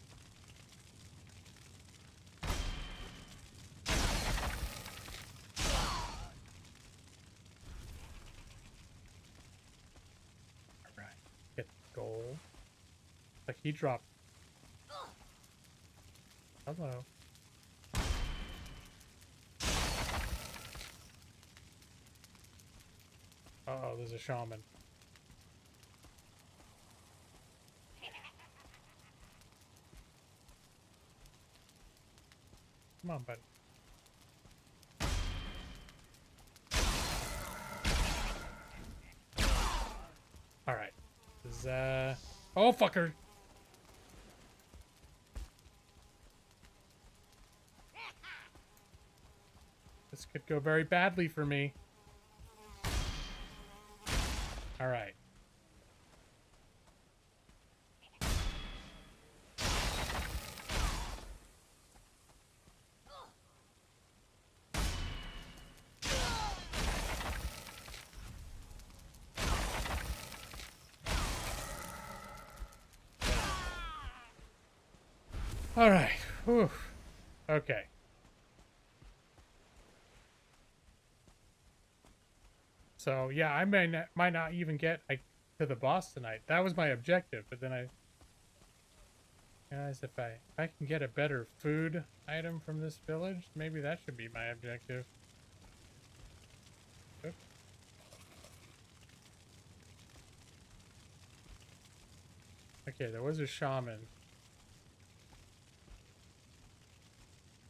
Alright, get gold. Like he dropped. Hello. Uh-oh, there's a shaman. Come on, bud. Alright. This is, oh, fucker! This could go very badly for me. Alright. Alright. Whew. Okay. So, yeah, I might not even get to the boss tonight. That was my objective, but then I realized if I can get a better food item from this village, maybe that should be my objective. Oop. Okay, there was a shaman.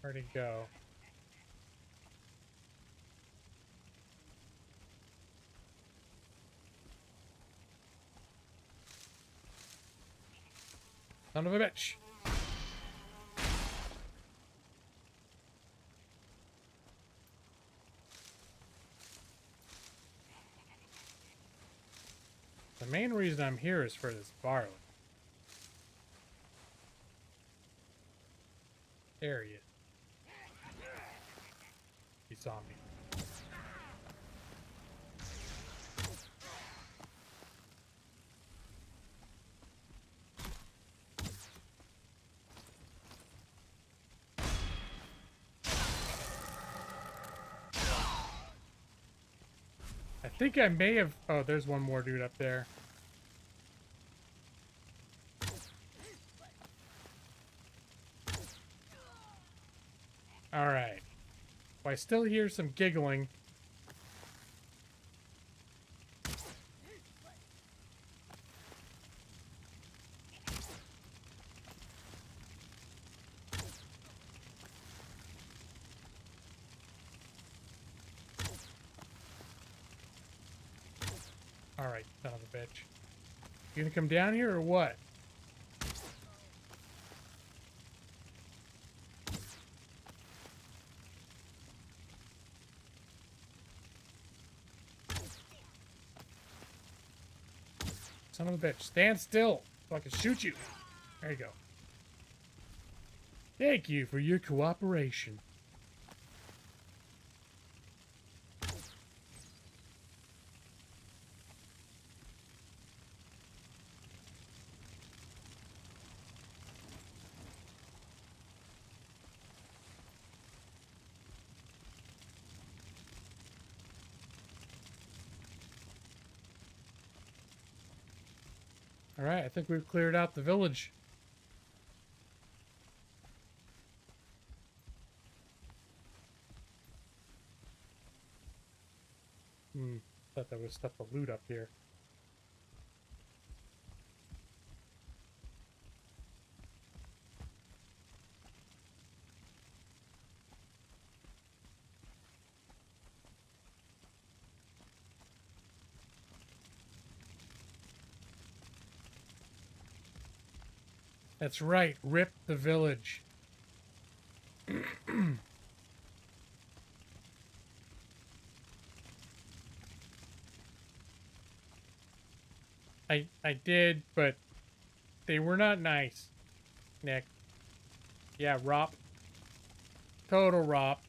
Where'd he go? Son of a bitch. The main reason I'm here is for this barley. There he is. He saw me. I think I may have... Oh, there's one more dude up there. Alright. Well, I still hear some giggling. Alright, son of a bitch. You gonna come down here or what? son of a bitch. Stand still so I can shoot you. There you go. Thank you for your cooperation. All right, I think we've cleared out the village. Thought there was stuff to loot up here. That's right, rip the village. I did, but they were not nice, Nick. Yeah, Rop. Total Rop.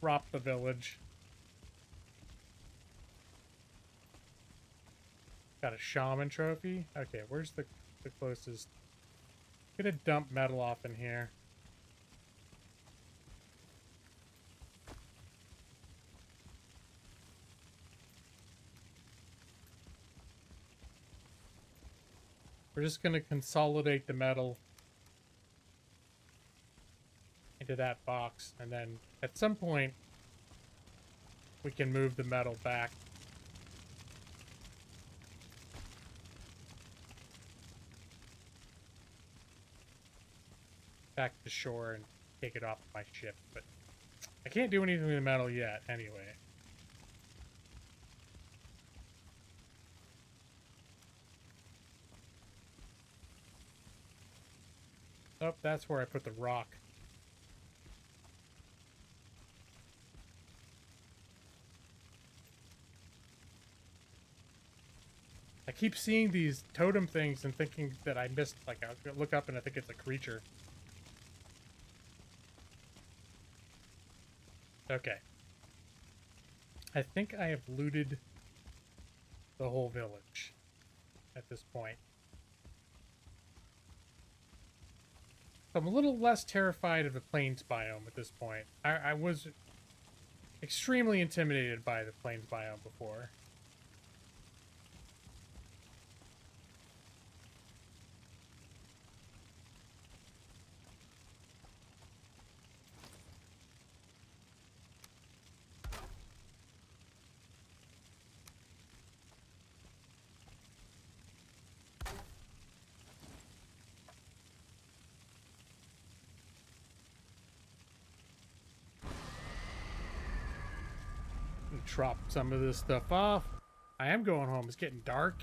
Rop the village. Got a shaman trophy? Okay, where's the closest? Gonna dump metal off in here. We're just gonna consolidate the metal into that box, and then at some point we can move the metal back. Back to shore and take it off my ship, but I can't do anything with the metal yet anyway. Oh, that's where I put the rock. I keep seeing these totem things and thinking that I missed, like, I look up and I think it's a creature. Okay. I think I have looted the whole village at this point. I'm a little less terrified of the plains biome at this point. I was extremely intimidated by the plains biome before. Drop some of this stuff off. I am going home. It's getting dark.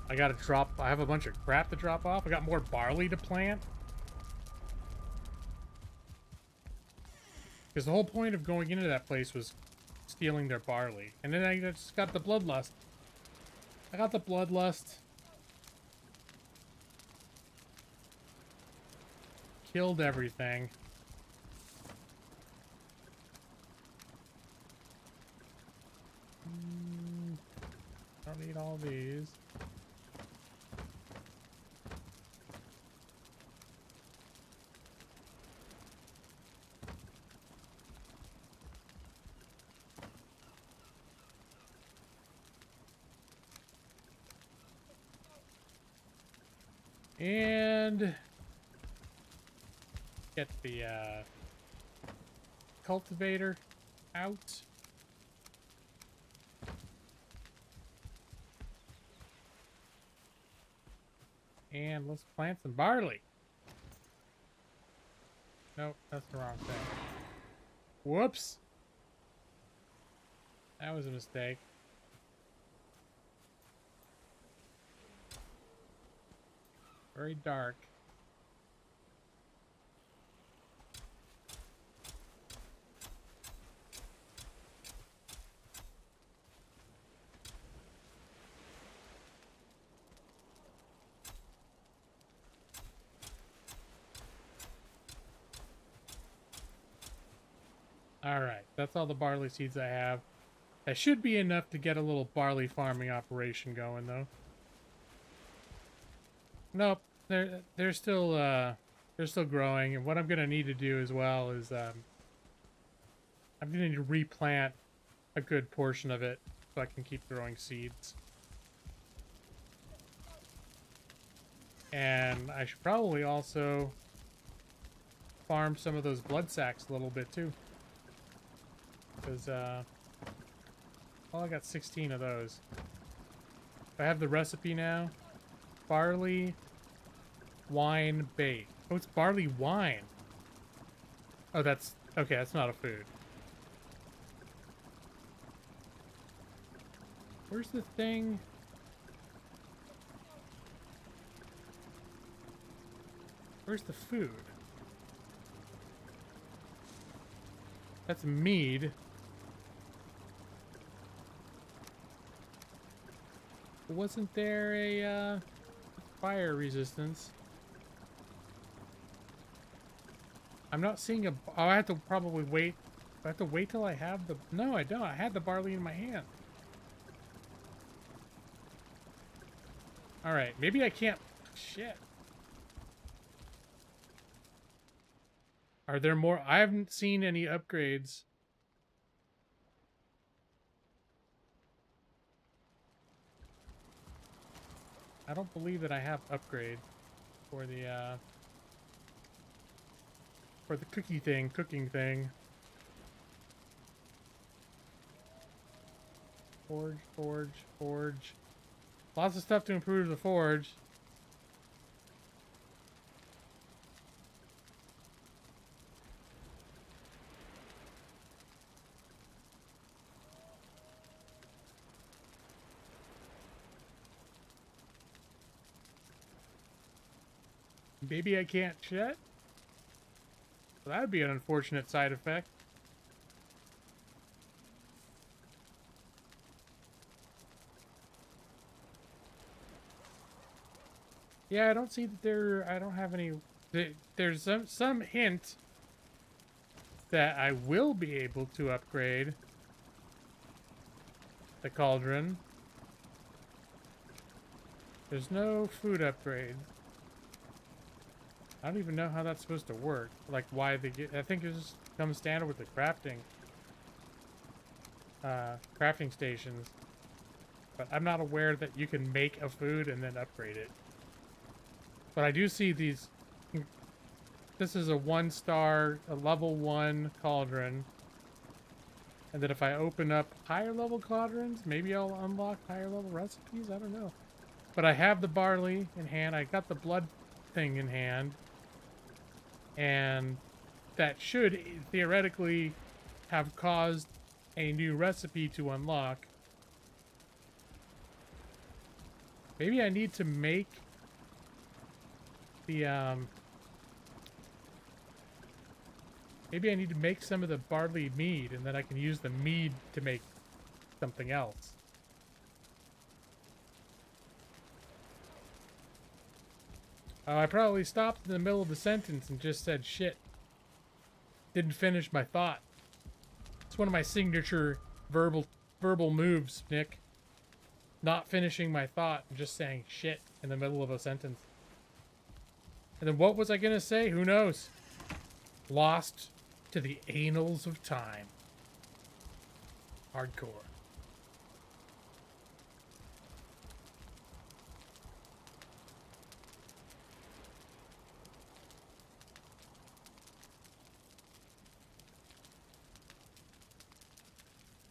I gotta drop. I have a bunch of crap to drop off. I got more barley to plant. Because the whole point of going into that place was stealing their barley. And then I just got the bloodlust. I got the bloodlust. Killed everything. Don't need all these. And get the cultivator out. And let's plant some barley. Nope, that's the wrong thing. Whoops. That was a mistake. Very dark. All right, that's all the barley seeds I have. That should be enough to get a little barley farming operation going, though. Nope, they're still growing, and what I'm gonna need to do as well is I'm gonna need to replant a good portion of it so I can keep growing seeds. And I should probably also farm some of those blood sacks a little bit too, because well, I got 16 of those. I have the recipe now. Barley wine bake. Oh, it's barley wine. Oh, that's okay. That's not a food. Where's the thing? Where's the food? That's mead. Wasn't there a fire resistance? I'm not seeing a. Oh, I have to probably wait. I have to wait till I have the. No, I don't. I had the barley in my hand. All right, maybe I can't. Shit. Are there more? I haven't seen any upgrades. I don't believe that I have upgrade for the cooking thing. Forge. Lots of stuff to improve the forge. Maybe I can't shit? Well, that would be an unfortunate side effect. Yeah, I don't see that there. I don't have any. There's some hint that I will be able to upgrade the cauldron. There's no food upgrade. I don't even know how that's supposed to work. Like why they get. I think it just comes standard with the crafting stations. But I'm not aware that you can make a food and then upgrade it. But I do see these. This is a 1-star, a level 1 cauldron. And that if I open up higher level cauldrons, maybe I'll unlock higher level recipes. I don't know. But I have the barley in hand. I got the blood thing in hand. And that should theoretically have caused a new recipe to unlock. Maybe I need to make the maybe I need to make some of the barley mead, and then I can use the mead to make something else. I probably stopped in the middle of the sentence and just said shit. Didn't finish my thought. It's one of my signature verbal moves, Nick. Not finishing my thought and just saying shit in the middle of a sentence. And then what was I gonna say? Who knows? Lost to the annals of time. Hardcore.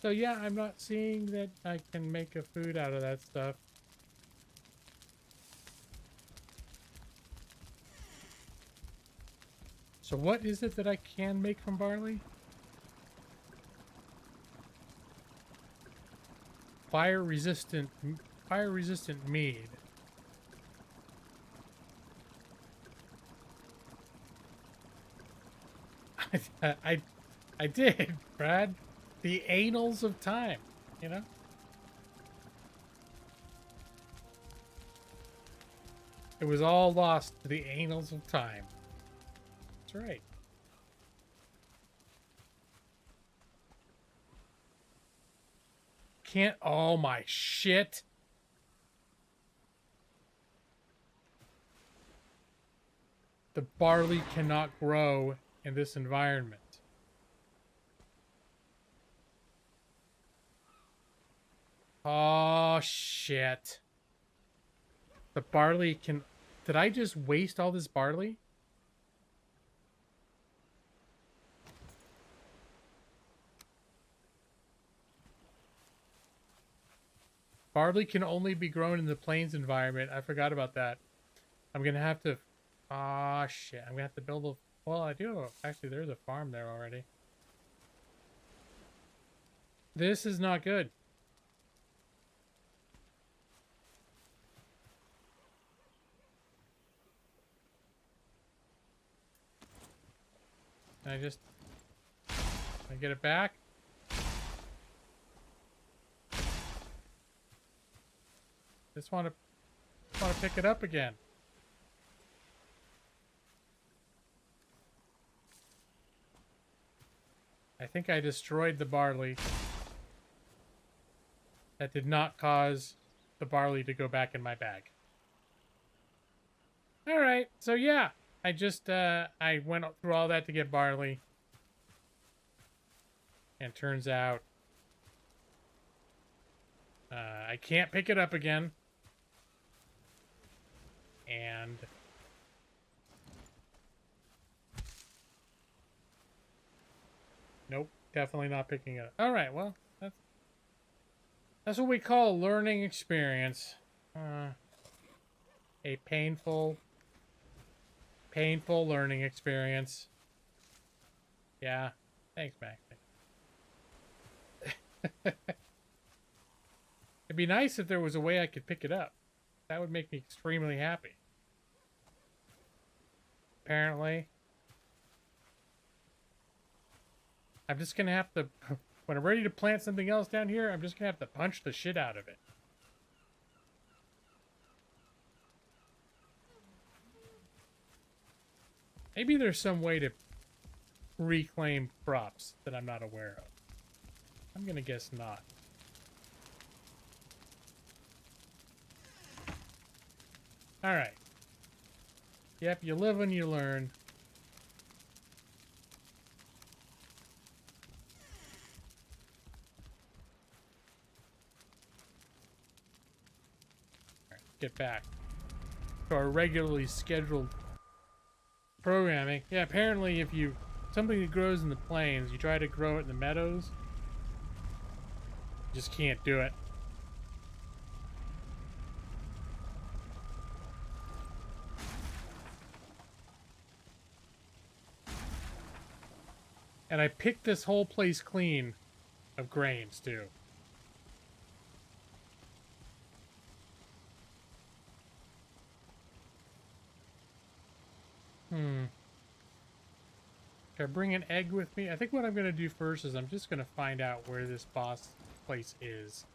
So yeah, I'm not seeing that I can make a food out of that stuff. So what is it that I can make from barley? Fire resistant mead. I did, Brad. The annals of time, you know? It was all lost to the annals of time. That's right. can't. Oh my shit. The barley cannot grow in this environment. Oh shit. The barley can... Did I just waste all this barley? Barley can only be grown in the plains environment. I forgot about that. I'm gonna have to... Ah, shit. I'm gonna have to build a... Well, I do. Actually, there's a farm there already. This is not good. Can I just... Can I get it back? Just want to pick it up again. I think I destroyed the barley. That did not cause the barley to go back in my bag. Alright, so yeah. I just, I went through all that to get barley. And turns out... I can't pick it up again. And... Nope, definitely not picking it up. Alright, well, that's what we call a learning experience. A painful learning experience. Yeah, thanks, Mac. It'd be nice if there was a way I could pick it up. That would make me extremely happy. Apparently. I'm just gonna have to... When I'm ready to plant something else down here, I'm just gonna have to punch the shit out of it. Maybe there's some way to reclaim crops that I'm not aware of. I'm gonna guess not. Alright. Yep, you live and you learn. Alright, get back to our regularly scheduled programming. Yeah, apparently if you... Something that grows in the plains, you try to grow it in the meadows, you just can't do it. And I picked this whole place clean of grains, too. Should I bring an egg with me? I think what I'm going to do first is I'm just going to find out where this boss place is.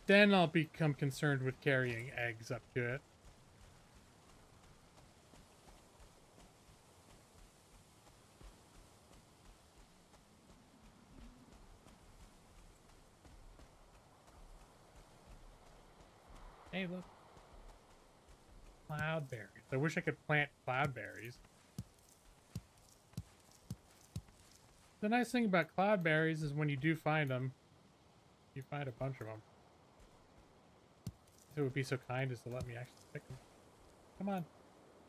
Then I'll become concerned with carrying eggs up to it. Hey, look. Cloudberries. I wish I could plant cloudberries. The nice thing about cloudberries is when you do find them, you find a bunch of them. It would be so kind as to let me actually pick them. Come on.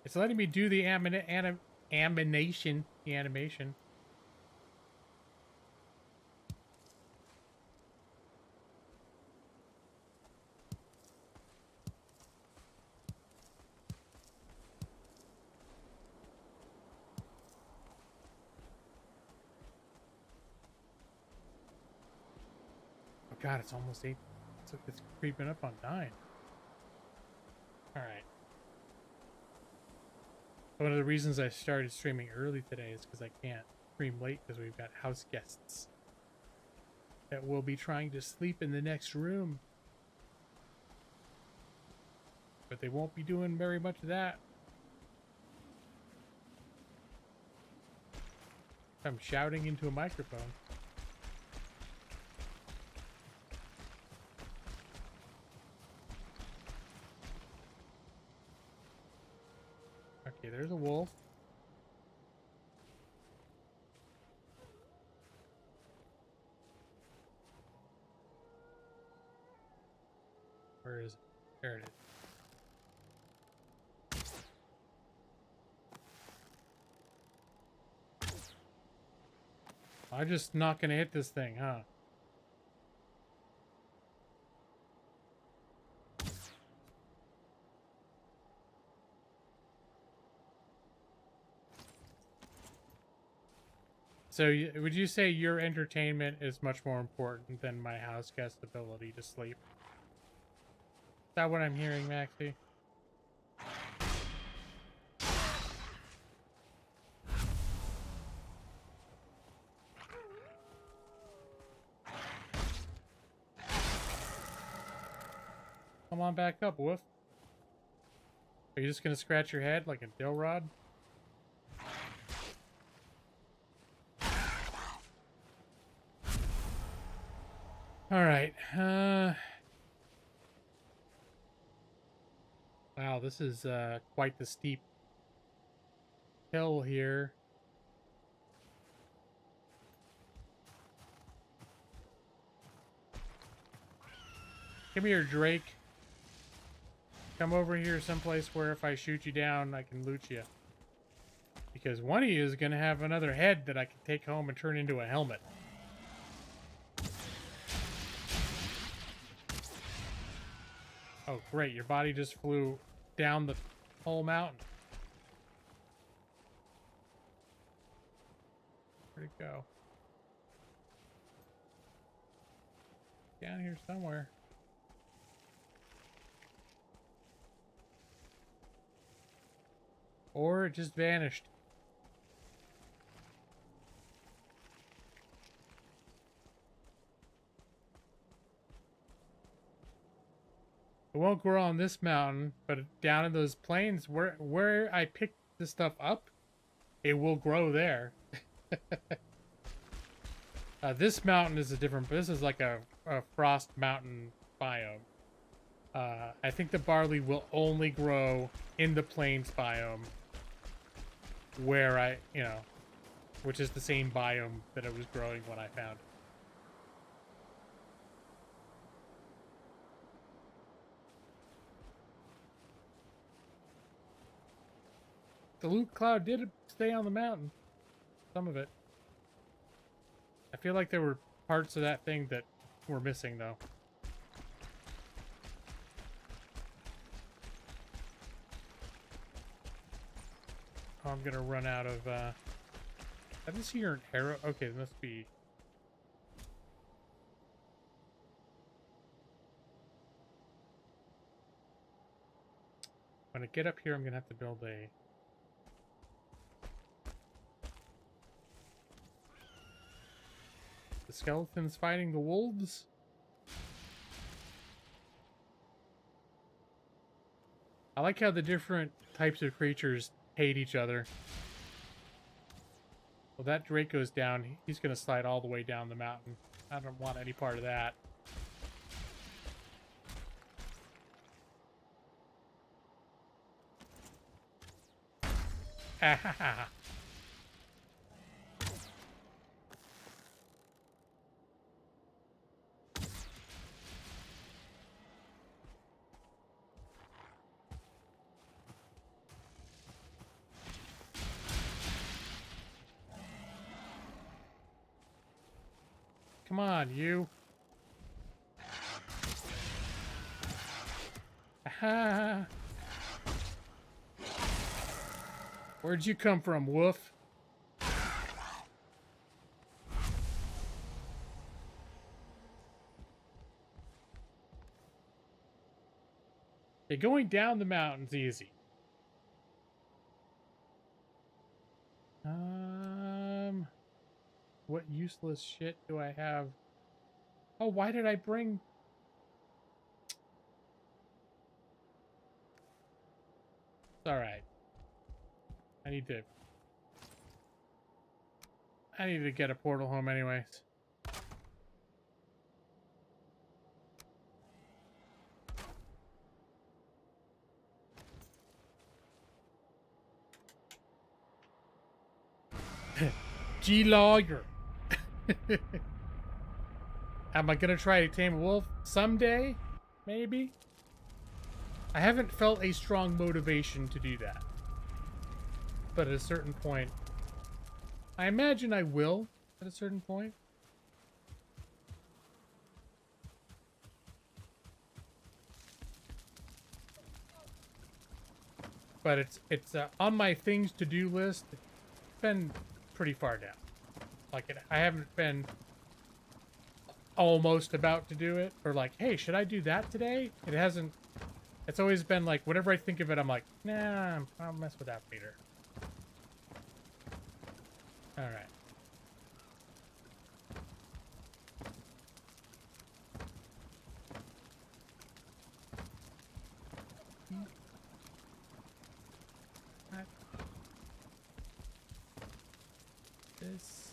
It's letting me do the animation. God, it's almost 8. It's creeping up on 9. Alright. One of the reasons I started streaming early today is because I can't stream late because we've got house guests that will be trying to sleep in the next room. But they won't be doing very much of that. I'm shouting into a microphone. there's a wolf. Where is it? There it is. I'm just not gonna hit this thing, huh? So would you say your entertainment is much more important than my house guest ability to sleep? Is that what I'm hearing, Maxie? Come on back up, Woof. Are you just gonna scratch your head like a dill rod? Alright, wow, this is quite the steep hill here. Come here, Drake. Come over here someplace where if I shoot you down, I can loot you. Because one of you is going to have another head that I can take home and turn into a helmet. Oh, great. Your body just flew down the whole mountain. Where'd it go? Down here somewhere. Or it just vanished. It won't grow on this mountain, but down in those plains where I picked this stuff up, it will grow there. This mountain is a different. This is like a frost mountain biome. I think the barley will only grow in the plains biome, where which is the same biome that it was growing when I found it. The loot cloud did stay on the mountain. Some of it. I feel like there were parts of that thing that were missing, though. Oh, I'm gonna run out of, I just hear an arrow. Okay, there must be... When I get up here, I'm gonna have to build a... The skeletons fighting the wolves? I like how the different types of creatures hate each other. Well, that Drake goes down. He's going to slide all the way down the mountain. I don't want any part of that. Ah. Come on, you. Aha. Where'd you come from, Woof? Okay, going down the mountain's easy. What useless shit do I have? Oh, why did I bring... It's alright. I need to get a portal home anyways. G-Lawyer. Am I gonna try to tame a wolf someday? Maybe. I haven't felt a strong motivation to do that. But at a certain point, I imagine I will at a certain point. But it's on my things to do list. It's been pretty far down. Like I haven't been almost about to do it, or like, hey, should I do that today? It hasn't. It's always been like, whenever I think of it, I'm like, nah, I'll mess with that later. All right. This.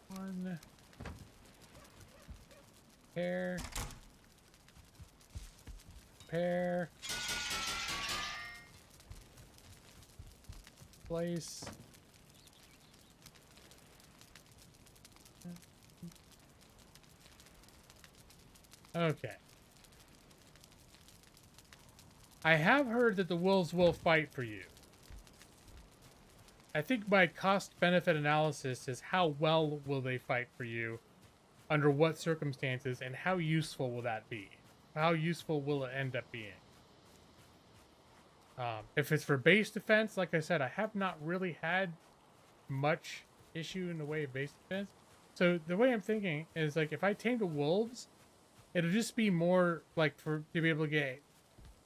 One. Pair. Pair. Place. Okay. I have heard that the wolves will fight for you. I think my cost-benefit analysis is how well will they fight for you, under what circumstances, and how useful will that be? How useful will it end up being? If it's for base defense, like I said, I have not really had much issue in the way of base defense. So the way I'm thinking is, like, if I tame the wolves, it'll just be more like to be able to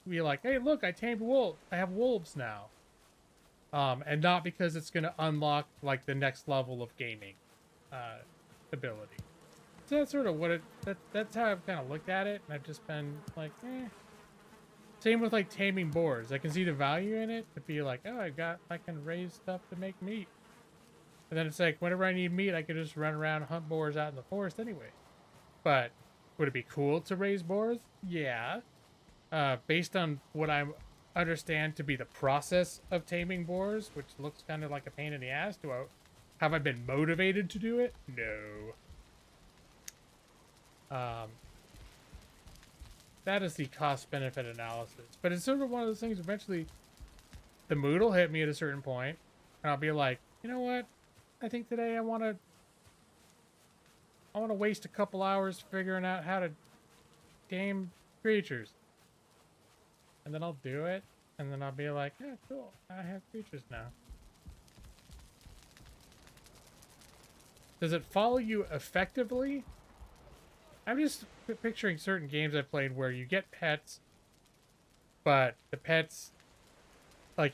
be like, hey, look, I tamed wolves. I have wolves now. And not because it's going to unlock like the next level of gaming ability. So that's sort of what that's how I've kind of looked at it, and I've just been like, eh. Same with like taming boars. I can see the value in it to be like, oh, I can raise stuff to make meat. And then it's like, whenever I need meat, I can just run around and hunt boars out in the forest anyway. But would it be cool to raise boars? Yeah. Based on what I understand to be the process of taming boars, which looks kind of like a pain in the ass, have I been motivated to do it? No. That is the cost-benefit analysis. But it's sort of one of those things, eventually, the mood will hit me at a certain point, and I'll be like, you know what? I think today I want to waste a couple hours figuring out how to tame creatures. And then I'll do it, and then I'll be like, yeah, cool, I have creatures now. Does it follow you effectively? I'm just picturing certain games I've played where you get pets, but the pets, like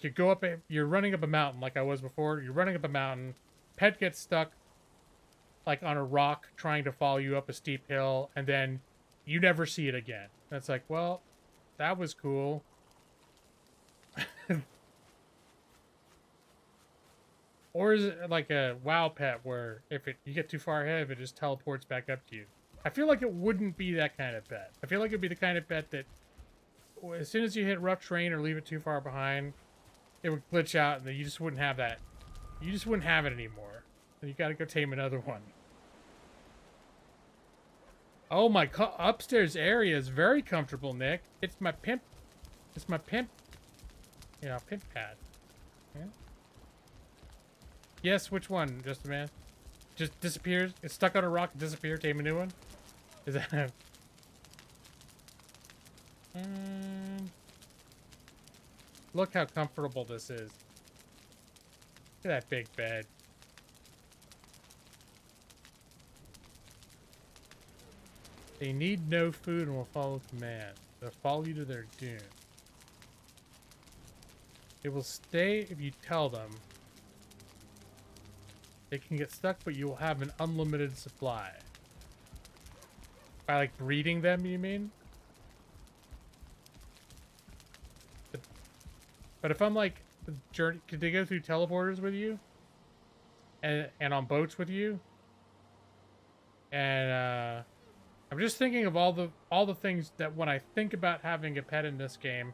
you're running up a mountain like I was before, you're running up a mountain, pet gets stuck like on a rock trying to follow you up a steep hill, and then you never see it again. And it's like, well, that was cool. Or is it like a WoW pet where if you get too far ahead, it just teleports back up to you? I feel like it wouldn't be that kind of pet. I feel like it'd be the kind of pet that as soon as you hit rough terrain or leave it too far behind, it would glitch out and then you just wouldn't have that. You just wouldn't have it anymore. So you gotta go tame another one. Oh, my upstairs area is very comfortable, Nick. It's my pimp. It's my pimp. You know, pimp pad. Yeah. Yes, which one? Just a man. Just disappears. It's stuck on a rock. Disappear. Tame a new one. Is that? Look how comfortable this is. Look at that big bed. They need no food and will follow command. They'll follow you to their doom. They will stay if you tell them. They can get stuck, but you will have an unlimited supply. By, like, breeding them, you mean? But if I'm, like, could they go through teleporters with you? And on boats with you? And, I'm just thinking of all the things that when I think about having a pet in this game,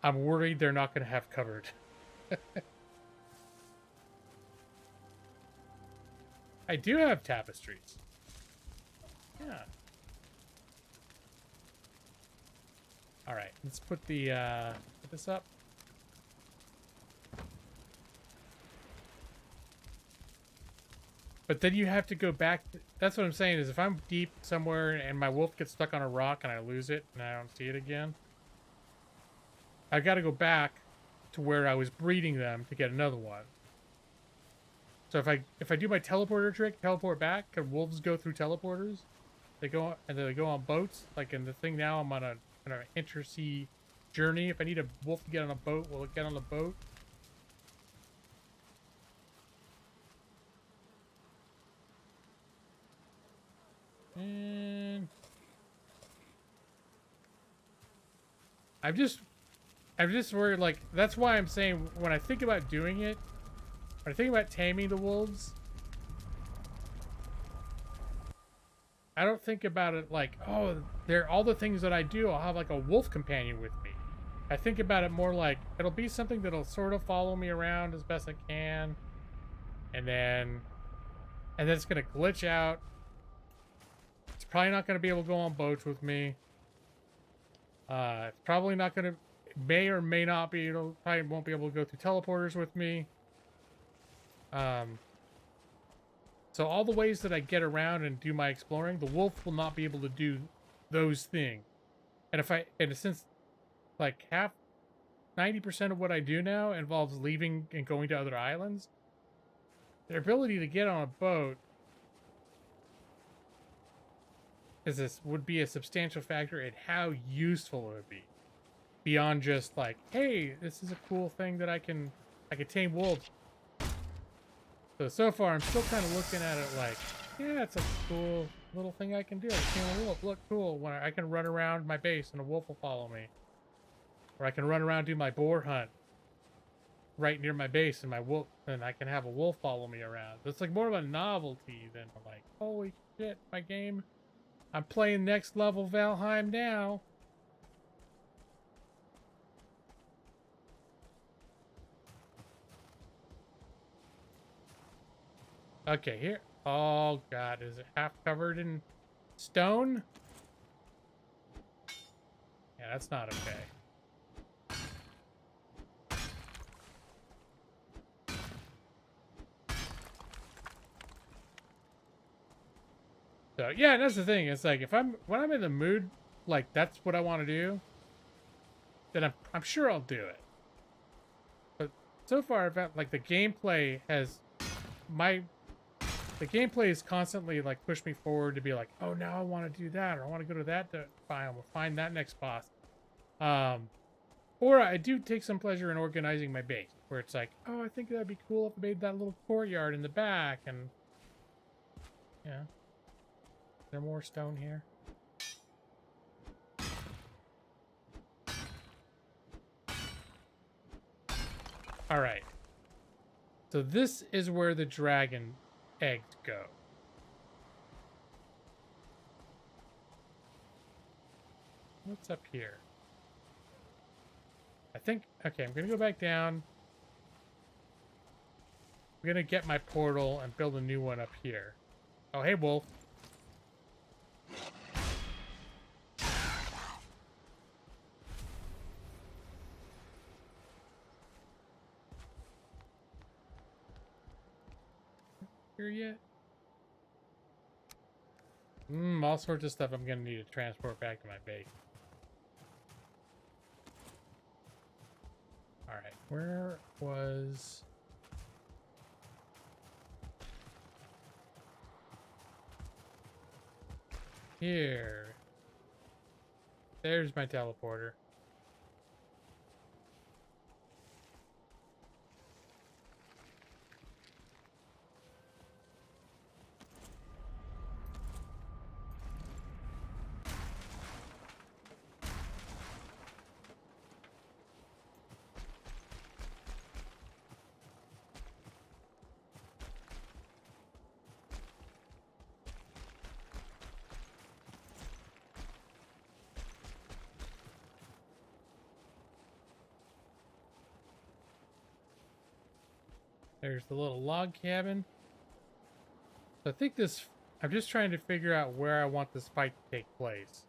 I'm worried they're not going to have covered. I do have tapestries. Yeah. All right, let's put the put this up. But then you have to go back. That's what I'm saying is if I'm deep somewhere and my wolf gets stuck on a rock and I lose it and I don't see it again, I've got to go back to where I was breeding them to get another one. So if I do my teleporter trick, teleport back, can wolves go through teleporters? They go and then they go on boats. Like in the thing now, I'm on an intersea journey. If I need a wolf to get on a boat, will it get on the boat? And I'm just worried. Like that's why I'm saying when I think about doing it, when I think about taming the wolves, I don't think about it like, oh, they're all the things that I do. I'll have like a wolf companion with me. I think about it more like it'll be something that'll sort of follow me around as best I can, and then it's gonna glitch out. It's probably not gonna be able to go on boats with me. It's probably not gonna, may or may not be. It'll probably won't be able to go through teleporters with me. So all the ways that I get around and do my exploring, the wolf will not be able to do those things. And since like 90% of what I do now involves leaving and going to other islands, their ability to get on a boat would be a substantial factor in how useful it would be. Beyond just like, hey, this is a cool thing that I can tame wolves. So far, I'm still kind of looking at it like, yeah, it's a cool little thing I can do. I tame a wolf. Look cool. When I can run around my base and a wolf will follow me. Or I can run around, do my boar hunt right near my base, and I can have a wolf follow me around. It's like more of a novelty than like, holy shit, my game. I'm playing next level Valheim now. Okay, here. Oh god, is it half covered in stone? Yeah, that's not okay. So yeah, that's the thing. It's like when I'm in the mood, like that's what I want to do, then I'm sure I'll do it. But so far, I've got, like the gameplay has the gameplay is constantly like pushed me forward to be like, oh, now I want to do that, or I want to go to that biome or find that next boss. Or I do take some pleasure in organizing my base, where it's like, oh, I think that'd be cool if I made that little courtyard in the back, and yeah. Is there more stone here? All right. So this is where the dragon eggs go. What's up here? I think, okay, I'm gonna go back down. I'm gonna get my portal and build a new one up here. Oh, hey, wolf. Here yet? All sorts of stuff I'm gonna need to transport back to my base. Alright, where was... Here. There's my teleporter. There's the little log cabin. So I think this... I'm just trying to figure out where I want this fight to take place.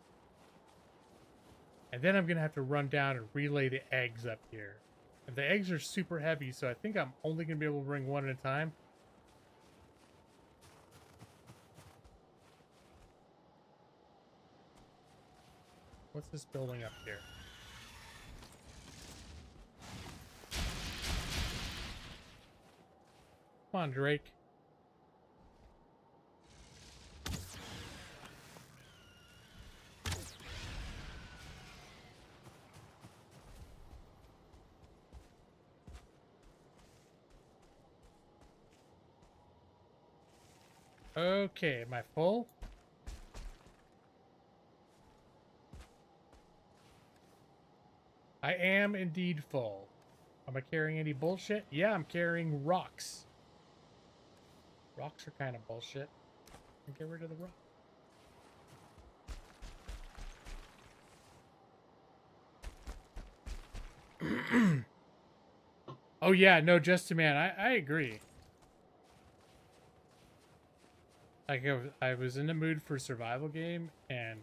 And then I'm going to have to run down and relay the eggs up here. And the eggs are super heavy, so I think I'm only going to be able to bring one at a time. What's this building up here? Come on, Drake. Okay, am I full? I am indeed full. Am I carrying any bullshit? Yeah, I'm carrying rocks. Rocks are kind of bullshit. Get rid of the rock. Oh yeah, no, just a man. I agree. Like I was in the mood for a survival game, and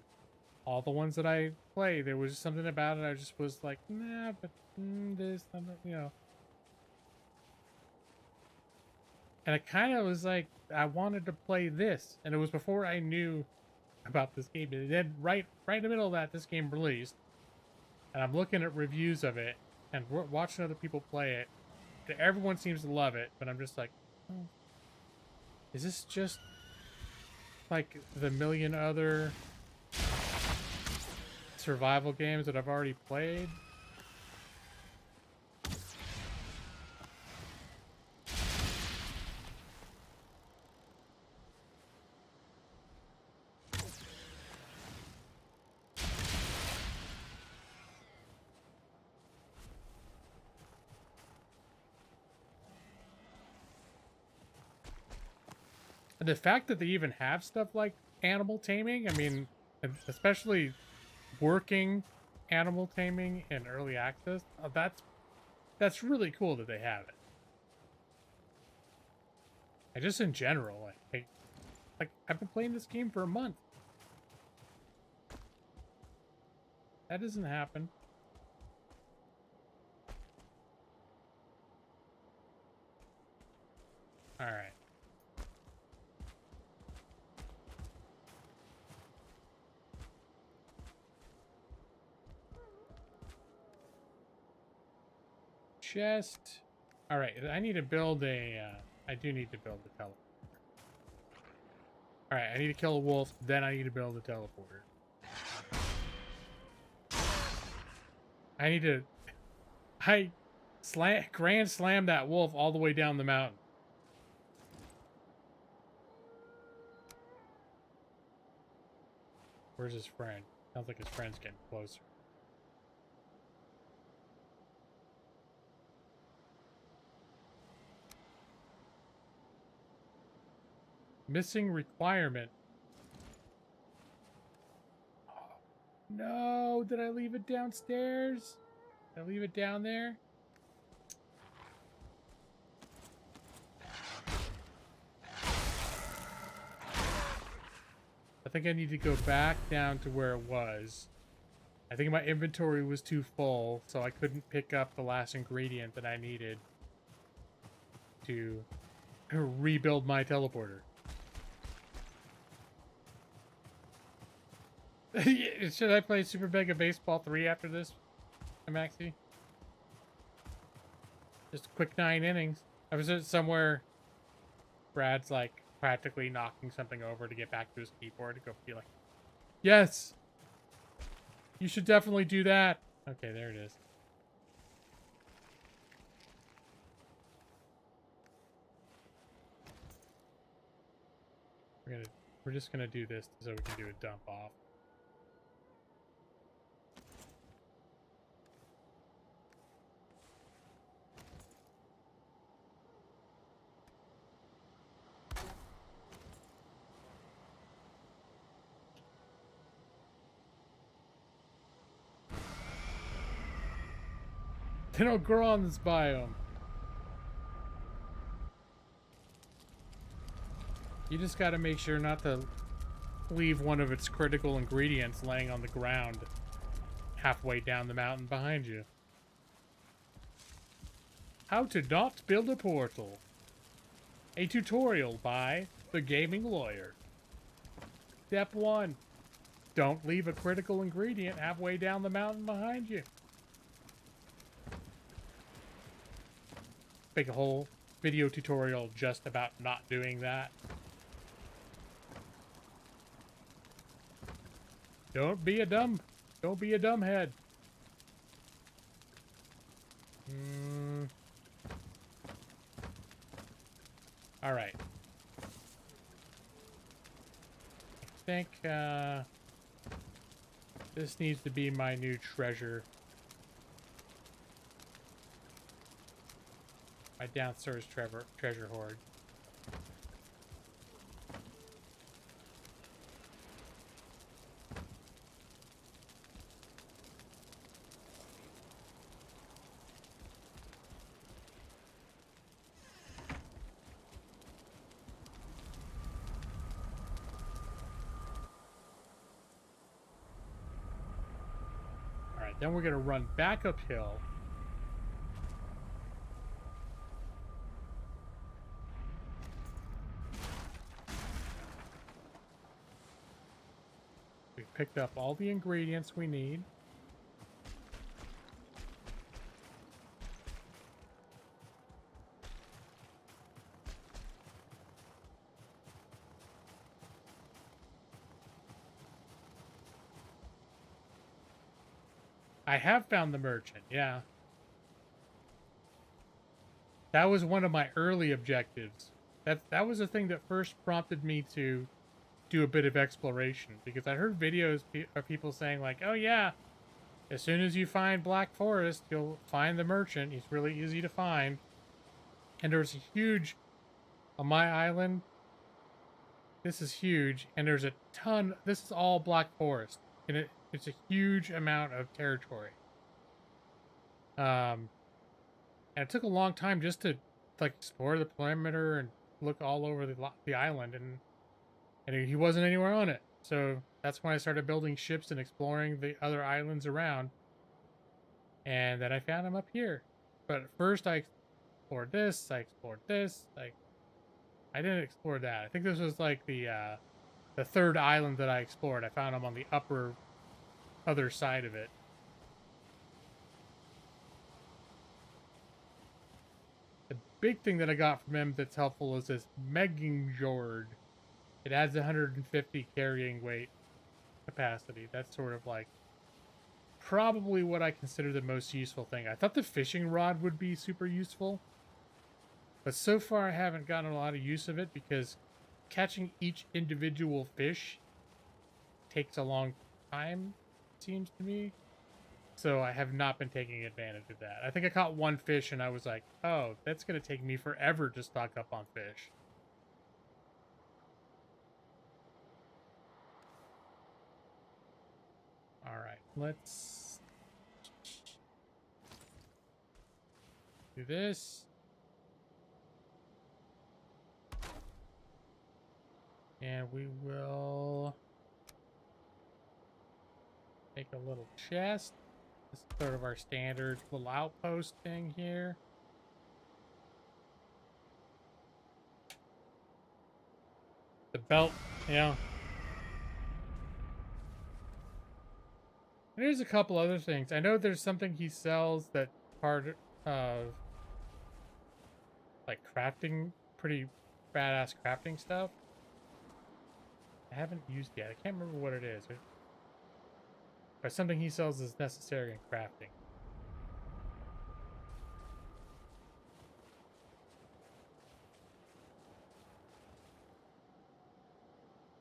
all the ones that I play, there was something about it. I just was like, nah, but this, you know. And I kind of was like, I wanted to play this, and it was before I knew about this game. And then right in the middle of that, this game released, and I'm looking at reviews of it and watching other people play it. Everyone seems to love it, but I'm just like, oh, is this just like the million other survival games that I've already played? The fact that they even have stuff like animal taming, I mean, especially working animal taming in early access, that's really cool that they have it. And just in general, like I've been playing this game for a month. That doesn't happen. All right. Chest. All right, I need to build a. I do need to build a teleporter. All right, I need to kill a wolf. Then I need to build a teleporter. I need to. Grand slam that wolf all the way down the mountain. Where's his friend? Sounds like his friend's getting closer. Missing requirement. Oh, no, did I leave it downstairs? Did I leave it down there? I think I need to go back down to where it was. I think my inventory was too full, so I couldn't pick up the last ingredient that I needed to rebuild my teleporter. Should I play Super Mega Baseball 3 after this, Maxi? Just a quick 9 innings. I was at somewhere Brad's like practically knocking something over to get back to his keyboard to go be like, yes! You should definitely do that. Okay, there it is. We're just gonna do this so we can do a dump off. They don't grow on this biome. You just gotta make sure not to leave one of its critical ingredients laying on the ground halfway down the mountain behind you. How to not build a portal. A tutorial by the Gaming Lawyer. Step 1. Don't leave a critical ingredient halfway down the mountain behind you. Make a whole video tutorial just about not doing that. Don't be a dumbhead. All right. I think this needs to be my new treasure. My downstairs treasure hoard. Alright, then we're gonna run back uphill. We picked up all the ingredients we need. I have found the merchant, yeah. That was one of my early objectives. That was the thing that first prompted me to do a bit of exploration, because I heard videos of people saying like, oh yeah, as soon as you find Black Forest, you'll find the merchant. He's really easy to find. And there's a huge, on my island, this is huge, and there's a ton, this is all Black Forest, and it's a huge amount of territory. And it took a long time just to like explore the perimeter and look all over the island, and he wasn't anywhere on it. So that's when I started building ships and exploring the other islands around. And then I found him up here. But at first I explored this, I didn't explore that. I think this was like the third island that I explored. I found him on the other side of it. The big thing that I got from him that's helpful is this Megging Jord. It adds 150 carrying weight capacity. That's sort of like probably what I consider the most useful thing. I thought the fishing rod would be super useful, but so far I haven't gotten a lot of use of it because catching each individual fish takes a long time, it seems to me. So I have not been taking advantage of that. I think I caught one fish and I was like, oh, that's going to take me forever to stock up on fish. All right, let's do this. And we will make a little chest. This is sort of our standard little outpost thing here. The belt, yeah. There's a couple other things. I know there's something he sells that part of like crafting, pretty badass crafting stuff. I haven't used yet. I can't remember what it is. But something he sells is necessary in crafting.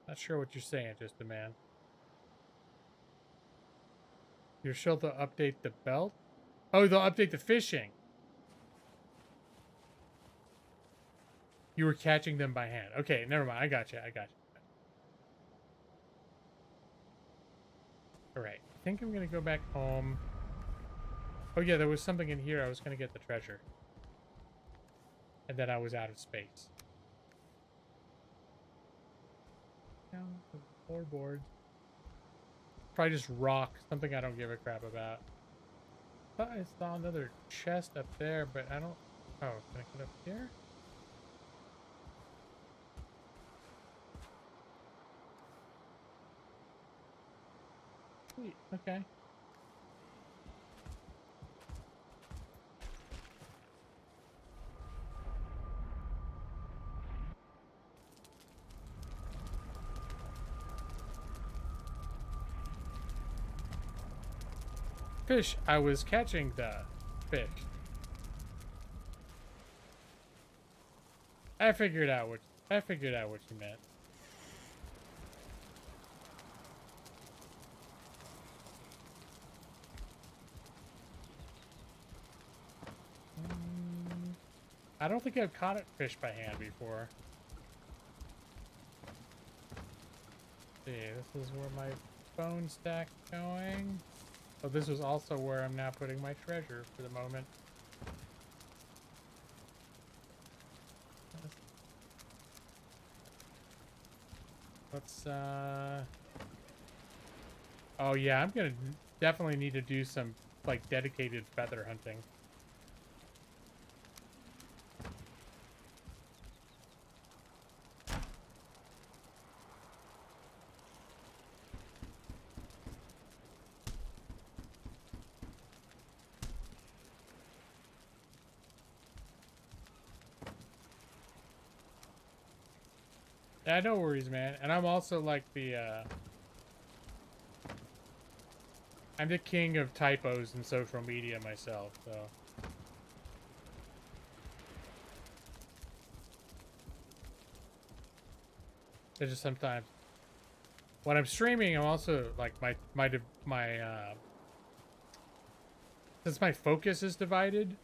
Not sure what you're saying, just a man. You're sure they'll update the belt? Oh, they'll update the fishing. You were catching them by hand. Okay, never mind. I got you. Alright. I think I'm going to go back home. Oh yeah, there was something in here. I was going to get the treasure. And then I was out of space. down the floorboards. Probably just rock, something I don't give a crap about. Thought I saw another chest up there, but I don't. Oh, can I get up here? Sweet. Okay. Fish. I was catching the fish. I figured out what you meant. I don't think I've caught a fish by hand before. Let's see, this is where my phone stack's going. Oh, this was also where I'm now putting my treasure for the moment. Let's, oh yeah, I'm gonna definitely need to do some, like, dedicated feather hunting. Yeah, no worries, man. And I'm also like the, I'm the king of typos in social media myself, so. It's just sometimes when I'm streaming, I'm also like since my focus is divided,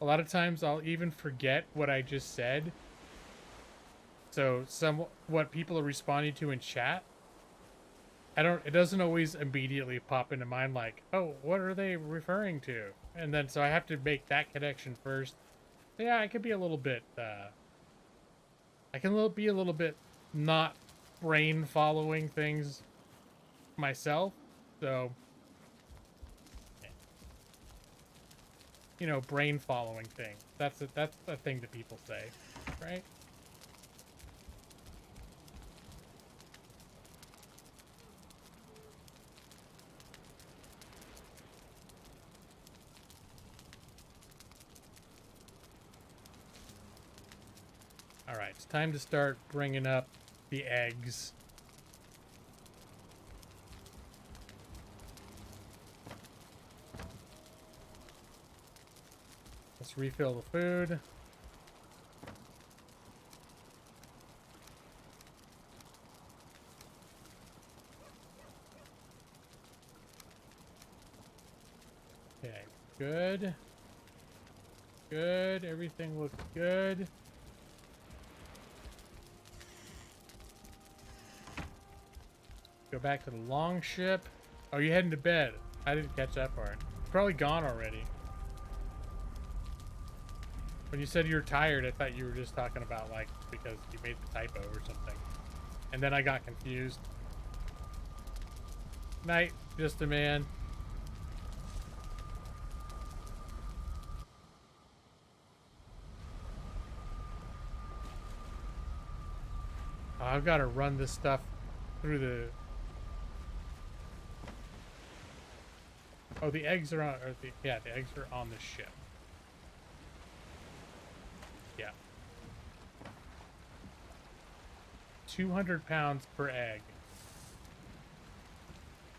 a lot of times I'll even forget what I just said. So what people are responding to in chat, it doesn't always immediately pop into mind like, oh, what are they referring to? And then so I have to make that connection first. Yeah, I can be a little bit be a little bit not brain following things myself. So you know, brain following thing. That's the thing that people say, right? All right, it's time to start bringing up the eggs. Let's refill the food. Okay, good. Good, everything looks good. Go back to the long ship. Oh, you heading to bed? I didn't catch that part. It's probably gone already. When you said you were tired, I thought you were just talking about, like, because you made the typo or something. And then I got confused. Night, just a man. Oh, I've got to run this stuff through the... Oh, the eggs are on... yeah, the eggs are on the ship. Yeah. 200 pounds per egg.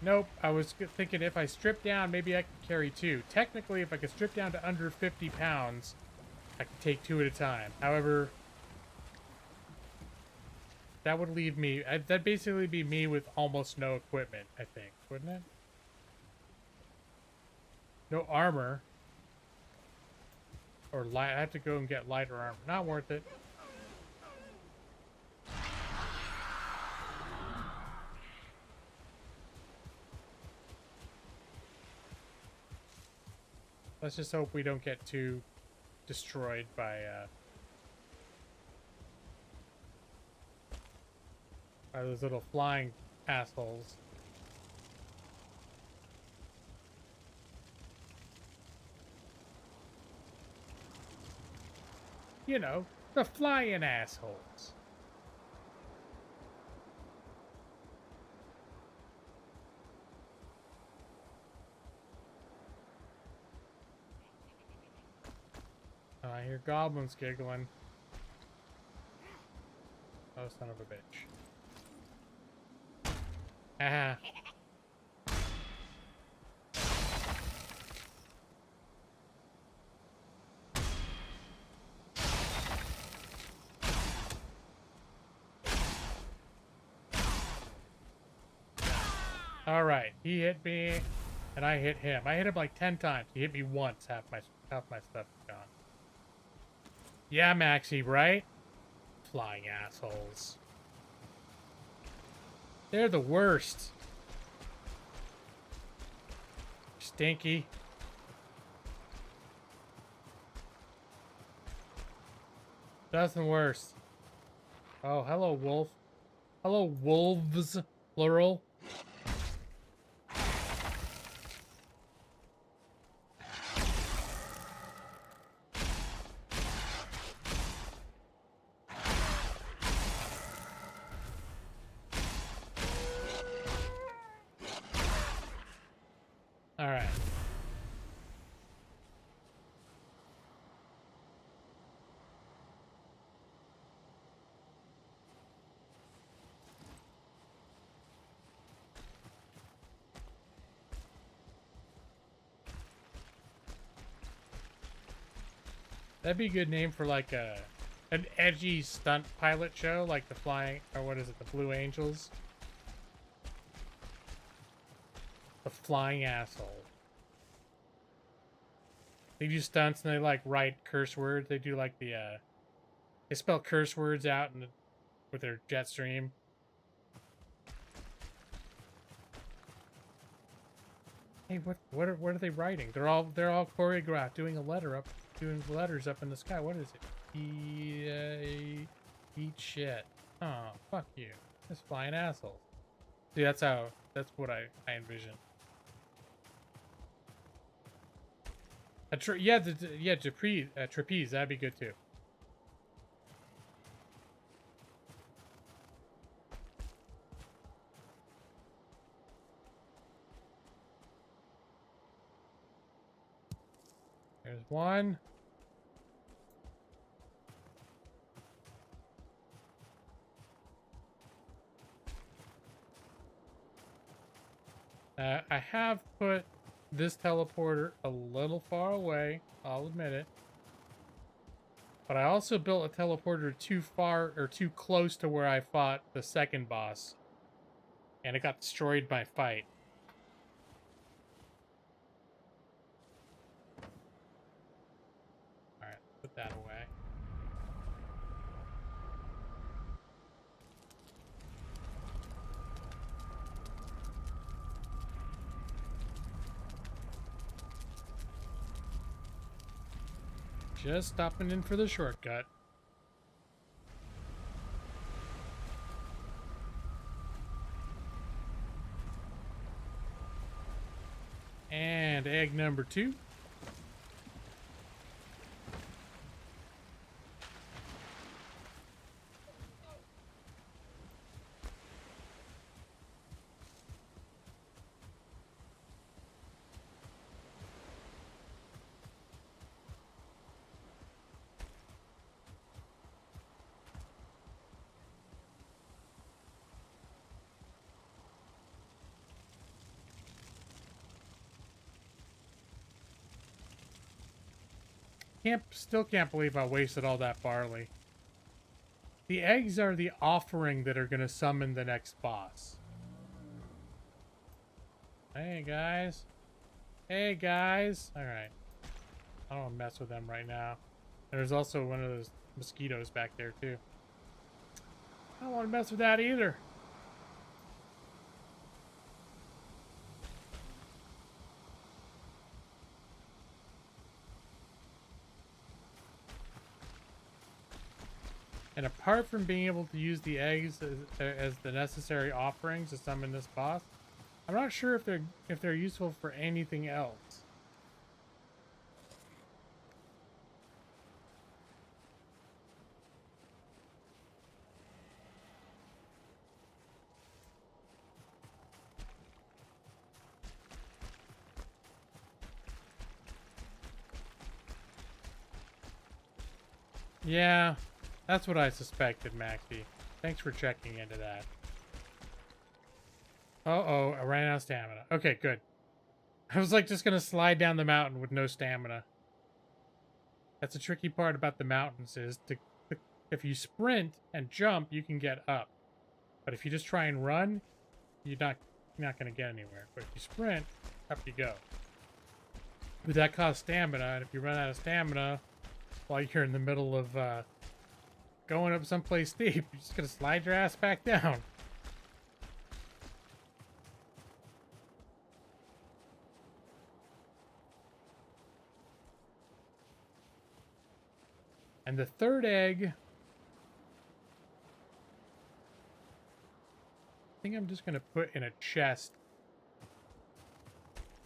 Nope, I was thinking if I strip down, maybe I could carry 2. Technically, if I could strip down to under 50 pounds, I could take 2 at a time. However, that would leave me... that'd basically be me with almost no equipment, I think. Wouldn't it? No armor. Or light. I have to go and get lighter armor. Not worth it. Let's just hope we don't get too destroyed by by those little flying assholes. You know, the flying assholes. Oh, I hear goblins giggling. Oh, son of a bitch. Haha. All right, he hit me, and I hit him. I hit him like 10 times. He hit me once. Half my stuff is gone. Yeah, Maxie, right? Flying assholes. They're the worst. Stinky. Nothing worse. Oh, hello, wolf. Hello, wolves, plural. All right. That'd be a good name for like an edgy stunt pilot show, like the Flying, or what is it, the Blue Angels? The Flying Asshole. They do stunts and they like write curse words. They do like the they spell curse words out in with their jet stream. Hey, what are they writing? They're all choreographed, doing letters up in the sky. What is it? Eat shit. Oh, fuck you. This flying asshole. See, that's what I envision. Trapeze, that'd be good too. There's one. I have put this teleporter a little far away, I'll admit it. But I also built a teleporter too far or too close to where I fought the second boss. And it got destroyed by fight. Alright, put that away. Just stopping in for the shortcut. And egg number 2. Still can't believe I wasted all that barley. The eggs are the offering that are going to summon the next boss. Hey, guys. Hey, guys. Alright. I don't want to mess with them right now. There's also one of those mosquitoes back there, too. I don't want to mess with that either. And apart from being able to use the eggs as the necessary offerings to summon this boss, I'm not sure if they're useful for anything else. Yeah, that's what I suspected, Maxie. Thanks for checking into that. Uh-oh, I ran out of stamina. Okay, good. I was like just gonna slide down the mountain with no stamina. That's the tricky part about the mountains is if you sprint and jump, you can get up. But if you just try and run, you're not gonna get anywhere. But if you sprint, up you go. But that costs stamina, and if you run out of stamina while you're in the middle of going up someplace steep, you're just gonna slide your ass back down. And the third egg, I think I'm just gonna put in a chest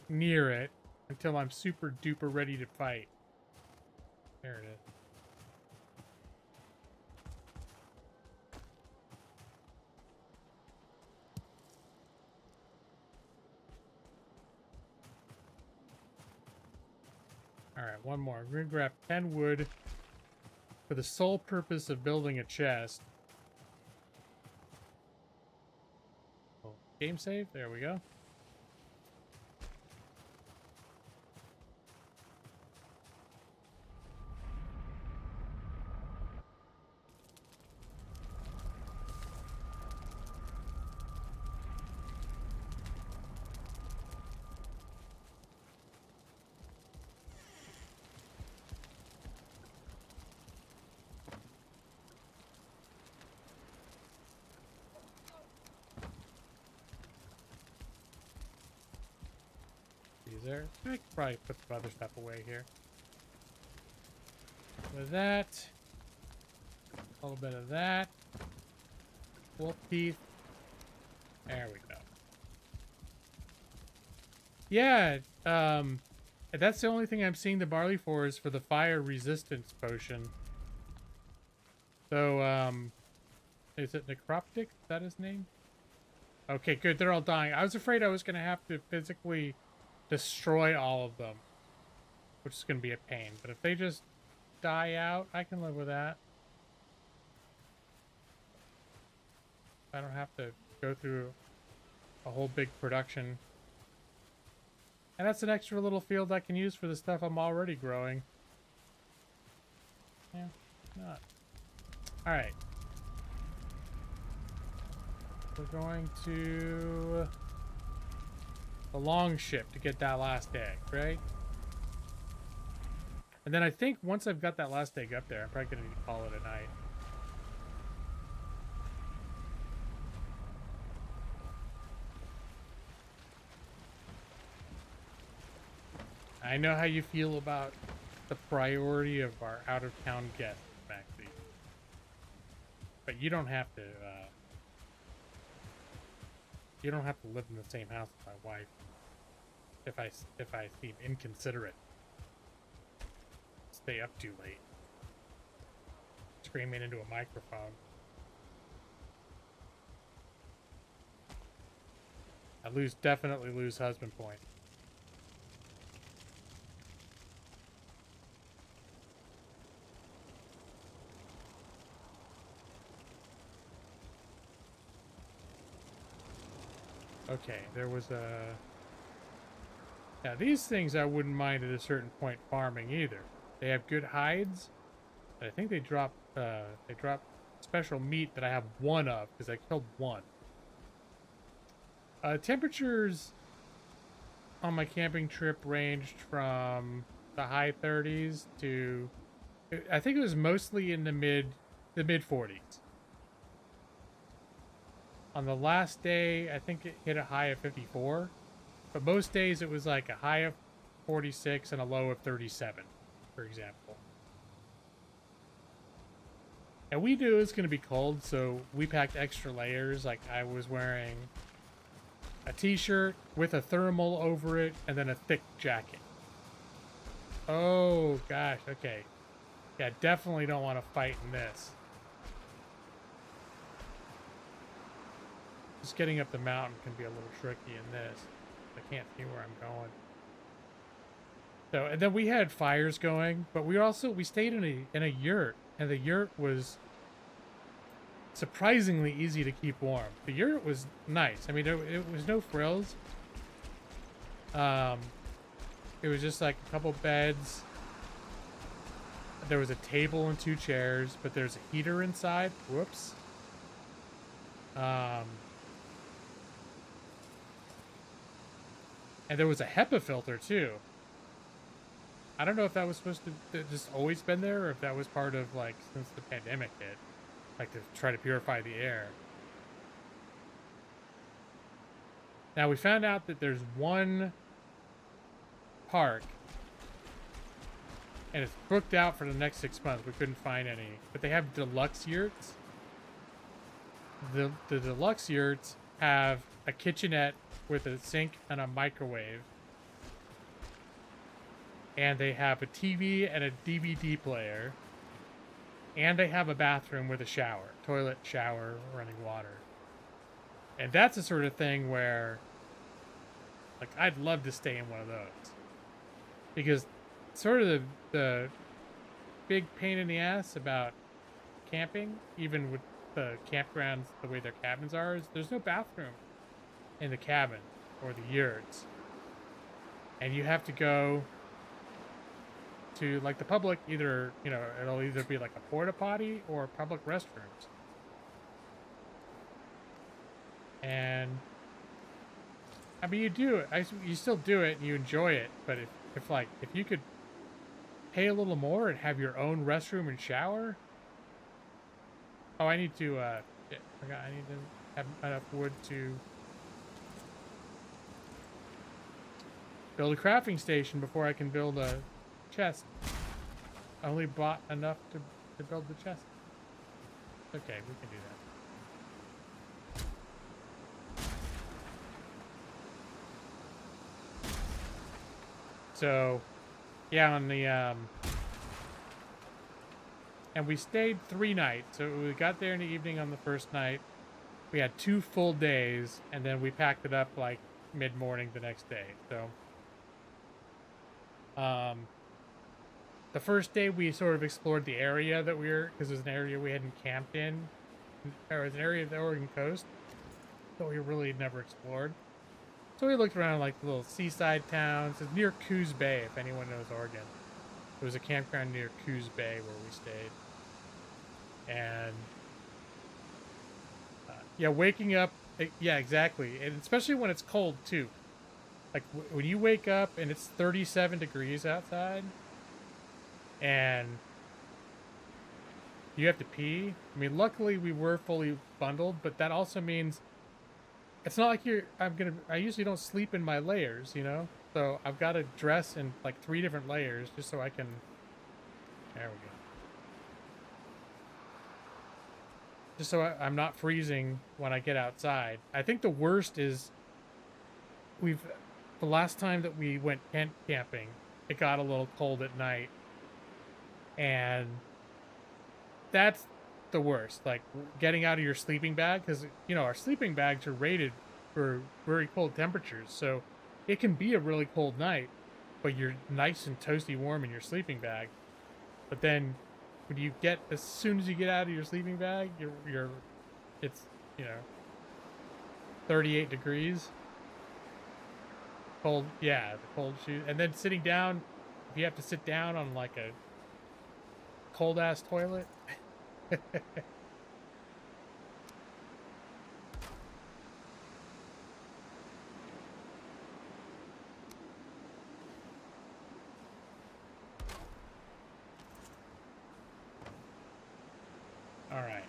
near it until I'm super duper ready to fight. There it is. Alright, one more. We're gonna grab 10 wood for the sole purpose of building a chest. Oh, game save? There we go. There. I could probably put some other stuff away here. With that, a little bit of that. Wolf teeth. There we go. Yeah, that's the only thing I'm seeing the barley for is for the fire resistance potion. So, is it Necroptic? Is that his name? Okay, good. They're all dying. I was afraid I was going to have to physically destroy all of them, which is going to be a pain. But if they just die out, I can live with that. I don't have to go through a whole big production. And that's an extra little field I can use for the stuff I'm already growing. Yeah, not. Alright. We're going to the long ship to get that last egg, right? And then I think once I've got that last egg up there, I'm probably going to call it a night. I know how you feel about the priority of our out-of-town guests, Maxie. But you don't have to, you don't have to live in the same house with my wife. If I seem inconsiderate. Stay up too late. Screaming into a microphone. I definitely lose husband point. Okay, there was a... Now, these things I wouldn't mind at a certain point farming either. They have good hides. I think they drop special meat that I have one of, because I killed one. Temperatures on my camping trip ranged from the high 30s to... I think it was mostly in the mid 40s. On the last day, I think it hit a high of 54. But most days it was like a high of 46 and a low of 37, for example. And we knew it was going to be cold, so we packed extra layers. Like, I was wearing a t-shirt with a thermal over it, and then a thick jacket. Oh, gosh, okay. Yeah, definitely don't want to fight in this. Just getting up the mountain can be a little tricky in this. I can't see where I'm going. So, and then we had fires going, but we stayed in a yurt, and the yurt was surprisingly easy to keep warm. The yurt was nice. I mean, it was no frills. It was just like a couple beds. There was a table and 2 chairs, but there's a heater inside. Whoops. And there was a HEPA filter too. I don't know if that was supposed to just always been there, or if that was part of, like, since the pandemic hit, like, to try to purify the air. Now, we found out that there's one park, and it's booked out for the next 6 months. We couldn't find any, but they have deluxe yurts. The deluxe yurts have a kitchenette with a sink and a microwave. And they have a TV and a DVD player. And they have a bathroom with a shower. Toilet, shower, running water. And that's the sort of thing where, like, I'd love to stay in one of those. Because sort of the big pain in the ass about camping, even with the campgrounds the way their cabins are, is there's no bathroom in the cabin or the yurts. And you have to go to, like, the public, either, you know, it'll either be like a porta potty or public restrooms. And I mean, you still do it and you enjoy it, but if you could pay a little more and have your own restroom and shower. Oh, I need to shit, I need to have enough wood to build a crafting station before I can build a chest. I only bought enough to build the chest. Okay, we can do that. So, yeah, on the and we stayed 3 nights. So we got there in the evening on the first night. We had 2 full days, and then we packed it up like mid-morning the next day. So, the first day we sort of explored the area that because it was an area we hadn't camped in, or it was an area of the Oregon coast that we really never explored. So we looked around like the little seaside towns. It's near Coos Bay, if anyone knows Oregon. There was a campground near Coos Bay where we stayed. And yeah, waking up, yeah, exactly. And especially when it's cold too. Like when you wake up and it's 37 degrees outside and you have to pee. I mean, luckily we were fully bundled, but that also means it's not like I usually don't sleep in my layers, you know? So I've got to dress in like 3 different layers just so I can, there we go. Just so I'm not freezing when I get outside. I think the worst is the last time that we went tent camping, it got a little cold at night. And that's the worst, like getting out of your sleeping bag, because, you know, our sleeping bags are rated for very cold temperatures. So it can be a really cold night, but you're nice and toasty warm in your sleeping bag. But then when as soon as you get out of your sleeping bag, it's, you know, 38 degrees. Cold, yeah, the cold shoes. And then sitting down, if you have to sit down on like a cold ass toilet. All right,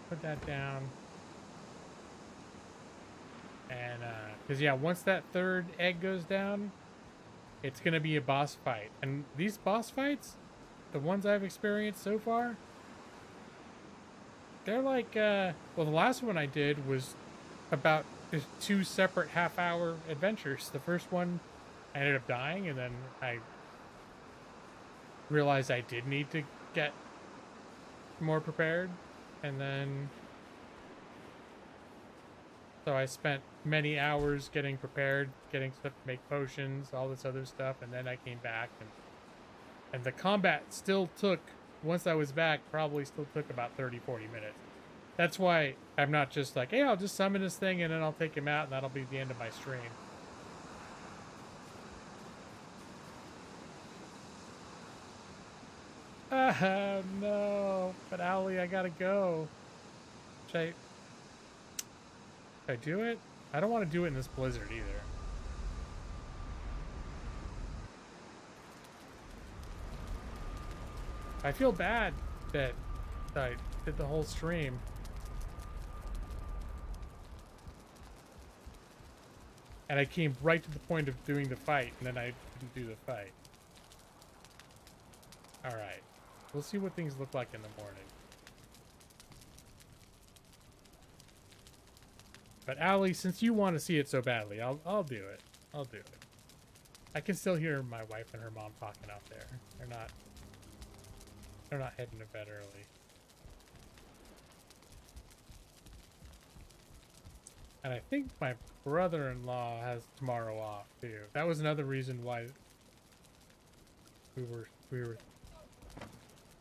put that down. And because yeah, once that 3rd egg goes down, it's gonna be a boss fight. And these boss fights, the ones I've experienced so far, They're like, well, the last one I did was about two separate half-hour adventures. The first one, I ended up dying, and then I realized I did need to get more prepared, and then so I spent many hours getting prepared, getting stuff to make potions, all this other stuff, and then I came back, and the combat still took, once I was back, probably still took about 30-40 minutes. That's why I'm not just like, hey, I'll just summon this thing and then I'll take him out and that'll be the end of my stream. No. But Owly, I gotta go. Should I do it? I don't want to do it in this blizzard either. I feel bad that I did the whole stream. And I came right to the point of doing the fight, and then I didn't do the fight. Alright. We'll see what things look like in the morning. But Allie, since you want to see it so badly, I'll do it. I'll do it. I can still hear my wife and her mom talking out there. They're not heading to bed early. And I think my brother-in-law has tomorrow off too. That was another reason why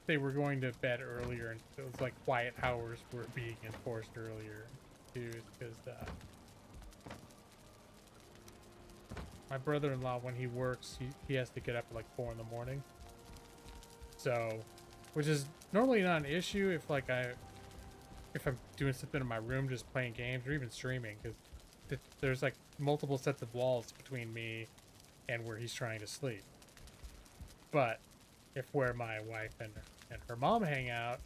they were going to bed earlier, and it was like quiet hours were being enforced earlier too, because my brother-in-law, when he works, he has to get up at like 4 in the morning. So, which is normally not an issue if I'm doing something in my room, just playing games or even streaming, because there's like multiple sets of walls between me and where he's trying to sleep. But if where my wife and her mom hang out,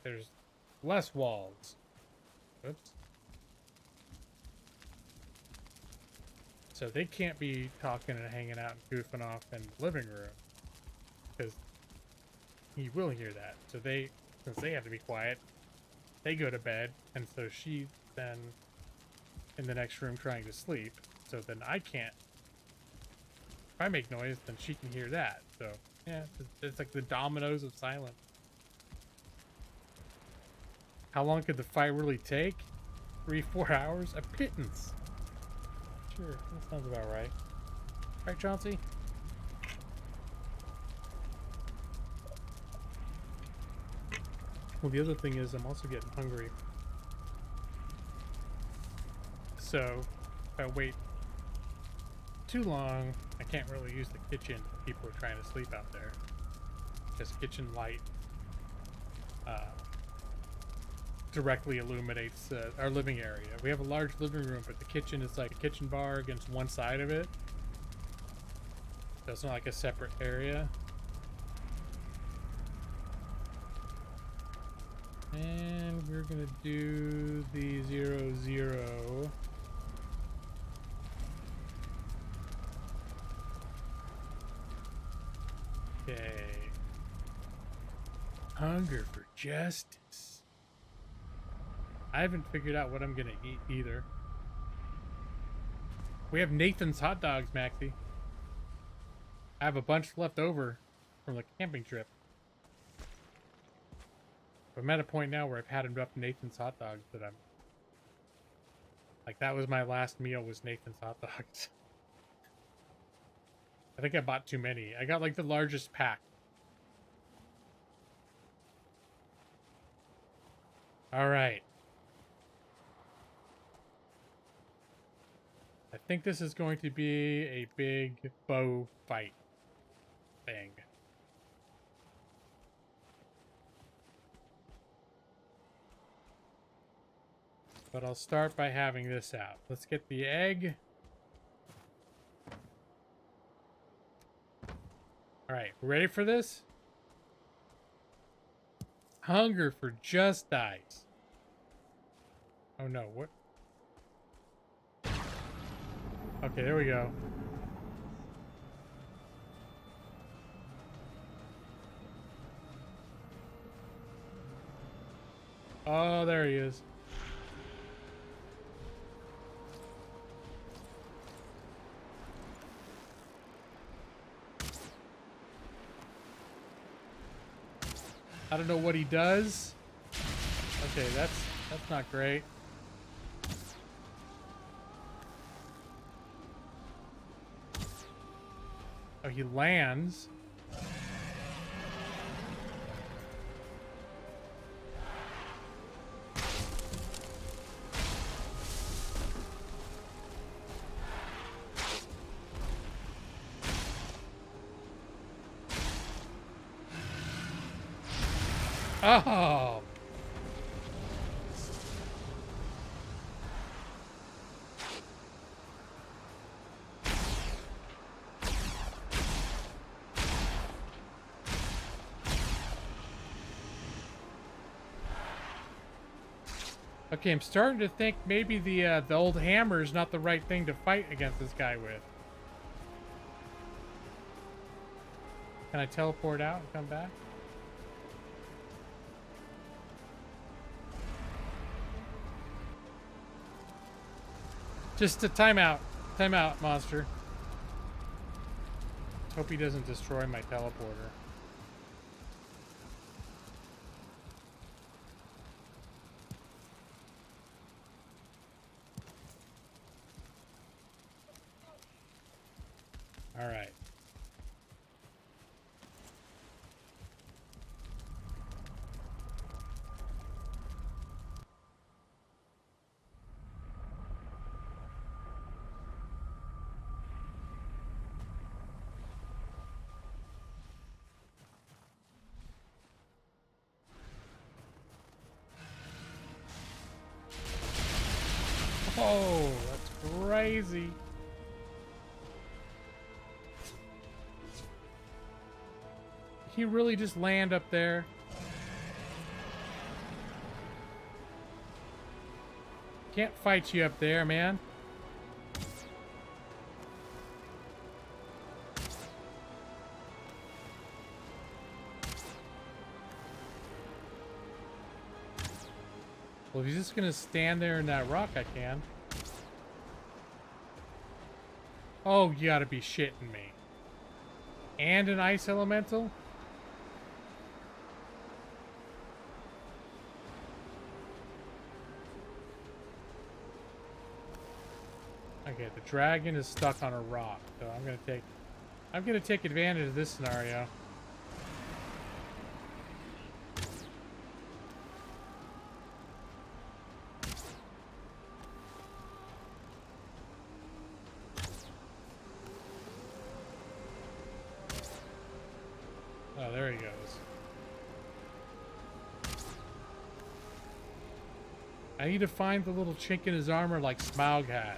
there's less walls. Oops. So they can't be talking and hanging out and goofing off in the living room, because he will hear that. So since they have to be quiet, they go to bed, and so she's then in the next room trying to sleep. So then I can't. If I make noise, then she can hear that. So yeah, it's like the dominoes of silence. How long could the fight really take? 3-4 hours? A pittance. Sure, that sounds about right. Right, Chauncey? Well, the other thing is I'm also getting hungry. So, if I wait too long, I can't really use the kitchen. People are trying to sleep out there. Because kitchen light directly illuminates our living area. We have a large living room, but the kitchen is like a kitchen bar against one side of it. So it's not like a separate area. And we're gonna do the 0-0. Okay. Hunger for justice. I haven't figured out what I'm gonna eat either. We have Nathan's hot dogs, Maxie. I have a bunch left over from the camping trip. I'm at a point now where I've had enough Nathan's hot dogs that I'm like, that was my last meal, was Nathan's hot dogs. I think I bought too many. I got like the largest pack. All right. I think this is going to be a big bow fight thing. But I'll start by having this out. Let's get the egg. Alright, ready for this? Hunger for just dice. Oh no, what? Okay, there we go. Oh, there he is. I don't know what he does. Okay, that's not great. Oh, he lands. Oh. Okay, I'm starting to think maybe the old hammer is not the right thing to fight against this guy with. Can I teleport out and come back? Just a timeout. Timeout, monster. Hope he doesn't destroy my teleporter. All right. Oh, that's crazy. He really just land up there? Can't fight you up there, man. Well, if he's just gonna stand there in that rock, I can. Oh, you gotta be shitting me. And an ice elemental? Okay, the dragon is stuck on a rock, so I'm gonna take advantage of this scenario. Oh, there he goes. I need to find the little chink in his armor like Smaug had.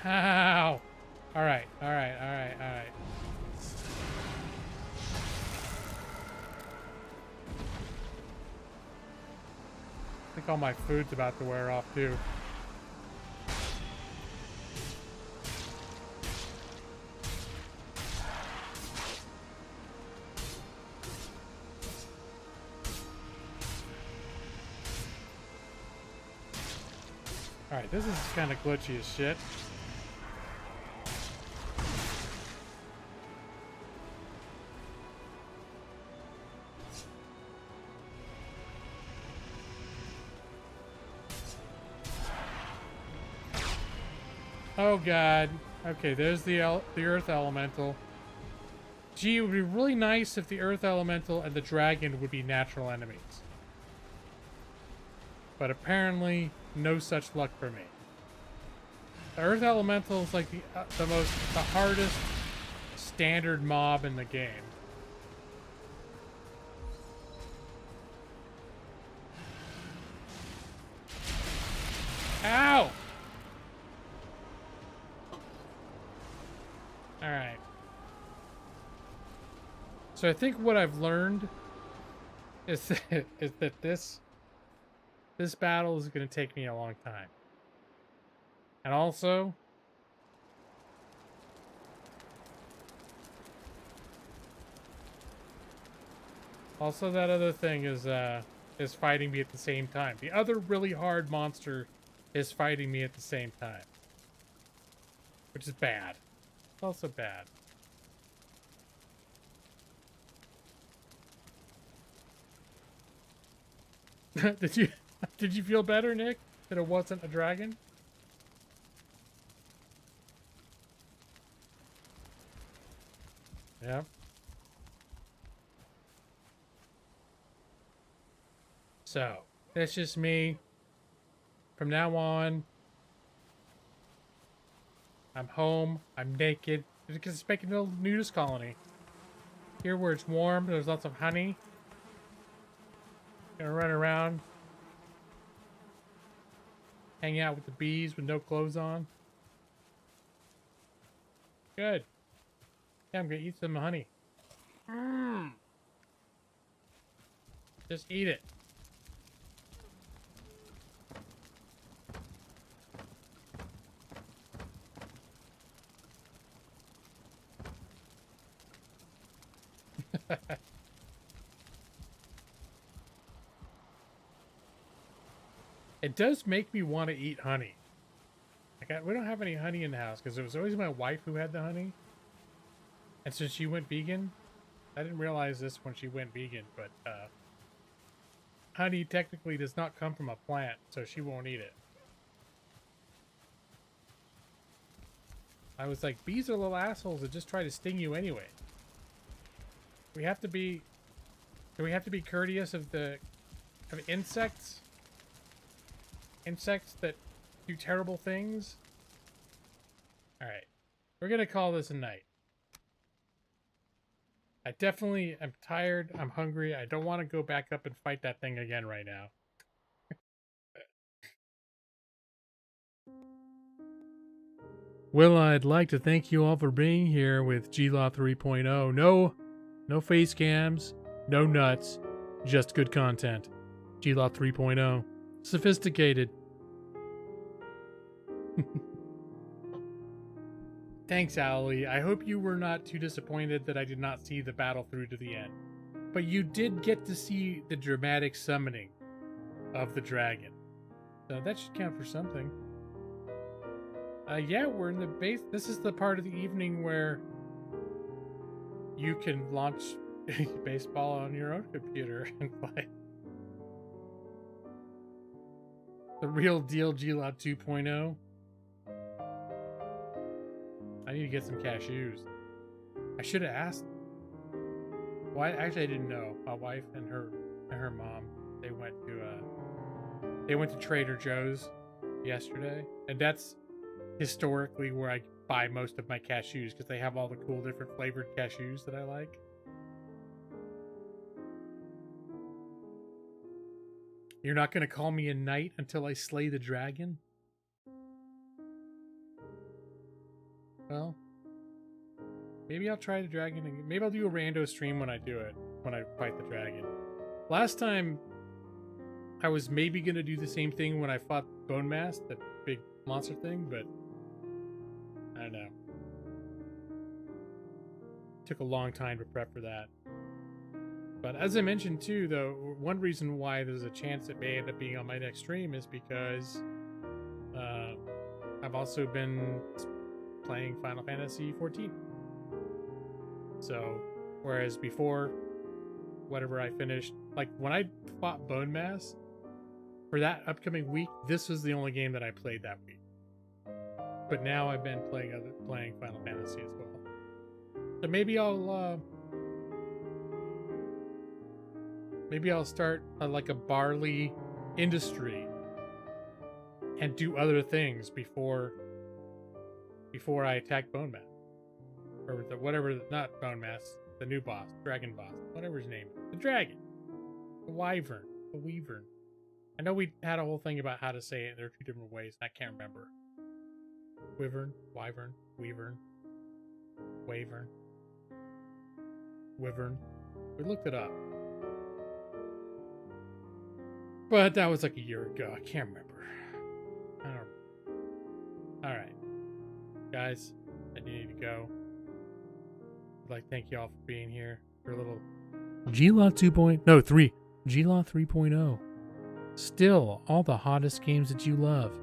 Ow! Alright. I think all my food's about to wear off too. Alright, this is kind of glitchy as shit. Oh god. Okay, there's the earth elemental. Gee, it would be really nice if the earth elemental and the dragon would be natural enemies. But apparently, no such luck for me. The earth elemental is like the hardest standard mob in the game. Ow! All right. So I think what I've learned is that this battle is going to take me a long time. And also, that other thing is fighting me at the same time. The other really hard monster is fighting me at the same time, which is bad. It's also bad. Did you feel better, Nick, that it wasn't a dragon? Yeah. So, that's just me. From now on, I'm home, I'm naked, because it's making a little nudist colony. Here where it's warm, there's lots of honey. Gonna run around, hang out with the bees with no clothes on. Good. Yeah, I'm gonna eat some honey. Just eat it. It does make me want to eat honey. We don't have any honey in the house because it was always my wife who had the honey. And since she went vegan, I didn't realize this when she went vegan, but honey technically does not come from a plant, so she won't eat it. I was like, bees are little assholes that just try to sting you anyway. Do we have to be courteous of insects? Insects that do terrible things? Alright. We're gonna call this a night. I definitely am tired. I'm hungry. I don't want to go back up and fight that thing again right now. Well, I'd like to thank you all for being here with GLaw 3.0. No face cams, no nuts, just good content. GLaw 3.0. Sophisticated. Thanks, Owlie. I hope you were not too disappointed that I did not see the battle through to the end. But you did get to see the dramatic summoning of the dragon. So that should count for something. Yeah, we're in the base. This is the part of the evening where you can launch baseball on your own computer and play. The real deal GLaw 2.0. I need to get some cashews. I should have asked. Well, actually, I didn't know. My wife and her mom, they went to Trader Joe's yesterday, and that's historically where I buy most of my cashews because they have all the cool different flavored cashews that I like. You're not going to call me a knight until I slay the dragon? Well, maybe I'll try the dragon again. Maybe I'll do a rando stream when I do it, when I fight the dragon. Last time, I was maybe going to do the same thing when I fought Bone Mass, that big monster thing, but I don't know. Took a long time to prep for that. But as I mentioned too, though, one reason why there's a chance it may end up being on my next stream is because I've also been playing Final Fantasy 14. So, whereas before, whatever I finished, like when I fought Bone Mass, for that upcoming week, this was the only game that I played that week. But now I've been playing Final Fantasy as well. So maybe I'll start like a barley industry and do other things before I attack Bone Mass. Or not Bone Mass, the new boss, Dragon Boss, whatever his name is. The dragon. The wyvern. The weavern. I know we had a whole thing about how to say it. There are two different ways, and I can't remember. Wyvern, wyvern, weavern. Wyvern. We looked it up. But that was like a year ago. I can't remember. I don't. All right, guys, I need to go. I'd like to thank you all for being here for a little GLA 3. GLA 3.0. Still all the hottest games that you love,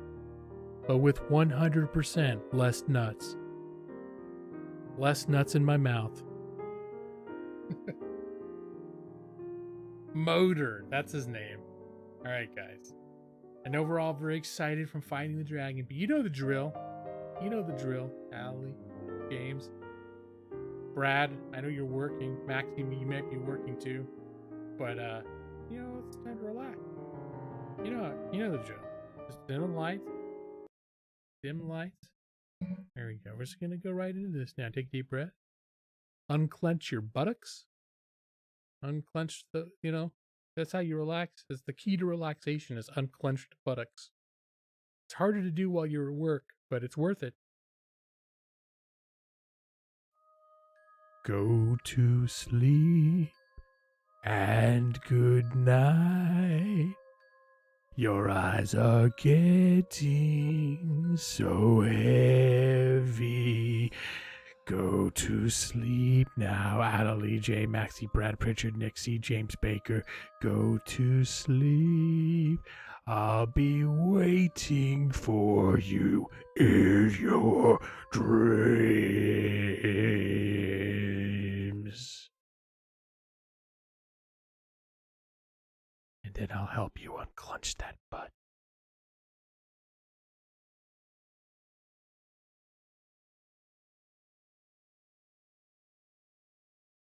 but with 100% less nuts. Less nuts in my mouth. Motor, that's his name. All right, guys. I know we're all very excited from fighting the dragon, but you know the drill. You know the drill. Allie, James, Brad, I know you're working. Maxime, you might be working too. But you know, it's time to relax. You know the drill. Just dim the lights. Dim lights. There we go. We're just gonna go right into this now. Take a deep breath. Unclench your buttocks. Unclench the, that's how you relax. It's the key to relaxation is unclenched buttocks. It's harder to do while you're at work, but it's worth it. Go to sleep and good night. Your eyes are getting so heavy. Go to sleep now. Adelie, J, Maxie, Brad, Pritchard, Nixie, James Baker. Go to sleep. I'll be waiting for you in your dreams. And then I'll help you unclench that butt.